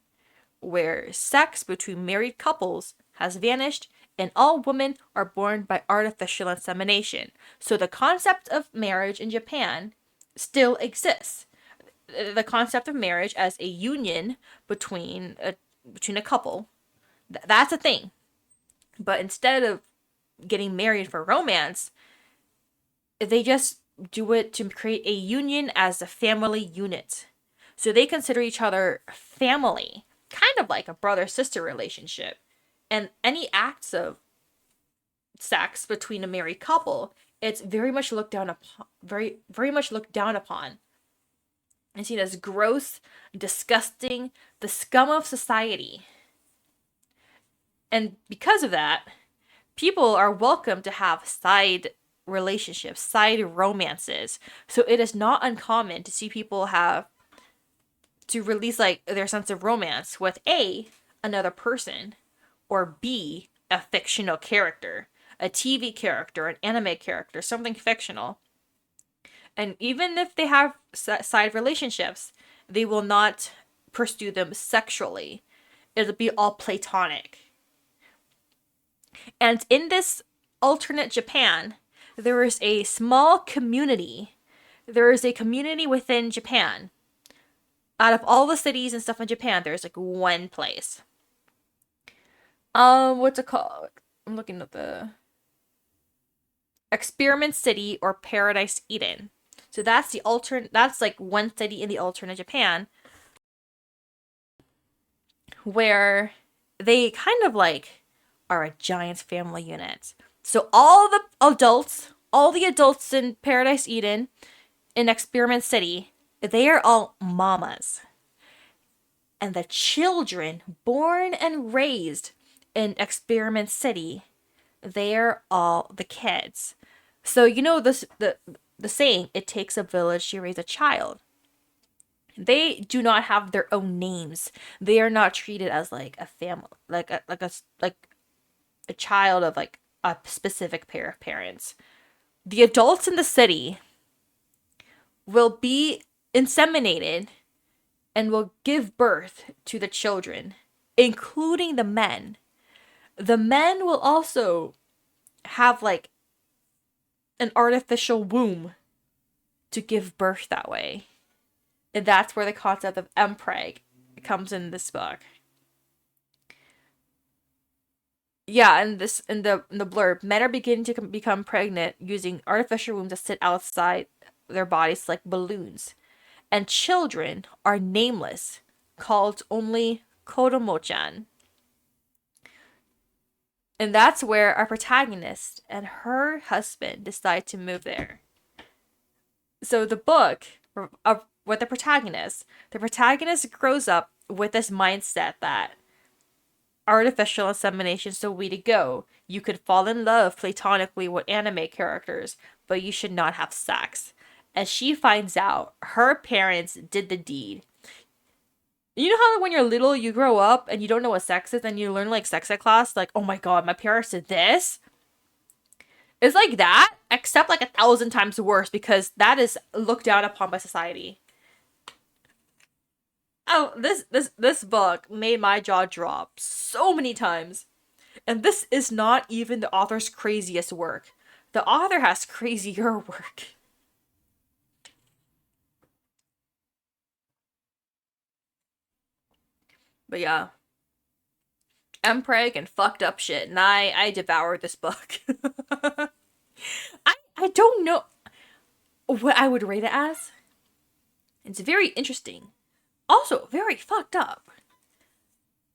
where sex between married couples has vanished and all women are born by artificial insemination. So the concept of marriage in Japan still exists. The concept of marriage as a union between a couple, that's a thing. But instead of getting married for romance, they just do it to create a union as a family unit. So they consider each other family, kind of like a brother-sister relationship. And any acts of sex between a married couple, it's very much looked down upon, very much looked down upon. And seen as gross, disgusting, the scum of society. And because of that, people are welcome to have side relationships, side romances. So it is not uncommon to see people have to release like their sense of romance with another person, or B, a fictional character, a TV character, an anime character, something fictional. And even if they have side relationships, they will not pursue them sexually. It'll be all platonic. And in this alternate Japan, there is a small community. There is a community within Japan. Out of all the cities and stuff in Japan, there's like one place. What's it called? I'm looking at the Experiment City or Paradise Eden. So that's that's like one city in the alternate Japan where they kind of like are a giant family unit. So all the adults in Paradise Eden in Experiment City, they are all mamas. And the children born and raised in Experiment City, they're all the kids. So you know the saying, it takes a village to raise a child. They do not have their own names. They are not treated as like a family, like a child of like a specific pair of parents. The adults in the city will be inseminated and will give birth to the children, including the men. The men will also have like an artificial womb to give birth that way. And that's where the concept of empreg comes in this book. Yeah, and in the blurb, men are beginning to become pregnant using artificial wombs that sit outside their bodies like balloons. And children are nameless, called only Kodomo-chan. And that's where our protagonist and her husband decide to move there. So the book with the protagonist grows up with this mindset that artificial insemination is the way to go. You could fall in love platonically with anime characters, but you should not have sex. As she finds out, her parents did the deed. You know how when you're little, you grow up and you don't know what sex is and you learn like sex ed class, like, oh my god, my parents did this? It's like that, except like 1,000 times worse because that is looked down upon by society. Oh, this book made my jaw drop so many times. And this is not even the author's craziest work. The author has crazier work. But yeah. Empreg and fucked up shit. And I devoured this book. I don't know what I would rate it as. It's very interesting. Also, very fucked up.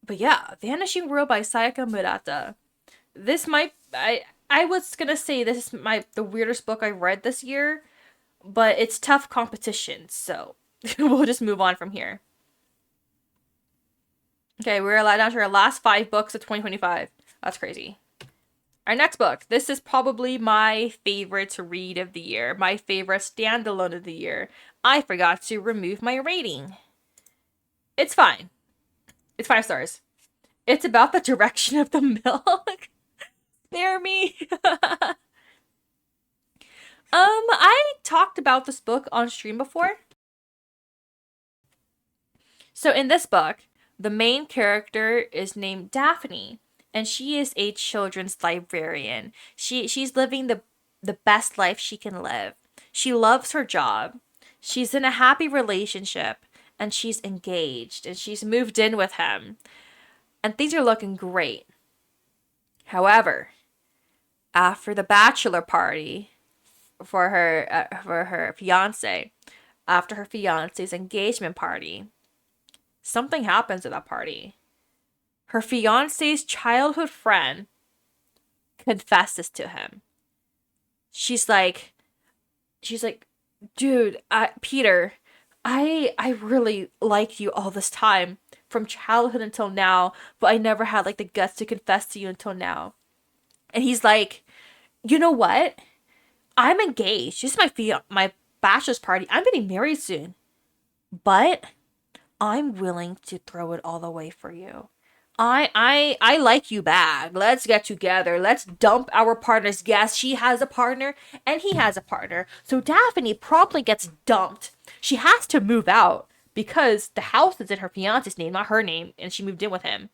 But yeah, Vanishing World by Sayaka Murata. This might I was gonna say this is the weirdest book I read this year, but it's tough competition, so we'll just move on from here. Okay, we're allowed down to our last 5 books of 2025. That's crazy. Our next book. This is probably my favorite to read of the year. My favorite standalone of the year. I forgot to remove my rating. It's fine. It's 5 stars. It's about the direction of the milk. Spare me. I talked about this book on stream before. So in this book, the main character is named Daphne, and she is a children's librarian. She's living the best life she can live. She loves her job. She's in a happy relationship, and she's engaged, and she's moved in with him. And things are looking great. However, after the bachelor party for her fiance, after her fiance's engagement party, something happens at that party. Her fiance's childhood friend confesses to him. She's like, dude, Peter, I really liked you all this time, from childhood until now, but I never had like the guts to confess to you until now. And he's like, you know what? I'm engaged. This is my bachelor's party. I'm getting married soon, but I'm willing to throw it all away for you. I like you back. Let's get together. Let's dump our partners. Yes, she has a partner and he has a partner. So Daphne promptly gets dumped. She has to move out because the house is in her fiance's name, not her name, and she moved in with him.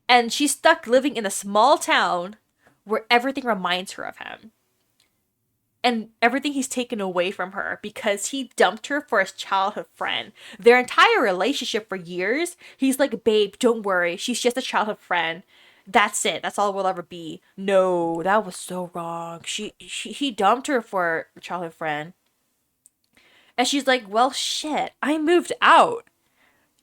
And she's stuck living in a small town where everything reminds her of him. And everything he's taken away from her because he dumped her for his childhood friend. Their entire relationship for years, he's like, babe, don't worry. She's just a childhood friend. That's it. That's all we'll ever be. No, that was so wrong. He dumped her for a childhood friend. And she's like, well, shit, I moved out.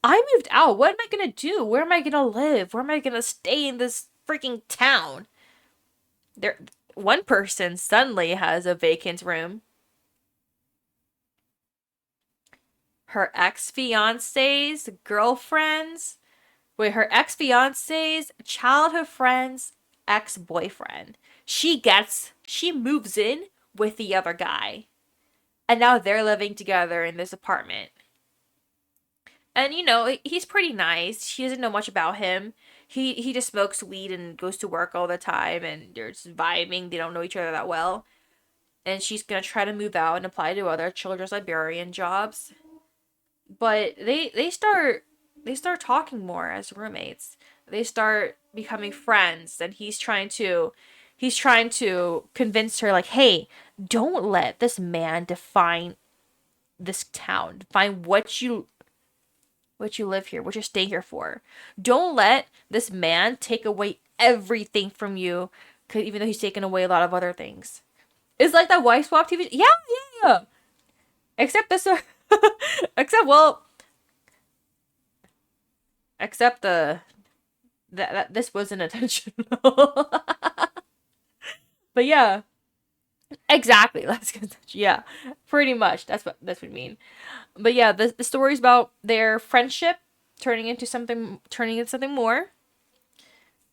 What am I gonna do? Where am I gonna live? Where am I gonna stay in this freaking town? One person suddenly has a vacant room. Her ex-fiance's her ex-fiance's childhood friend's ex-boyfriend. She moves in with the other guy. And now they're living together in this apartment. And he's pretty nice. She doesn't know much about him. He just smokes weed and goes to work all the time, and they're just vibing. They don't know each other that well. And she's gonna try to move out and apply to other children's librarian jobs. But they start talking more as roommates. They start becoming friends, and he's trying to convince her, like, hey, don't let this man define this town. Define what you live here, what you're staying here for. Don't let this man take away everything from you, cause even though he's taken away a lot of other things. It's like that wife swap TV. Yeah. Except this, except that this wasn't intentional. But yeah, exactly. Yeah, pretty much. That's what I mean. But yeah, the story's about their friendship turning into something more,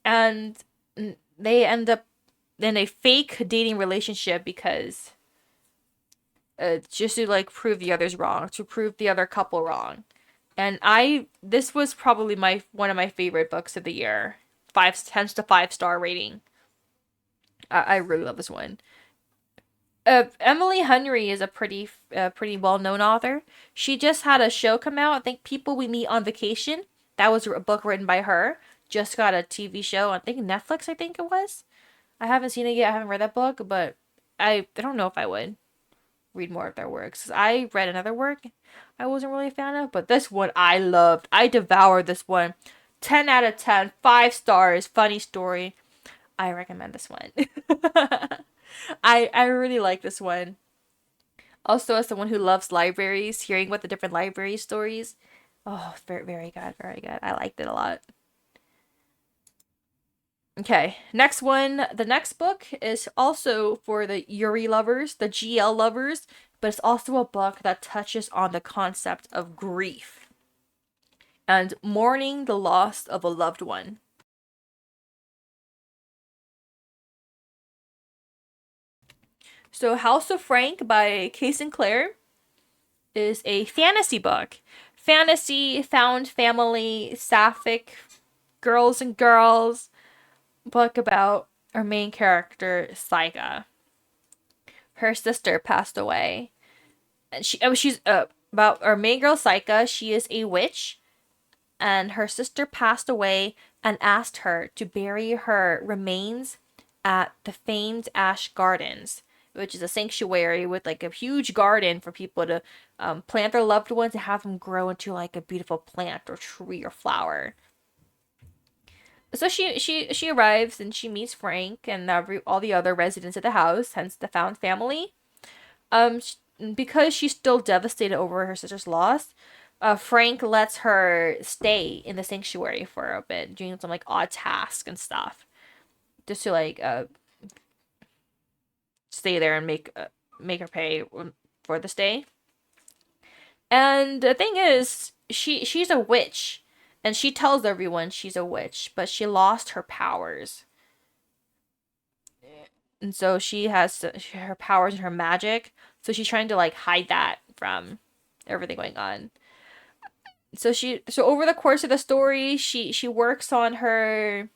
and they end up in a fake dating relationship because just to like prove the others wrong, to prove the other couple wrong. And this was probably one of my favorite books of the year. 5 rating. I really love this one. Emily Henry is a pretty well known author. She just had a show come out. I think People We Meet on Vacation. That was a book written by her. Just got a TV show. I think Netflix. I think it was. I haven't seen it yet. I haven't read that book, but I don't know if I would read more of their works. I read another work I wasn't really a fan of, but this one I loved. I devoured this one. 10 out of 10. 5 stars. Funny story. I recommend this one. I really like this one. Also, as someone who loves libraries, hearing about the different library stories, oh, very, very good, very good. I liked it a lot. Okay, next one. The next book is also for the Yuri lovers, the GL lovers, but it's also a book that touches on the concept of grief and mourning the loss of a loved one. So, House of Frank by Kay Sinclair is a fantasy book. Fantasy, found family, sapphic, girls and girls book about our main character, Saika. Her sister passed away. And she's about our main girl, Saika. She is a witch, and her sister passed away and asked her to bury her remains at the famed Ash Gardens, which is a sanctuary with like a huge garden for people to plant their loved ones and have them grow into like a beautiful plant or tree or flower. So she arrives and she meets Frank and all the other residents of the house, hence the found family. Um, because she's still devastated over her sister's loss, Frank lets her stay in the sanctuary for a bit, doing some like odd tasks and stuff, just to like stay there and make her pay for the stay. And the thing is, she's a witch, and she tells everyone she's a witch, but she lost her powers, and so she has her powers and her magic. So she's trying to like hide that from everything going on. So over the course of the story, she works on her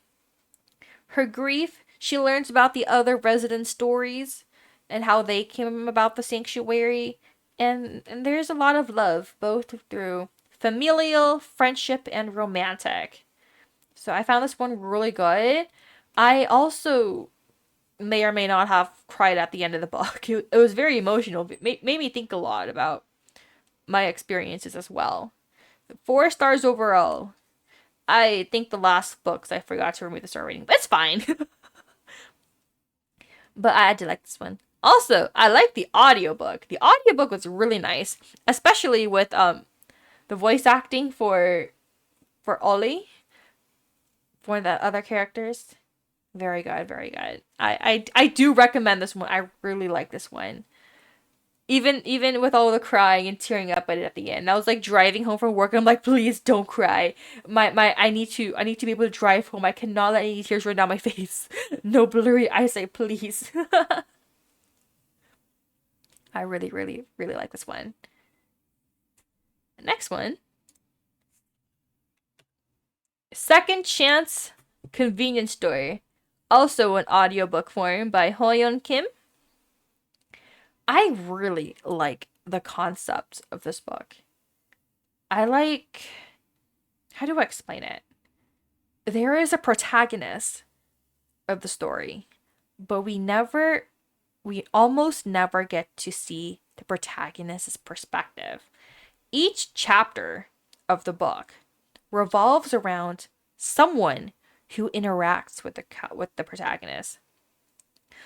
grief. She learns about the other resident stories and how they came about the sanctuary, and there's a lot of love both through familial, friendship, and romantic. So I found this one really good. I also may or may not have cried at the end of the book. It was very emotional. It made me think a lot about my experiences as well. 4 stars overall. I think the last books I forgot to remove the star rating, but it's fine. But I did like this one. Also, I like the audiobook. The audiobook was really nice, especially with the voice acting for Ollie, for the other characters. Very good, very good. I do recommend this one. I really like this one. Even with all the crying and tearing up at it at the end. I was like driving home from work and I'm like, please don't cry. My I need to be able to drive home. I cannot let any tears run down my face. No blurry eyesight, please. I really, really, really like this one. The next one. Second Chance Convenience Store. Also an audiobook form by Hoyeon Kim. I really like the concept of this book. I like. How do I explain it? There is a protagonist of the story, but we almost never get to see the protagonist's perspective. Each chapter of the book revolves around someone who interacts with the protagonist.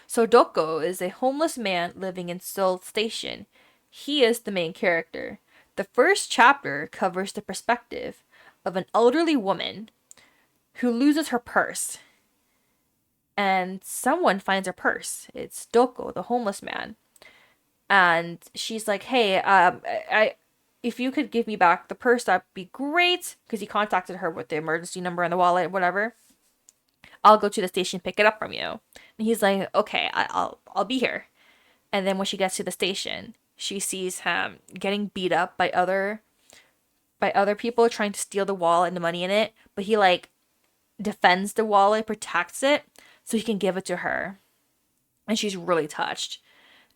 So Doko is a homeless man living in Seoul Station. He is the main character. The first chapter covers the perspective of an elderly woman who loses her purse. And someone finds her purse. It's Doko, the homeless man. And she's like, hey, if you could give me back the purse, that'd be great. Because he contacted her with the emergency number and the wallet, whatever. I'll go to the station, pick it up from you. And he's like, okay, I'll be here. And then when she gets to the station, she sees him getting beat up by other people trying to steal the wallet and the money in it. But he like defends the wallet, protects it, so he can give it to her. And she's really touched.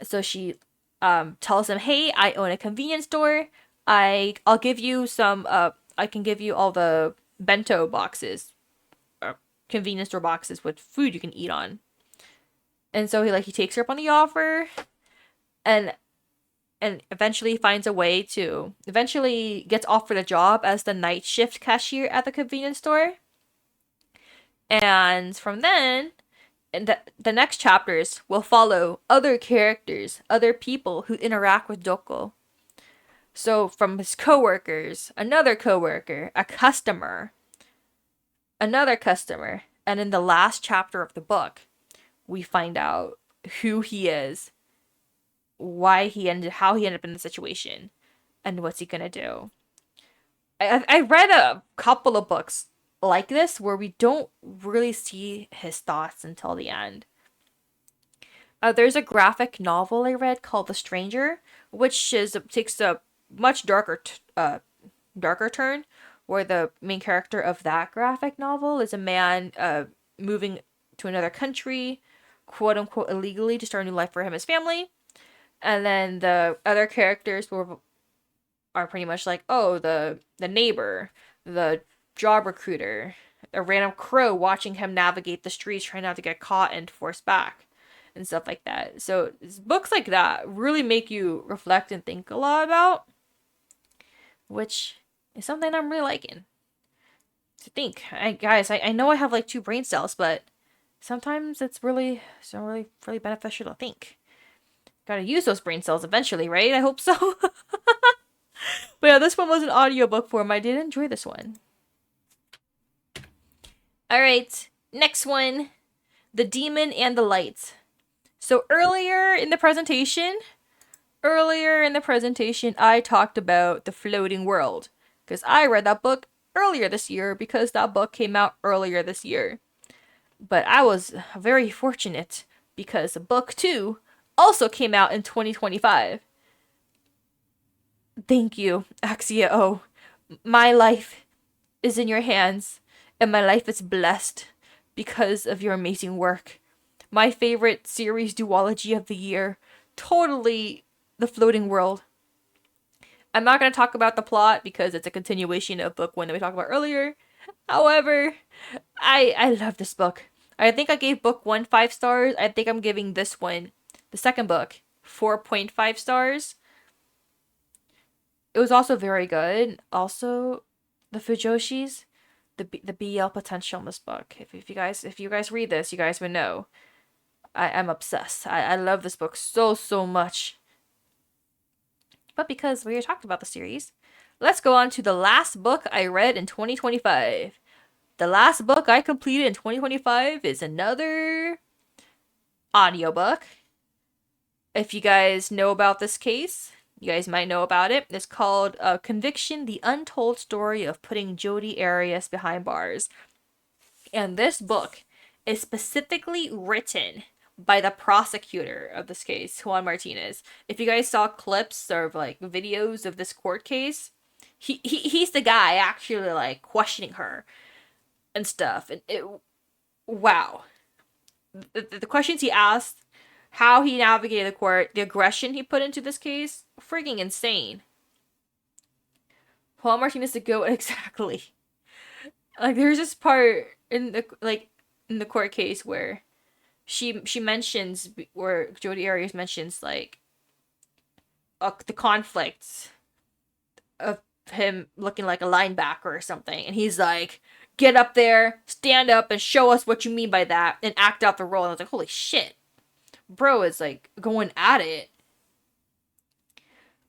So she tells him, hey, I own a convenience store. I'll give you some I can give you all the bento boxes, convenience store boxes with food you can eat on. And so he takes her up on the offer, and eventually finds a way to eventually gets offered a job as the night shift cashier at the convenience store. And from then And the next chapters will follow other characters, other people who interact with Doko. So from his coworkers, another coworker, a customer, another customer, and in the last chapter of the book, we find out who he is, how he ended up in the situation, and what's he gonna do. I read a couple of books like this where we don't really see his thoughts until the end. There's a graphic novel I read called The Stranger, which takes a much darker turn, where the main character of that graphic novel is a man moving to another country, quote unquote illegally, to start a new life for him and his family. And then the other characters are pretty much like, oh, the neighbor, the job recruiter, a random crow watching him navigate the streets, trying not to get caught and forced back, and stuff like that. So books like that really make you reflect and think a lot about, which is something I'm really liking. To think, guys, I know I have like two brain cells, but sometimes it's really beneficial to think. Gotta use those brain cells eventually, right? I hope so. But yeah, this one was an audiobook form. I did enjoy this one. Alright, next one. The Demon and the Light. So earlier in the presentation, I talked about The Floating World. Because I read that book earlier this year because that book came out earlier this year. But I was very fortunate because book 2 also came out in 2025. Thank you, Axia O. My life is in your hands, and my life is blessed because of your amazing work. My favorite series duology of the year. Totally The Floating World. I'm not going to talk about the plot because it's a continuation of book 1 that we talked about earlier. However, I love this book. I think I gave book 1 5 stars. I think I'm giving this one, the second book, 4.5 stars. It was also very good. Also, the Fujoshis, the BL potential in this book. If you guys read this, you guys would know. I'm obsessed. I love this book so much. But because we talked about the series, let's go on to the last book I read in 2025. The last book I completed in 2025 is another audiobook. If you guys know about this case, you guys might know about it. It's called Conviction, The Untold Story of Putting Jodi Arias Behind Bars. And this book is specifically written by the prosecutor of this case, Juan Martinez. If you guys saw clips or like videos of this court case, he's the guy actually like questioning her and stuff. And wow. The questions he asked, how he navigated the court, the aggression he put into this case, freaking insane. Juan Martinez to go exactly. Like there's this part in the court case where she mentions, where Jodi Arias mentions like the conflict of him looking like a linebacker or something, and he's like, get up there, stand up, and show us what you mean by that, and act out the role. And I was like, holy shit, bro is like going at it.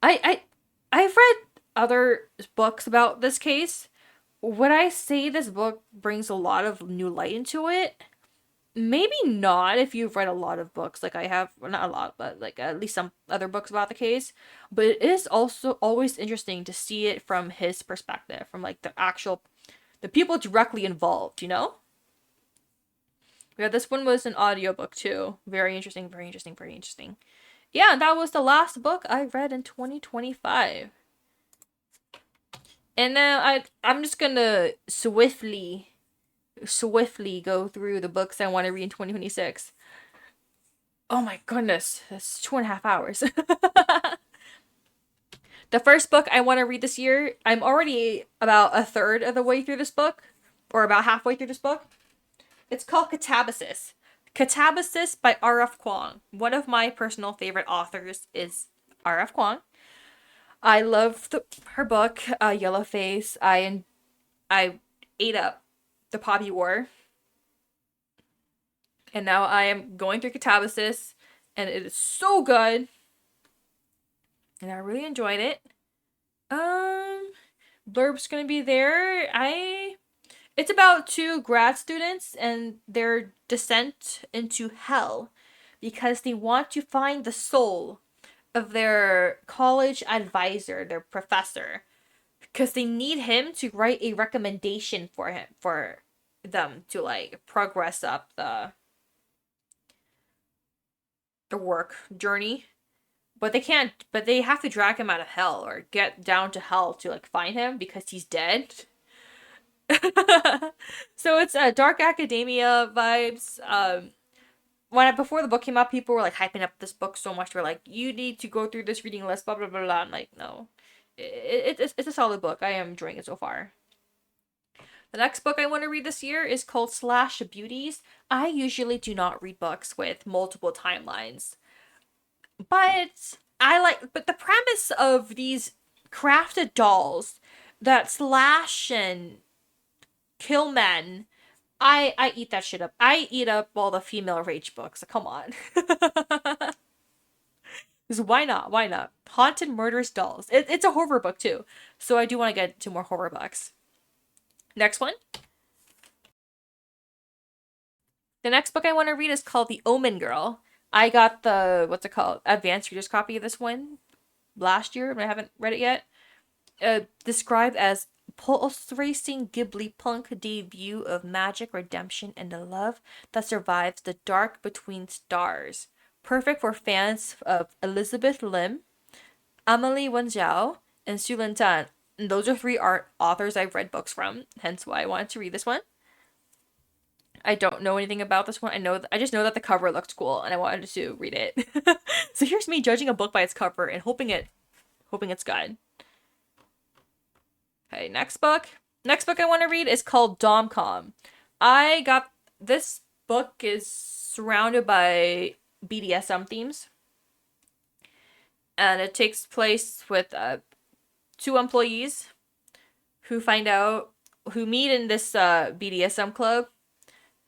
I've read other books about this case. Would I say this book brings a lot of new light into it? Maybe not if you've read a lot of books like I have. Well, not a lot, but like at least some other books about the case. But it is also always interesting to see it from his perspective, from like the people directly involved, you know? Yeah, this one was an audiobook too. Very interesting, very interesting, very interesting. Yeah, that was the last book I read in 2025. And now I'm just gonna swiftly go through the books I want to read in 2026. Oh my goodness, that's 2.5 hours. The first book I want to read this year, I'm already about a third of the way through this book, or about halfway through this book. It's called Catabasis. Catabasis by R.F. Kuang. One of my personal favorite authors is R.F. Kuang. I love her book, Yellowface. I ate up the Poppy War. And now I am going through Catabasis, and it is so good. And I really enjoyed it. Blurb's gonna be there. It's about two grad students and their descent into hell because they want to find the soul of their college advisor, their professor, because they need him to write a recommendation for them to like progress up the work journey. But they can't, but they have to drag him out of hell or get down to hell to like find him because he's dead. So it's dark academia vibes. Before the book came out, people were like hyping up this book so much. They're like, you need to go through this reading list, blah blah blah blah. I'm like, no, it's a solid book. I am enjoying it so far. The next book I want to read this year is called Slash Beauties. I usually do not read books with multiple timelines, but the premise of these crafted dolls that slash and kill men, I eat that shit up. I eat up all the female rage books. Come on. Because why not? Why not? Haunted Murderous Dolls. It's a horror book too. So I do want to get to more horror books. Next one. The next book I want to read is called The Omen Girl. I got the, what's it called? Advanced Reader's copy of this one last year, but I haven't read it yet. Described as pulse racing Ghibli punk debut of magic, redemption, and the love that survives the dark between stars. Perfect for fans of Elizabeth Lim, Amelie Wenjiao, and Su Lin Tan. And those are three authors I've read books from, hence why I wanted to read this one. I don't know anything about this one. I just know that the cover looked cool, and I wanted to read it. So here's me judging a book by its cover and hoping it's good. Okay, next book. Next book I want to read is called Domcom. I got this book is surrounded by BDSM themes, and it takes place with two employees who meet in this BDSM club,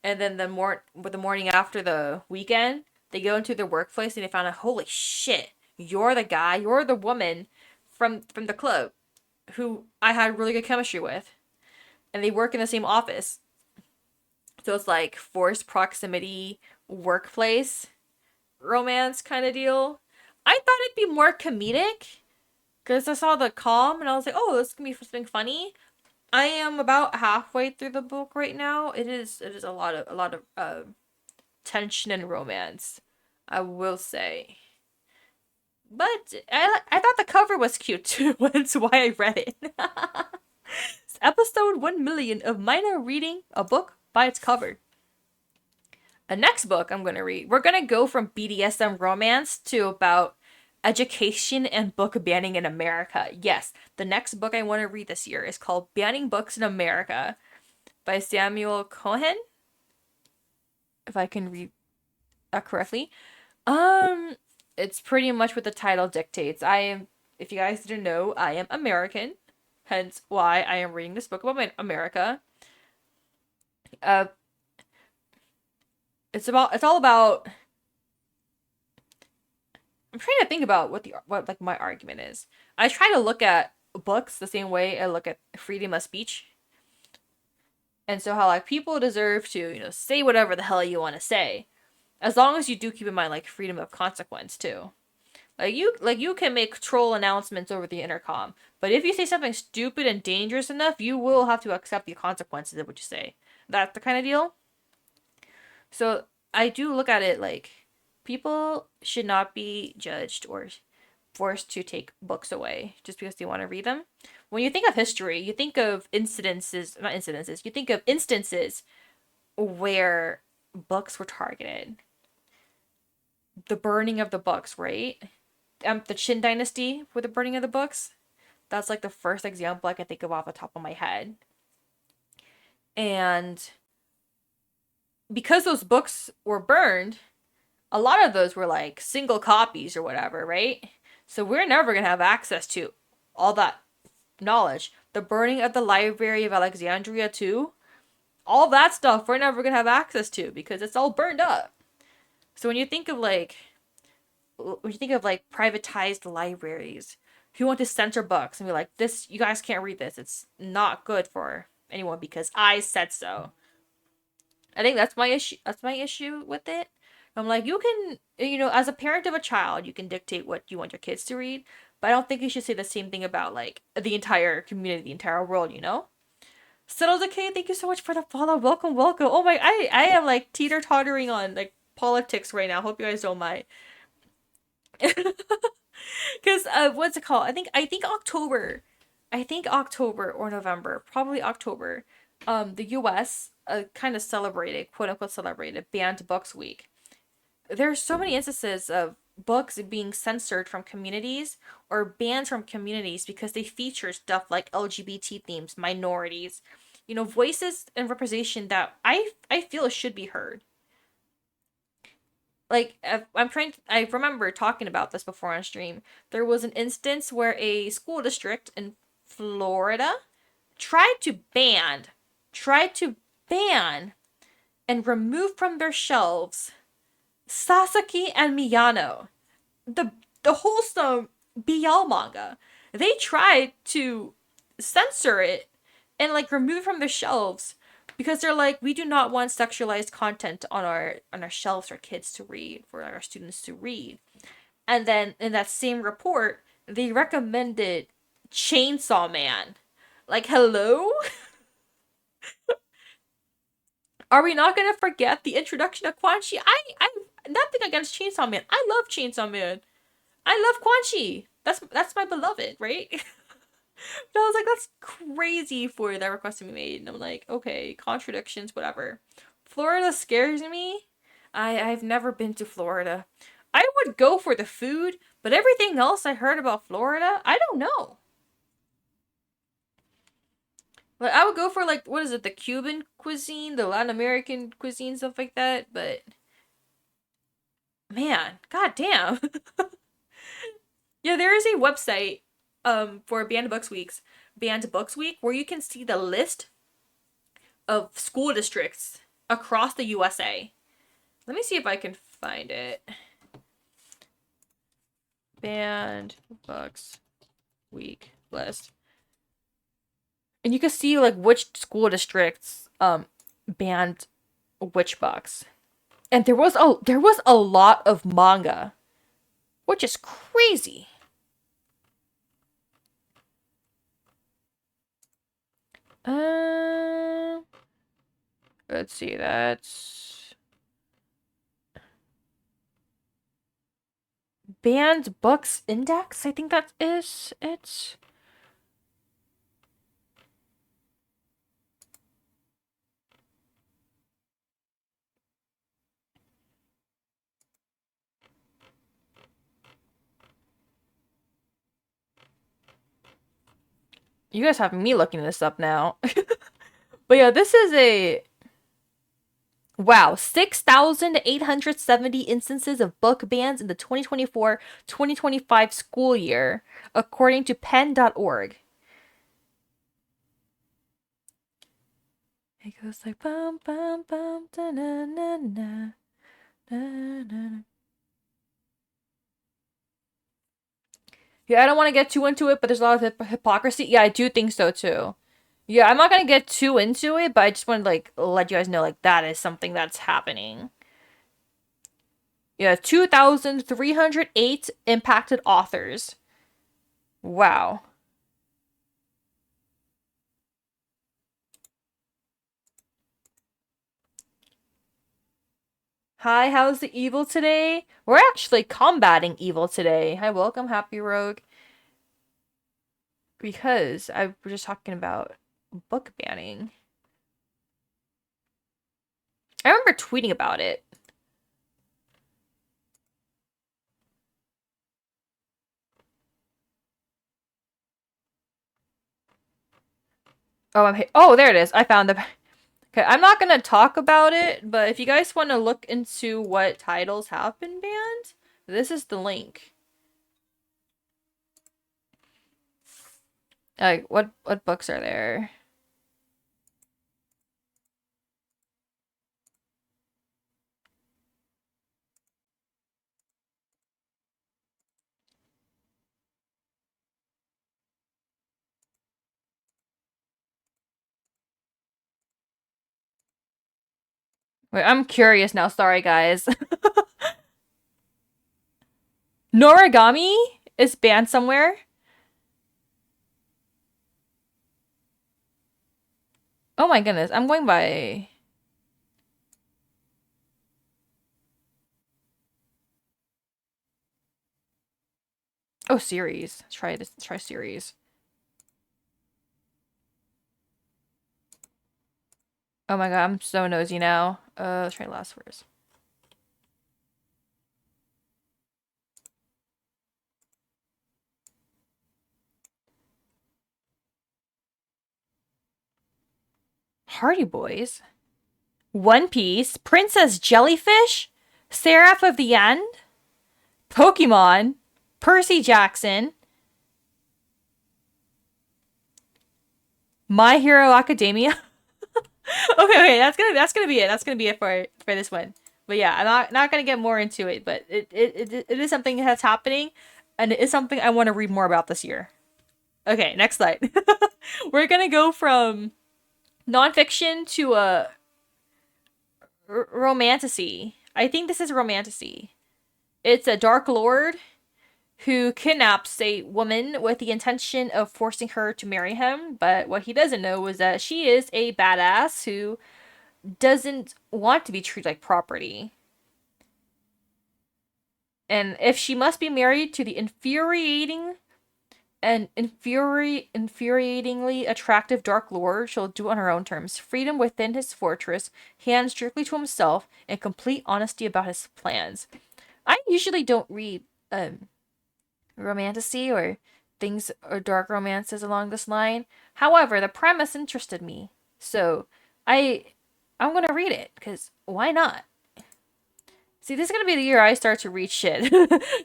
and then the morning after the weekend, they go into their workplace and they found out, holy shit, you're the woman from the club who I had really good chemistry with. And they work in the same office. So it's like forced proximity workplace romance kind of deal. I thought it'd be more comedic because I saw the calm and I was like, oh, this is gonna be something funny. I am about halfway through the book right now. It is a lot of tension and romance, I will say. But I thought the cover was cute too. That's why I read it. It's episode 1,000,000 of Maina reading a book by its cover. A next book I'm gonna read. We're gonna go from BDSM romance to about education and book banning in America. Yes, the next book I want to read this year is called Banning Books in America by Samuel Cohen. If I can read that correctly. It's pretty much what the title dictates. If you guys didn't know, I am American, hence why I am reading this book about America. It's all about. I'm trying to think about what like my argument is. I try to look at books the same way I look at freedom of speech. And so how like people deserve to, say whatever the hell you want to say. As long as you do keep in mind like freedom of consequence too. You can make troll announcements over the intercom, but if you say something stupid and dangerous enough, you will have to accept the consequences of what you say. That's the kind of deal. So I do look at it like people should not be judged or forced to take books away just because they want to read them. When you think of history, you think of you think of instances where books were targeted. The burning of the books, right? The Qin Dynasty with the burning of the books. That's like the first example I can think of off the top of my head. And because those books were burned, a lot of those were like single copies or whatever, right? So we're never going to have access to all that knowledge. The burning of the Library of Alexandria too. all that stuff we're never gonna have access to because it's all burned up. So when you think of like privatized libraries who want to censor books and be like, this, you guys can't read this, it's not good for anyone because I said so. I think that's my issue. That's my issue with it. I'm like, you can, as a parent of a child, you can dictate what you want your kids to read, but I don't think you should say the same thing about like the entire community, the entire world. Settle Decay, thank you so much for the follow. Welcome, welcome. Oh my, I am like teeter tottering on like politics right now. Hope you guys don't mind. Because what's it called? I think October or November, probably October. The U.S. Kind of celebrated, quote unquote, celebrated Banned Books Week. There's so many instances of books being censored from communities or banned from communities because they feature stuff like LGBT themes, minorities, voices and representation that I feel should be heard. Like I remember talking about this before on stream. There was an instance where a school district in Florida tried to ban tried to ban and remove from their shelves Sasaki and Miyano, the wholesome BL manga. They tried to censor it and like remove it from their shelves because they're like, we do not want sexualized content on our shelves for kids to read, for our students to read. And then in that same report, they recommended Chainsaw Man. Like, hello? Are we not gonna forget the introduction of Quan Chi? I nothing against Chainsaw Man. I love Chainsaw Man. I love Quan Chi. That's my beloved, right? But I was like, that's crazy for that request to be made. And I'm like, okay, contradictions, whatever. Florida scares me. I've never been to Florida. I would go for the food, but everything else I heard about Florida, I don't know. Like I would go for like what is it, the Cuban cuisine, the Latin American cuisine, stuff like that, but man, goddamn. Yeah, there is a website for Banned Books Week where you can see the list of school districts across the USA. Let me see if I can find it. Banned Books Week list. And you can see like which school districts banned which books. And there was a lot of manga, which is crazy. Uh, let's see. That's Banned Books Index. I think that is it. You guys have me looking this up now. But yeah, this is a wow, 6,870 instances of book bans in the 2024-2025 school year, according to pen.org. It goes like bum bum bum da na na na na na. Yeah, I don't want to get too into it, but there's a lot of hypocrisy. Yeah, I do think so too. Yeah, I'm not gonna get too into it, but I just want to like let you guys know like that is something that's happening. Yeah, 2,308 impacted authors. Wow. Hi, how's the evil today? We're actually combating evil today. Hi, welcome, Happy Rogue. Because I was just talking about book banning. I remember tweeting about it. Oh, there it is. I found the. Okay, I'm not gonna talk about it, but if you guys want to look into what titles have been banned, this is the link. Like, what books are there? Wait, I'm curious now. Sorry, guys. Noragami is banned somewhere. Oh my goodness, I'm going by. Oh, series. Let's try this. Let's try series. Oh my god, I'm so nosy now. Let's try last first. Hardy Boys, One Piece, Princess Jellyfish, Seraph of the End, Pokemon, Percy Jackson, My Hero Academia. Okay, that's gonna be it. That's gonna be it for this one. But yeah, I'm not gonna get more into it. But it is something that's happening, and it is something I want to read more about this year. Okay, next slide. We're gonna go from nonfiction to a romantasy. I think this is romantasy. It's a dark lord who kidnaps a woman with the intention of forcing her to marry him. But what he doesn't know is that she is a badass who doesn't want to be treated like property. And if she must be married to the infuriating and infuriatingly attractive Dark Lord, she'll do it on her own terms. Freedom within his fortress, hands strictly to himself, and complete honesty about his plans. I usually don't read romantasy or things or dark romances along this line. However, the premise interested me, so I'm gonna read it because why not? See, this is gonna be the year I start to read shit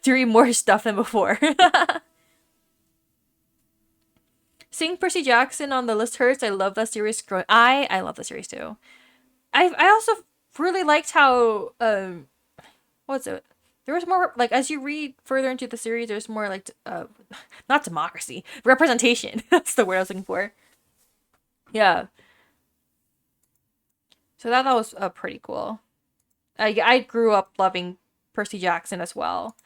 to read more stuff than before. Seeing Percy Jackson on the list hurts. I love that series. I love the series too. I also really liked how what's it? There was more like as you read further into the series, there's more like not democracy, representation. That's the word I was looking for. Yeah. So that was pretty cool. I grew up loving Percy Jackson as well.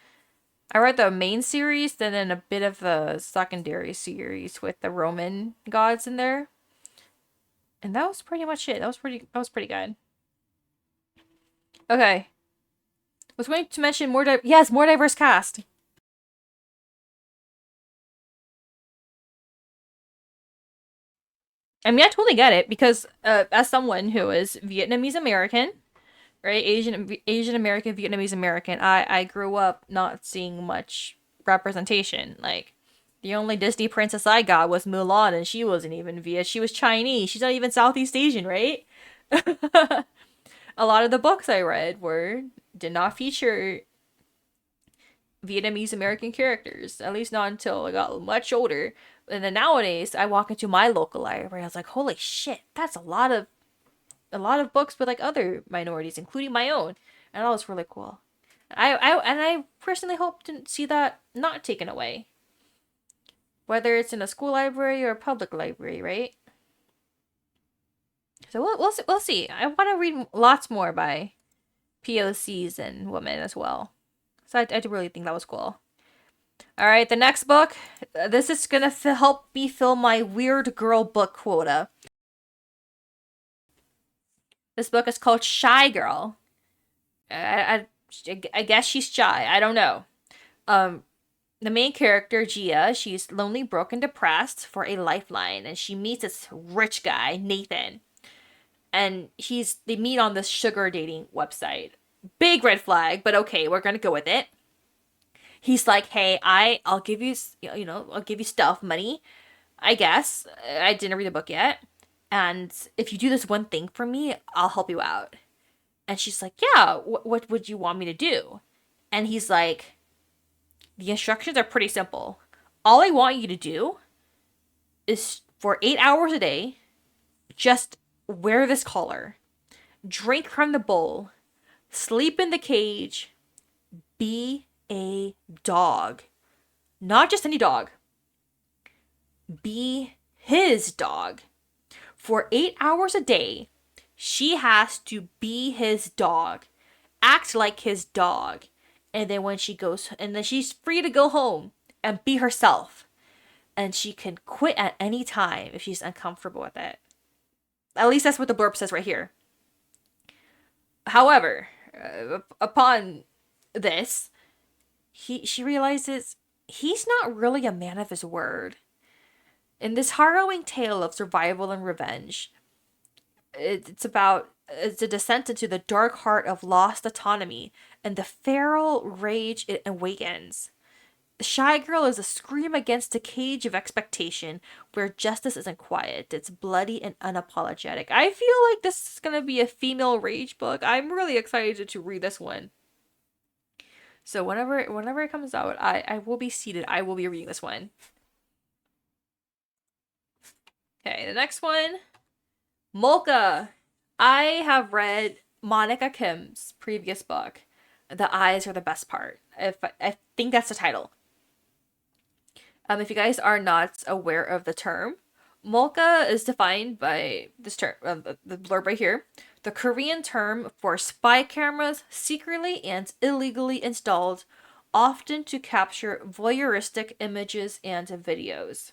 I read the main series, then a bit of the secondary series with the Roman gods in there, and that was pretty much it. That was pretty good. Okay, was going to mention yes, more diverse cast. I mean, I totally get it because as someone who is Vietnamese American, right, Asian American, Vietnamese American, I grew up not seeing much representation. Like the only Disney princess I got was Mulan, and she wasn't even Viet. She was Chinese. She's not even Southeast Asian, right? A lot of the books I read were did not feature Vietnamese American characters, at least not until I got much older. And then nowadays, I walk into my local library, I was like, holy shit, that's a lot of books with like other minorities, including my own, and that was really cool. I personally hope to see that not taken away, whether it's in a school library or a public library, right? So we'll see. I want to read lots more by POCs and women as well. So I do really think that was cool. All right, the next book. This is gonna help me fill my weird girl book quota. This book is called Shy Girl. I guess she's shy. I don't know. Um, the main character, Gia, she's lonely, broken, depressed for a lifeline, and she meets this rich guy, Nathan. And they meet on this sugar dating website. Big red flag, but okay, we're gonna go with it. He's like, hey, I'll give you, I'll give you stuff, money, I guess. I didn't read the book yet. And if you do this one thing for me, I'll help you out. And she's like, yeah, what would you want me to do? And he's like, the instructions are pretty simple. All I want you to do is for 8 hours a day, just wear this collar, drink from the bowl, sleep in the cage, be a dog. Not just any dog. Be his dog. For 8 hours a day, she has to be his dog, act like his dog, and then when she goes, and then she's free to go home and be herself, and she can quit at any time if she's uncomfortable with it. At least that's what the blurb says right here. However, upon this, she realizes he's not really a man of his word. In this harrowing tale of survival and revenge, it's a descent into the dark heart of lost autonomy and the feral rage it awakens. The Shy Girl is a scream against a cage of expectation where justice isn't quiet. It's bloody and unapologetic. I feel like this is gonna be a female rage book. I'm really excited to read this one. So whenever it comes out, I will be seated. I will be reading this one. Okay, the next one, Molka. I have read Monica Kim's previous book. The eyes are the best part. I think that's the title. If you guys are not aware of the term, Molka is defined by this term, the blurb right here, the Korean term for spy cameras secretly and illegally installed, often to capture voyeuristic images and videos.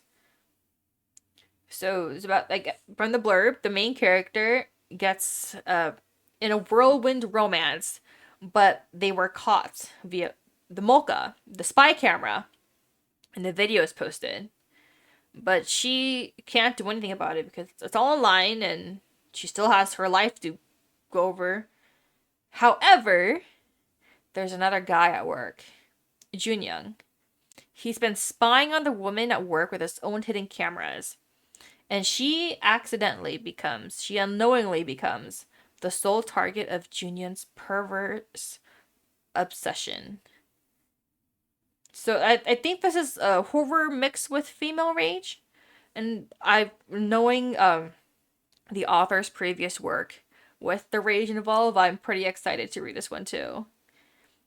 So it's about, like, from the blurb, the main character gets in a whirlwind romance, but they were caught via the Molka, the spy camera, and the video is posted. But she can't do anything about it because it's all online and she still has her life to go over. However, there's another guy at work, Junyoung. He's been spying on the woman at work with his own hidden cameras. And she unknowingly becomes the sole target of Junyoung's perverse obsession. So I think this is a horror mixed with female rage. And knowing the author's previous work with the rage involved, I'm pretty excited to read this one too.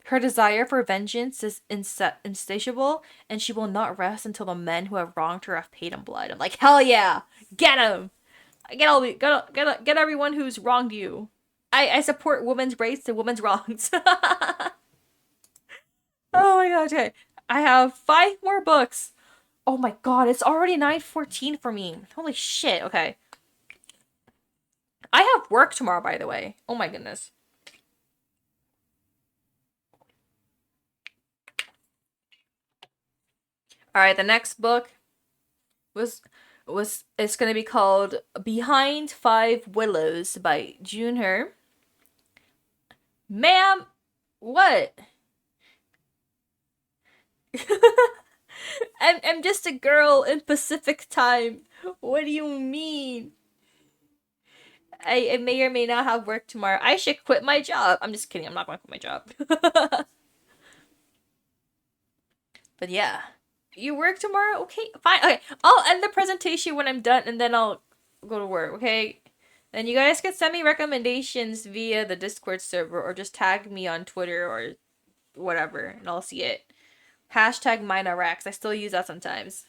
Her desire for vengeance is insatiable, and she will not rest until the men who have wronged her have paid in blood. I'm like, hell yeah, get him, get everyone who's wronged you. I support women's rights and women's wrongs. Oh my god, okay. I have 5 more books. Oh my god, it's already 9:14 for me. Holy shit, okay. I have work tomorrow, by the way. Oh my goodness. Alright, the next book it's gonna be called Behind Five Willows by Junher. Ma'am, what? I'm just a girl in Pacific time. What do you mean? I may or may not have work tomorrow. I should quit my job. I'm just kidding. I'm not going to quit my job. But yeah. You work tomorrow? Okay, fine. Okay, I'll end the presentation when I'm done and then I'll go to work, okay? Then you guys can send me recommendations via the Discord server or just tag me on Twitter or whatever and I'll see it. Hashtag Maina Lilac. I still use that sometimes.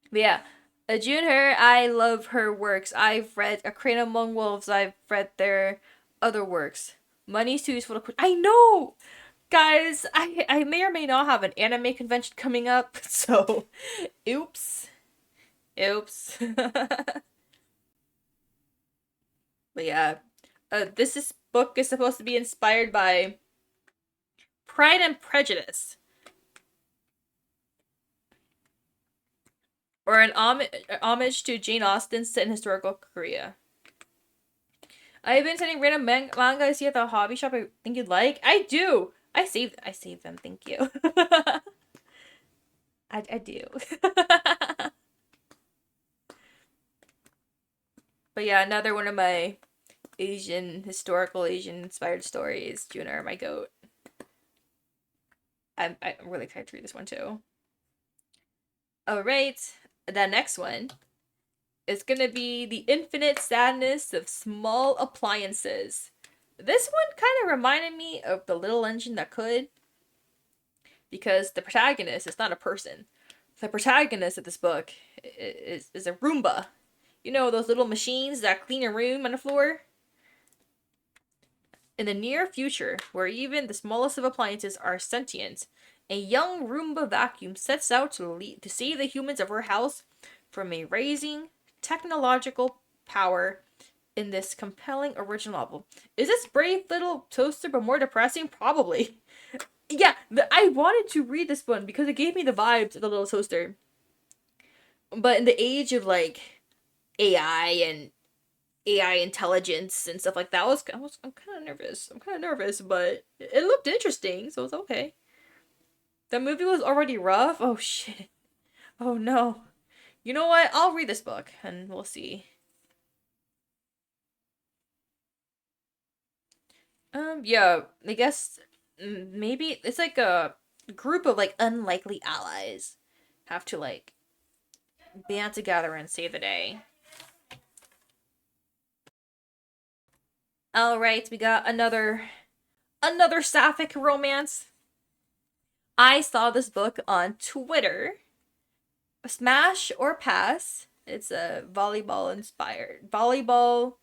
But yeah, Junher, I love her works. I've read A Crane Among Wolves. I've read their other works. Money's Too Useful to Quit. I know! Guys, I may or may not have an anime convention coming up, so oops. But yeah, this book is supposed to be inspired by Pride and Prejudice. Or an homage to Jane Austen set in historical Korea. I've been sending random manga I see at the hobby shop I think you'd like. I do! I saved them, thank you. I do. But yeah, another one of my historical Asian inspired stories, Junar, my goat. I'm really excited to read this one too. Alright, the next one is gonna be The Infinite Sadness of Small Appliances. This one kind of reminded me of The Little Engine That Could, because the protagonist is not a person. The protagonist of this book is a Roomba. You know, those little machines that clean your room on the floor? In the near future, where even the smallest of appliances are sentient, a young Roomba vacuum sets out to save the humans of her house from a rising technological power in this compelling original novel. Is this brave little toaster but more depressing? Probably. Yeah, I wanted to read this one because it gave me the vibes of the little toaster. But in the age of like AI and AI intelligence and stuff like that, I'm kind of nervous. I'm kind of nervous, but it looked interesting, so it's okay. The movie was already rough. Oh shit. Oh no. You know what? I'll read this book and we'll see. Yeah, I guess maybe it's like a group of like unlikely allies have to like band together and save the day. All right, we got another sapphic romance. I saw this book on Twitter. Smash or Pass. It's a volleyball inspired volleyball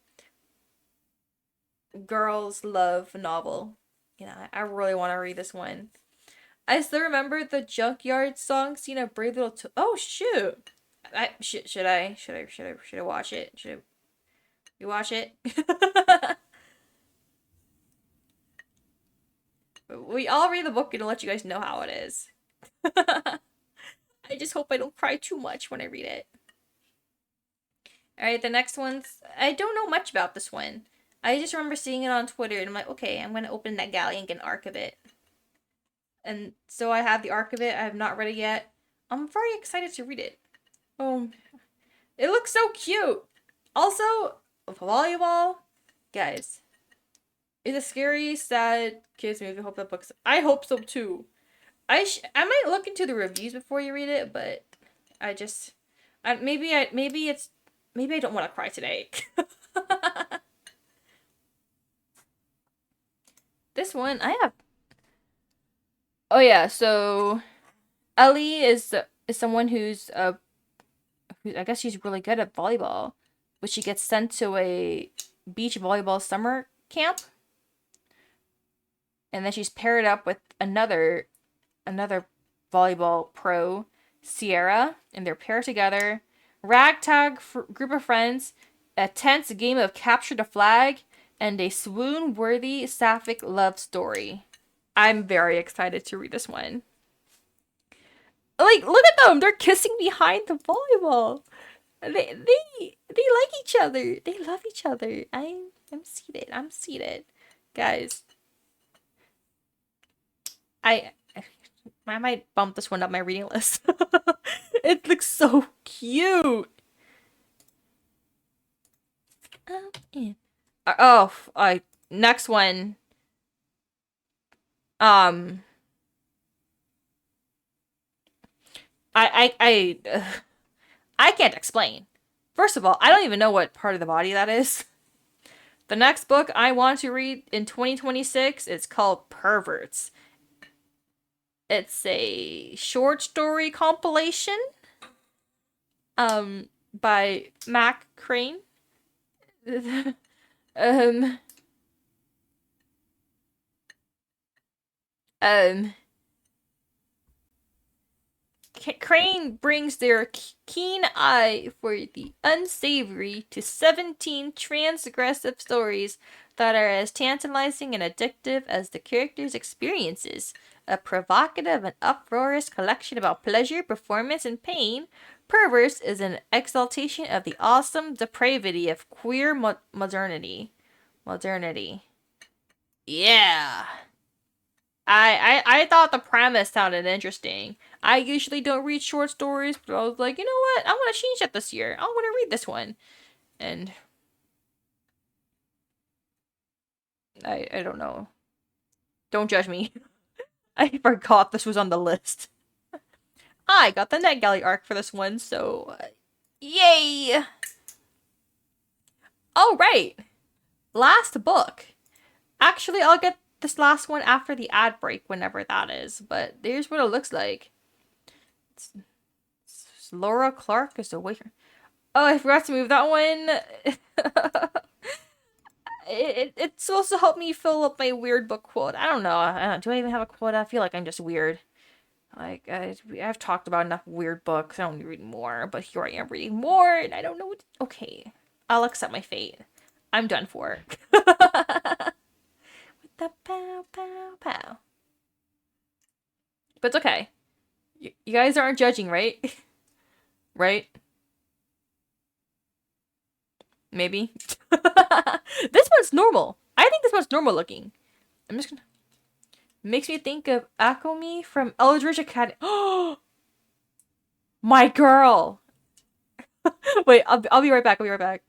girls love novel. Yeah, I really want to read this one. I still remember the Junkyard song scene of Brave Little Oh shoot. Should I watch it? Should you watch it? We all read the book and I'll let you guys know how it is. I just hope I don't cry too much when I read it. Alright, the next one's I don't know much about this one. I just remember seeing it on Twitter and I'm like, okay, I'm gonna open that galley and get an arc of it. And so I have the arc of it. I have not read it yet. I'm very excited to read it. Oh, it looks so cute. Also, volleyball, guys. It's a scary, sad kids movie. I hope so too. I might look into the reviews before you read it, but I just, maybe I don't want to cry today. This one I have. Oh yeah, so Ellie is someone who I guess she's really good at volleyball, but she gets sent to a beach volleyball summer camp, and then she's paired up with another volleyball pro, Sierra, and they're paired together. Ragtag group of friends, a tense game of capture the flag, and a swoon-worthy sapphic love story. I'm very excited to read this one. Like, look at them! They're kissing behind the volleyball. They like each other. They love each other. I'm seated. I'm seated, guys. I might bump this one up my reading list. It looks so cute. Oh, next one. Um, I can't explain. First of all, I don't even know what part of the body that is. The next book I want to read in 2026 is called Perverts. It's a short story compilation by Mac Crane. um um Crane brings their keen eye for the unsavory to 17 transgressive stories that are as tantalizing and addictive as the characters' experiences. A provocative and uproarious collection about pleasure, performance, and pain, Perverse is an exaltation of the awesome depravity of queer modernity. Yeah. I thought the premise sounded interesting. I usually don't read short stories, but I was like, you know what? I want to change that this year. I want to read this one. And I don't know. Don't judge me. I forgot this was on the list. I got the NetGalley arc for this one, so yay! All right. Last book. Actually, I'll get this last one after the ad break, whenever that is. But here's what it looks like. Laura Clark is the waiter. Oh, I forgot to move that one. It's supposed to help me fill up my weird book quota. I don't know. Do I even have a quota? I feel like I'm just weird. Like, I've talked about enough weird books. I don't need to read more, but here I am reading more, and I don't know what. Okay, I'll accept my fate. I'm done for. With the pow pow pow. But it's okay. You guys aren't judging, right? Right? Maybe. This one's normal. I think this one's normal looking. I'm just gonna. Makes me think of Akomi from Eldritch Academy. Oh, my girl. Wait, I'll be right back. I'll be right back.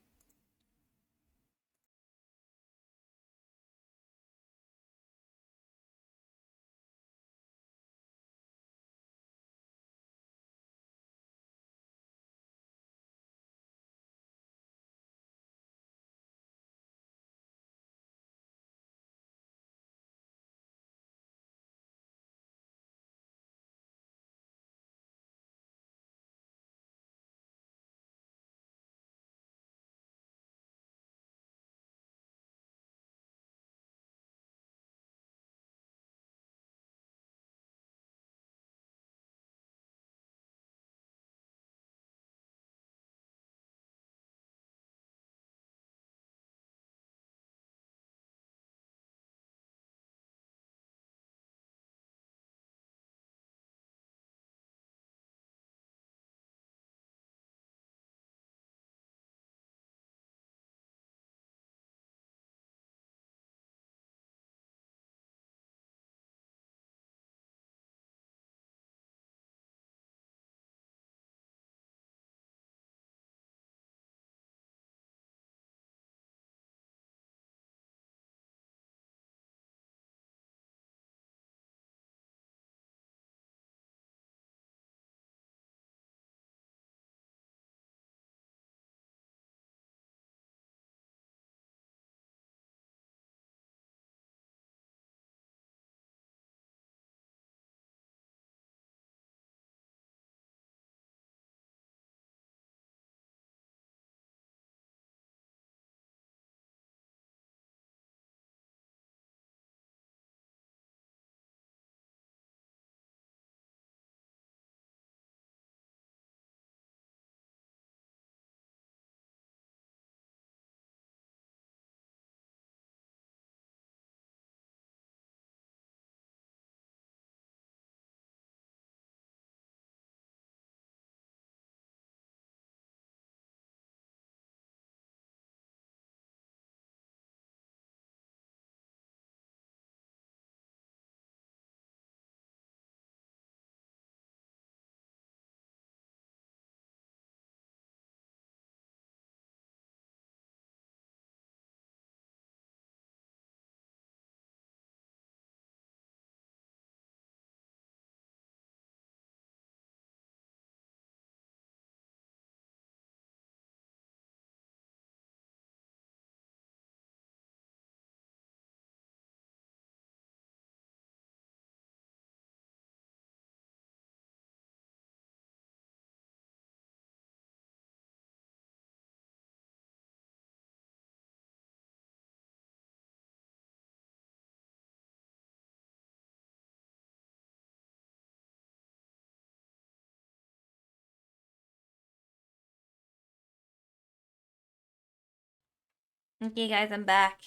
Okay, guys, I'm back.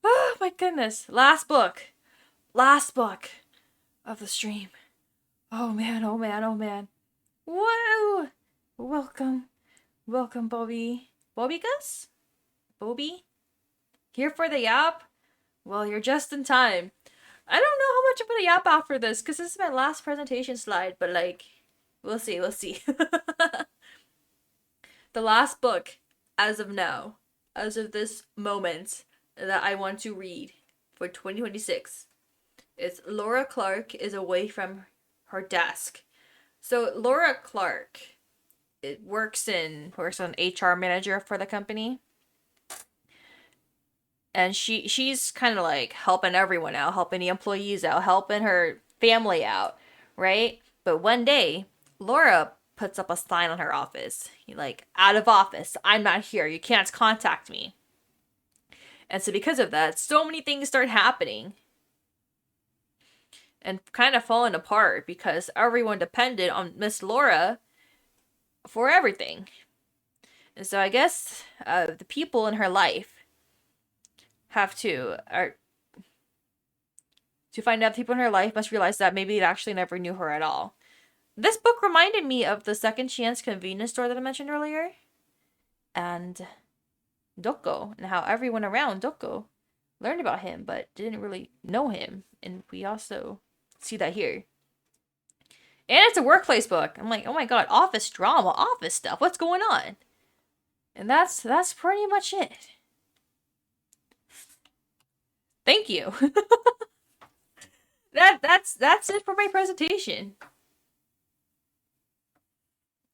Oh my goodness. Last book. Last book of the stream. Oh man, oh man, oh man. Whoa! Welcome. Welcome, Bobby. Bobby Gus? Bobby? Here for the yap? Well, you're just in time. I don't know how much I'm gonna yap after this, because this is my last presentation slide, but like, we'll see, we'll see. The last book, as of now, as of this moment, that I want to read for 2026 is Laura Clark is Away from Her Desk. So Laura Clark, it works an HR manager for the company, and she's kind of like helping everyone out, helping the employees out, helping her family out, right? But one day, Laura puts up a sign on her office. He like, out of office. I'm not here. You can't contact me. And so because of that, so many things start happening. And kind of falling apart because everyone depended on Miss Laura for everything. And so I guess the people in her life have to find out the people in her life must realize that maybe they actually never knew her at all. This book reminded me of the Second Chance convenience store that I mentioned earlier. And Doko, and how everyone around Doko learned about him but didn't really know him. And we also see that here. And it's a workplace book. I'm like, oh my god, office drama, office stuff. What's going on? And that's pretty much it. Thank you. That's it for my presentation.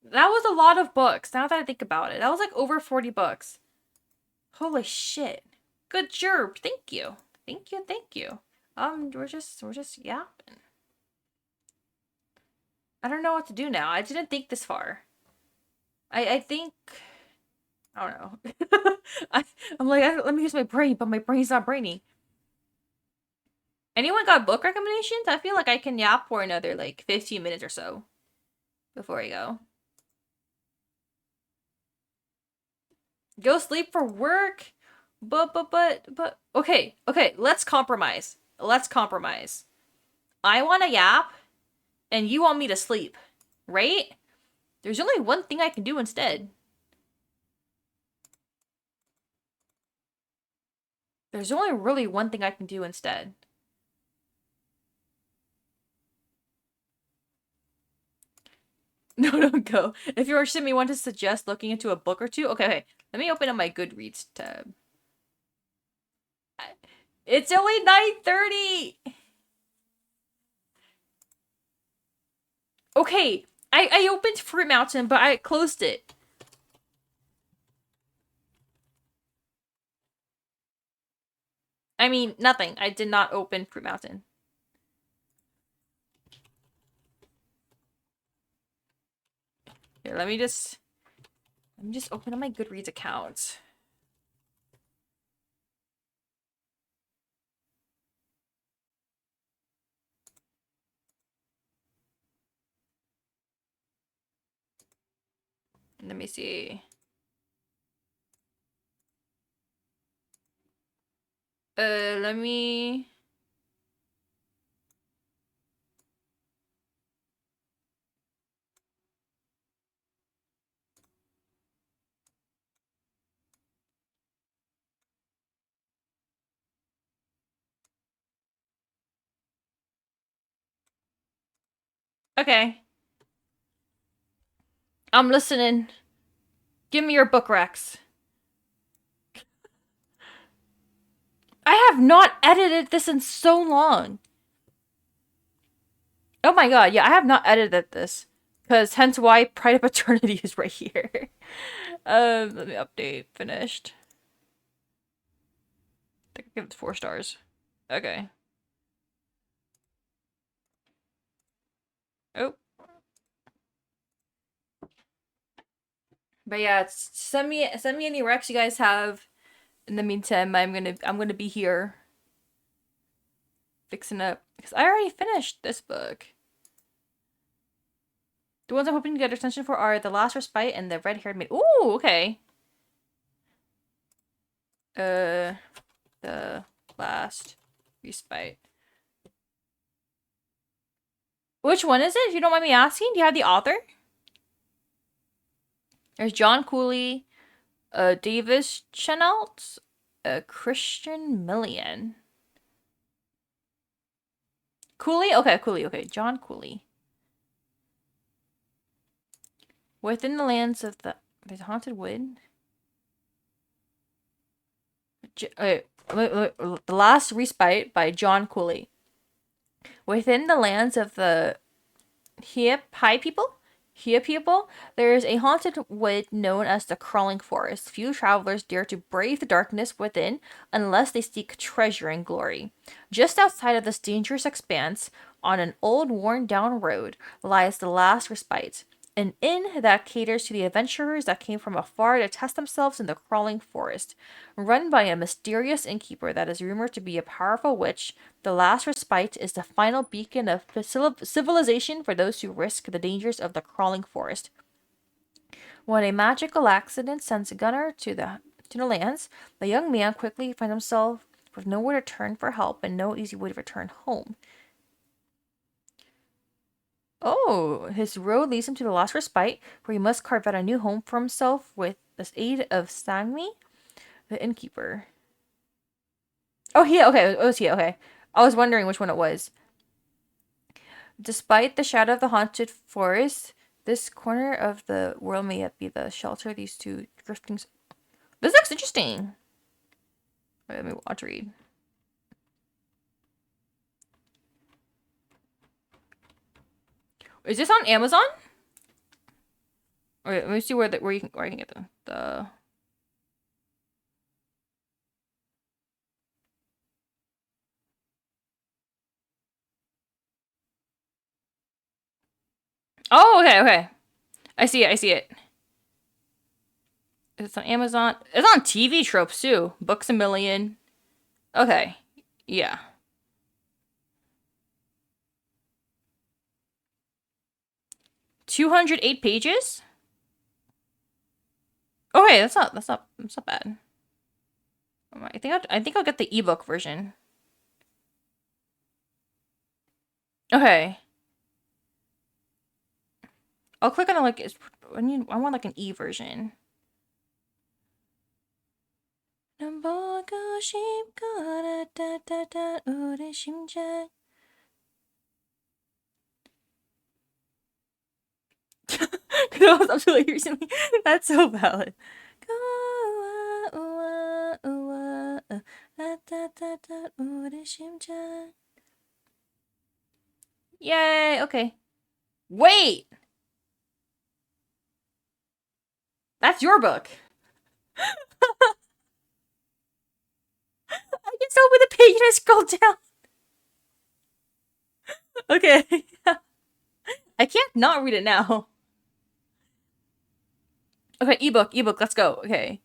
That was a lot of books, now that I think about it. That was like over 40 books. Holy shit. Good job. Thank you. Thank you, thank you. We're just yapping. I don't know what to do now. I didn't think this far. I think... I don't know. I'm like, let me use my brain, but my brain's not brainy. Anyone got book recommendations? I feel like I can yap for another, like, 15 minutes or so before I go. Go sleep for work? But, okay, let's compromise. Let's compromise. I want to yap, and you want me to sleep, right? There's only one thing I can do instead. There's only really one thing I can do instead. No, go. If you're interested, me want to suggest looking into a book or two. Okay. Let me open up my Goodreads tab. It's only 9:30. Okay, I opened Fruit Mountain, but I closed it. I mean, nothing. I did not open Fruit Mountain. Here, let me just open up my Goodreads account. Let me see. Let me... Okay. I'm listening. Give me your book recs. I have not edited this in so long. Oh my god, yeah, I have not edited this. Because hence why Pride of Eternity is right here. Let me update. Finished. I think I give it 4 stars. Okay. Oh. But yeah, send me any recs you guys have. In the meantime, I'm gonna be here fixing up because I already finished this book. The ones I'm hoping to get extension for are The Last Respite and The Red-Haired Maid. Ooh, okay. The Last Respite. Which one is it? If you don't mind me asking, do you have the author? There's John Cooley, Davis Chenault, Christian Millian. Cooley? Okay, Cooley. Okay, John Cooley. Within the lands of the... There's a haunted wood. The Last Respite by John Cooley. Within the lands of the Hia people, there is a haunted wood known as the Crawling Forest. Few travelers dare to brave the darkness within unless they seek treasure and glory. Just outside of this dangerous expanse, on an old worn-down road, lies the Last Respite, an inn that caters to the adventurers that came from afar to test themselves in the crawling forest. Run by a mysterious innkeeper that is rumored to be a powerful witch, the last respite is the final beacon of civilization for those who risk the dangers of the crawling forest. When a magical accident sends Gunnar to the lands, the young man quickly finds himself with nowhere to turn for help and no easy way to return home. Oh, his road leads him to the last respite, where he must carve out a new home for himself with the aid of Sangmi, the innkeeper. Oh, yeah, okay, it was he, okay. I was wondering which one it was. Despite the shadow of the haunted forest, this corner of the world may yet be the shelter of these two drifting. This looks interesting. Wait, let me want to read. Is this on Amazon? Wait, let me see where you can get the. Oh, okay, okay. I see it. I see it. It's on Amazon. It's on TV Tropes too. Books a Million. Okay. Yeah. 208 pages? Okay, that's not bad. I think I'll get the ebook version. Okay. I'll click on the I want like an e version. That was absolutely recently. That's so valid. Yay, okay. Wait! That's your book. I just open the page and I scroll down. Okay. I can't not read it now. Okay, ebook, let's go. Okay.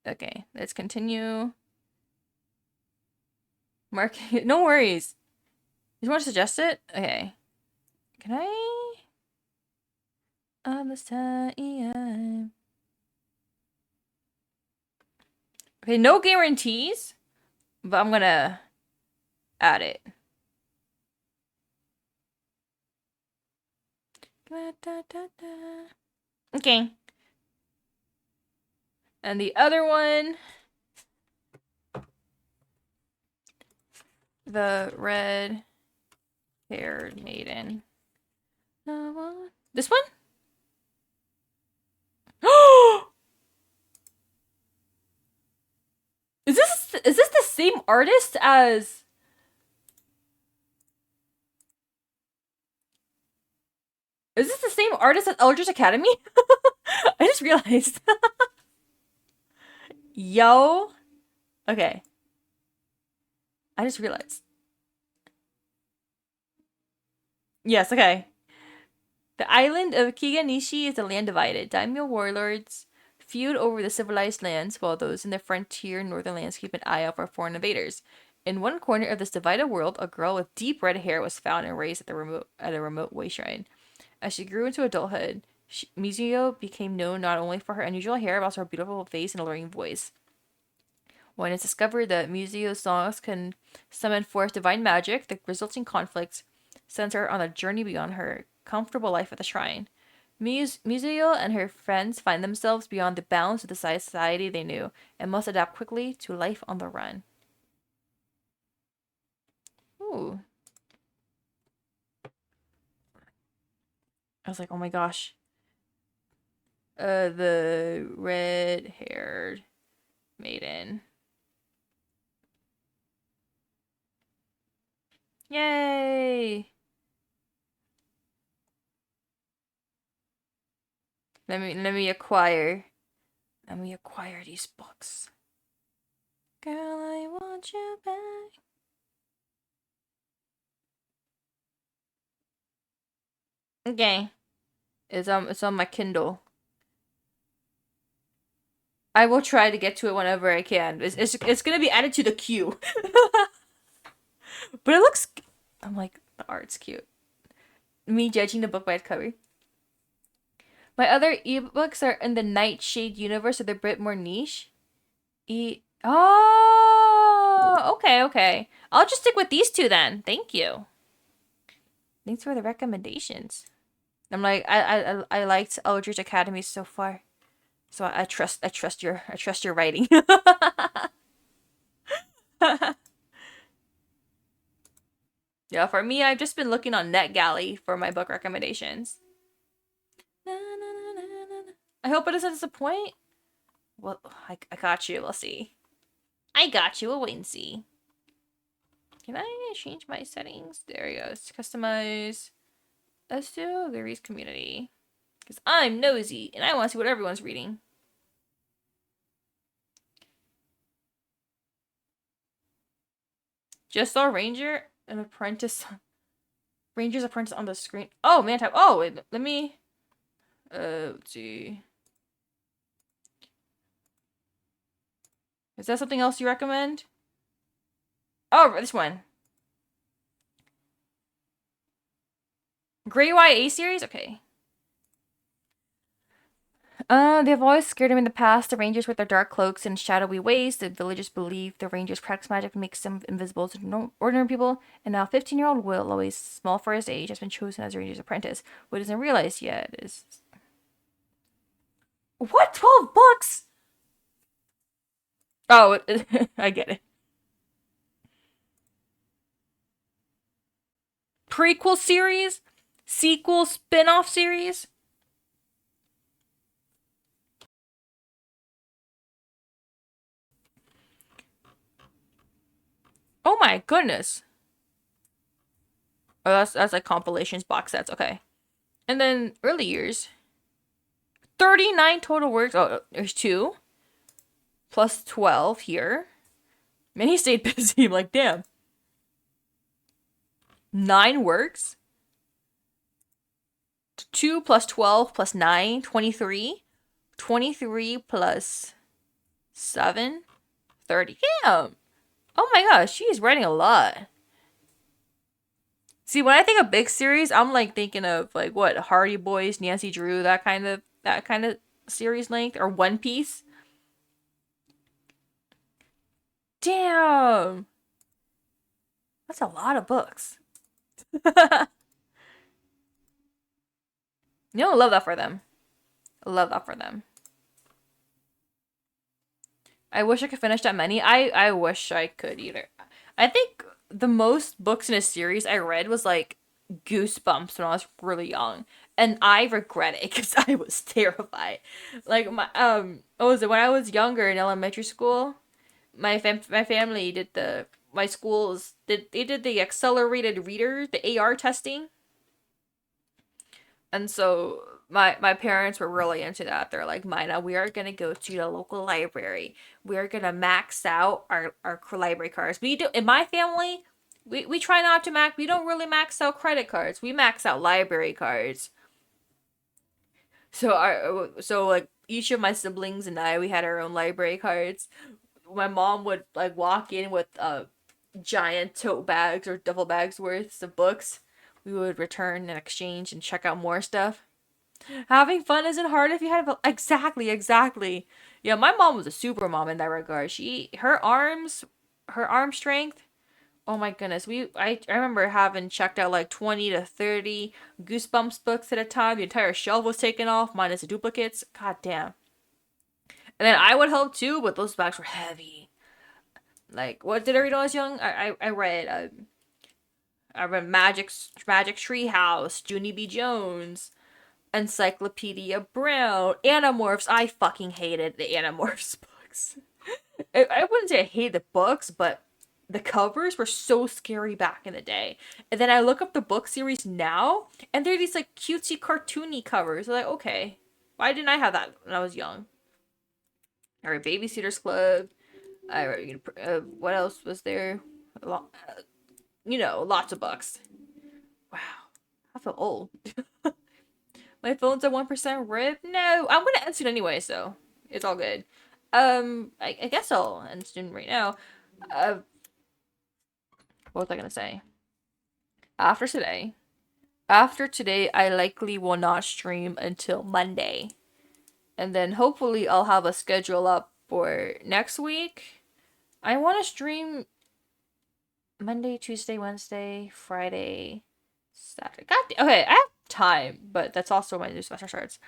Okay, let's continue. Mark, no worries. You want to suggest it? Okay. Can I? This time. Okay, no guarantees, but I'm gonna add it. Okay. And the other one, the red-haired maiden. This one? Is this the same artist as? Is this the same artist as Eldritch Academy? I just realized. Yo. Okay. I just realized. Yes, okay. The island of Kiganishi is a land divided. Daimyo warlords feud over the civilized lands, while those in the frontier northern lands keep an eye out for foreign invaders. In one corner of this divided world, a girl with deep red hair was found and raised at a remote way shrine. As she grew into adulthood, Mizuyo became known not only for her unusual hair, but also her beautiful face and alluring voice. When it's discovered that Mizuyo's songs can summon forth divine magic, the resulting conflict sends her on a journey beyond her comfortable life at the shrine. Mizuyo and her friends find themselves beyond the bounds of the society they knew and must adapt quickly to life on the run. Ooh. I was like, oh my gosh. The red-haired maiden. Yay! Let me acquire these books. Girl, I want you back. Okay. It's on my Kindle. I will try to get to it whenever I can. It's gonna be added to the queue. But it looks, I'm like, the art's cute. Me judging the book by its cover. My other ebooks are in the Nightshade universe, so they're a bit more niche. Oh, okay, okay. I'll just stick with these two then. Thank you. Thanks for the recommendations. I'm like, I liked Eldritch Academy so far, so I trust your writing. Yeah, for me, I've just been looking on NetGalley for my book recommendations. I hope it doesn't disappoint. Well, I got you. We'll see. I got you. We'll wait and see. Can I change my settings? There he goes. Customize. Let's do Gary's community. Because I'm nosy and I want to see what everyone's reading. Just saw Ranger and Apprentice. Ranger's Apprentice on the screen. Oh, man. Oh, wait. Let me. Let's see. Is that something else you recommend? Oh, this one. Grey YA series? Okay. They've always scared him in the past. The Rangers with their dark cloaks and shadowy ways. The villagers believe the Rangers' practice magic makes them invisible to ordinary people. And now 15-year-old Will, always small for his age, has been chosen as a Ranger's apprentice. What doesn't realize yet is... What? 12 books? Oh, I get it. Prequel series? Sequel spin-off series? Oh my goodness. Oh, that's like compilations, box sets. Okay. And then early years. 39 total works. Oh, there's 2. Plus 12 here. Man, he stayed busy. I'm like, damn. 9 works. 2 plus 12 plus 9. 23. 23 plus 7. 30. Damn. Oh my gosh, she's writing a lot. See, when I think of big series, I'm like thinking of like what, Hardy Boys, Nancy Drew, that kind of series length, or One Piece. Damn. That's a lot of books. I love that for them. I love that for them. I wish I could finish that many. I wish I could either. I think the most books in a series I read was like Goosebumps when I was really young, and I regret it because I was terrified. Like my what was it, when I was younger in elementary school? My family did my schools did the accelerated reader, the AR testing, and so my parents were really into that. They're like, Mina, we are gonna go to the local library. We are gonna max out our library cards. We do in my family. We try not to max. We don't really max out credit cards. We max out library cards. So like each of my siblings and I, we had our own library cards. My mom would like walk in with giant tote bags or duffel bags worth of books. We would return and exchange and check out more stuff. Having fun isn't hard if you have exactly. Yeah, my mom was a super mom in that regard. Her arm strength. Oh my goodness. I remember having checked out like 20 to 30 Goosebumps books at a time. The entire shelf was taken off, minus the duplicates. God damn. And then I would help too, but those bags were heavy. Like, what did I read when I was young? I read Magic Treehouse, Junie B. Jones, Encyclopedia Brown, Animorphs. I fucking hated the Animorphs books. I wouldn't say I hated the books, but the covers were so scary back in the day. And then I look up the book series now, and they're these like cutesy, cartoony covers. Like, okay, why didn't I have that when I was young? Alright, Babysitter's Club. What else was there? Lots of books. Wow, I feel old. My phone's at 1% rip. No, I'm gonna end soon anyway, so it's all good. I guess I'll end soon right now. Uh, what was I gonna say? After today, I likely will not stream until Monday, and then hopefully I'll have a schedule up for next week. I want to stream Monday, Tuesday, Wednesday, Friday, Saturday. Okay, I have time, but that's also when my new semester starts.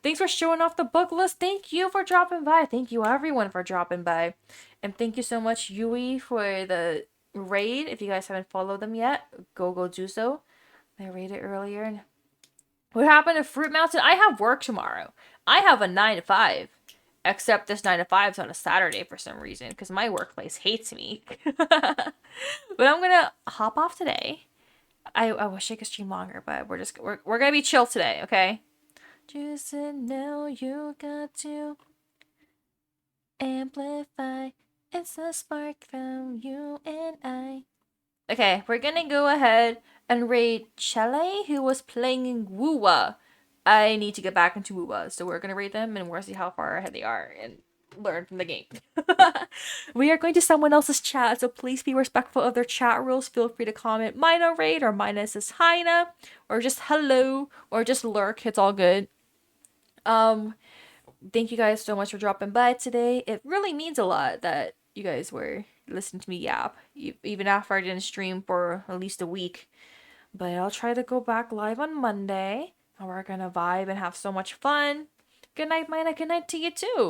Thanks for showing off the book list. Thank you for dropping by. Thank you everyone for dropping by. And thank you so much, Yui, for the raid. If you guys haven't followed them yet, go do so. I raided earlier. And what happened to Fruit Mountain? I have work tomorrow. I have a 9 to 5. Except this 9 to 5 is on a Saturday for some reason, because my workplace hates me. But I'm gonna hop off today. I wish I could stream longer, but we're gonna be chill today, okay? Just know you got to amplify. It's a spark from you and I. Okay, we're gonna go ahead and raid Chele, who was playing Woowa. I need to get back into Woowa, so we're gonna raid them and we'll see how far ahead they are and learn from the game. We are going to someone else's chat, so please be respectful of their chat rules. Feel free to comment Mina raid or Mina says Hina or just hello or just lurk. It's all good. Thank you guys so much for dropping by today. It really means a lot that you guys were listening to me yap, even after I didn't stream for at least a week. But I'll try to go back live on Monday, and we're gonna vibe and have so much fun. Good night, Mina. Good night to you too.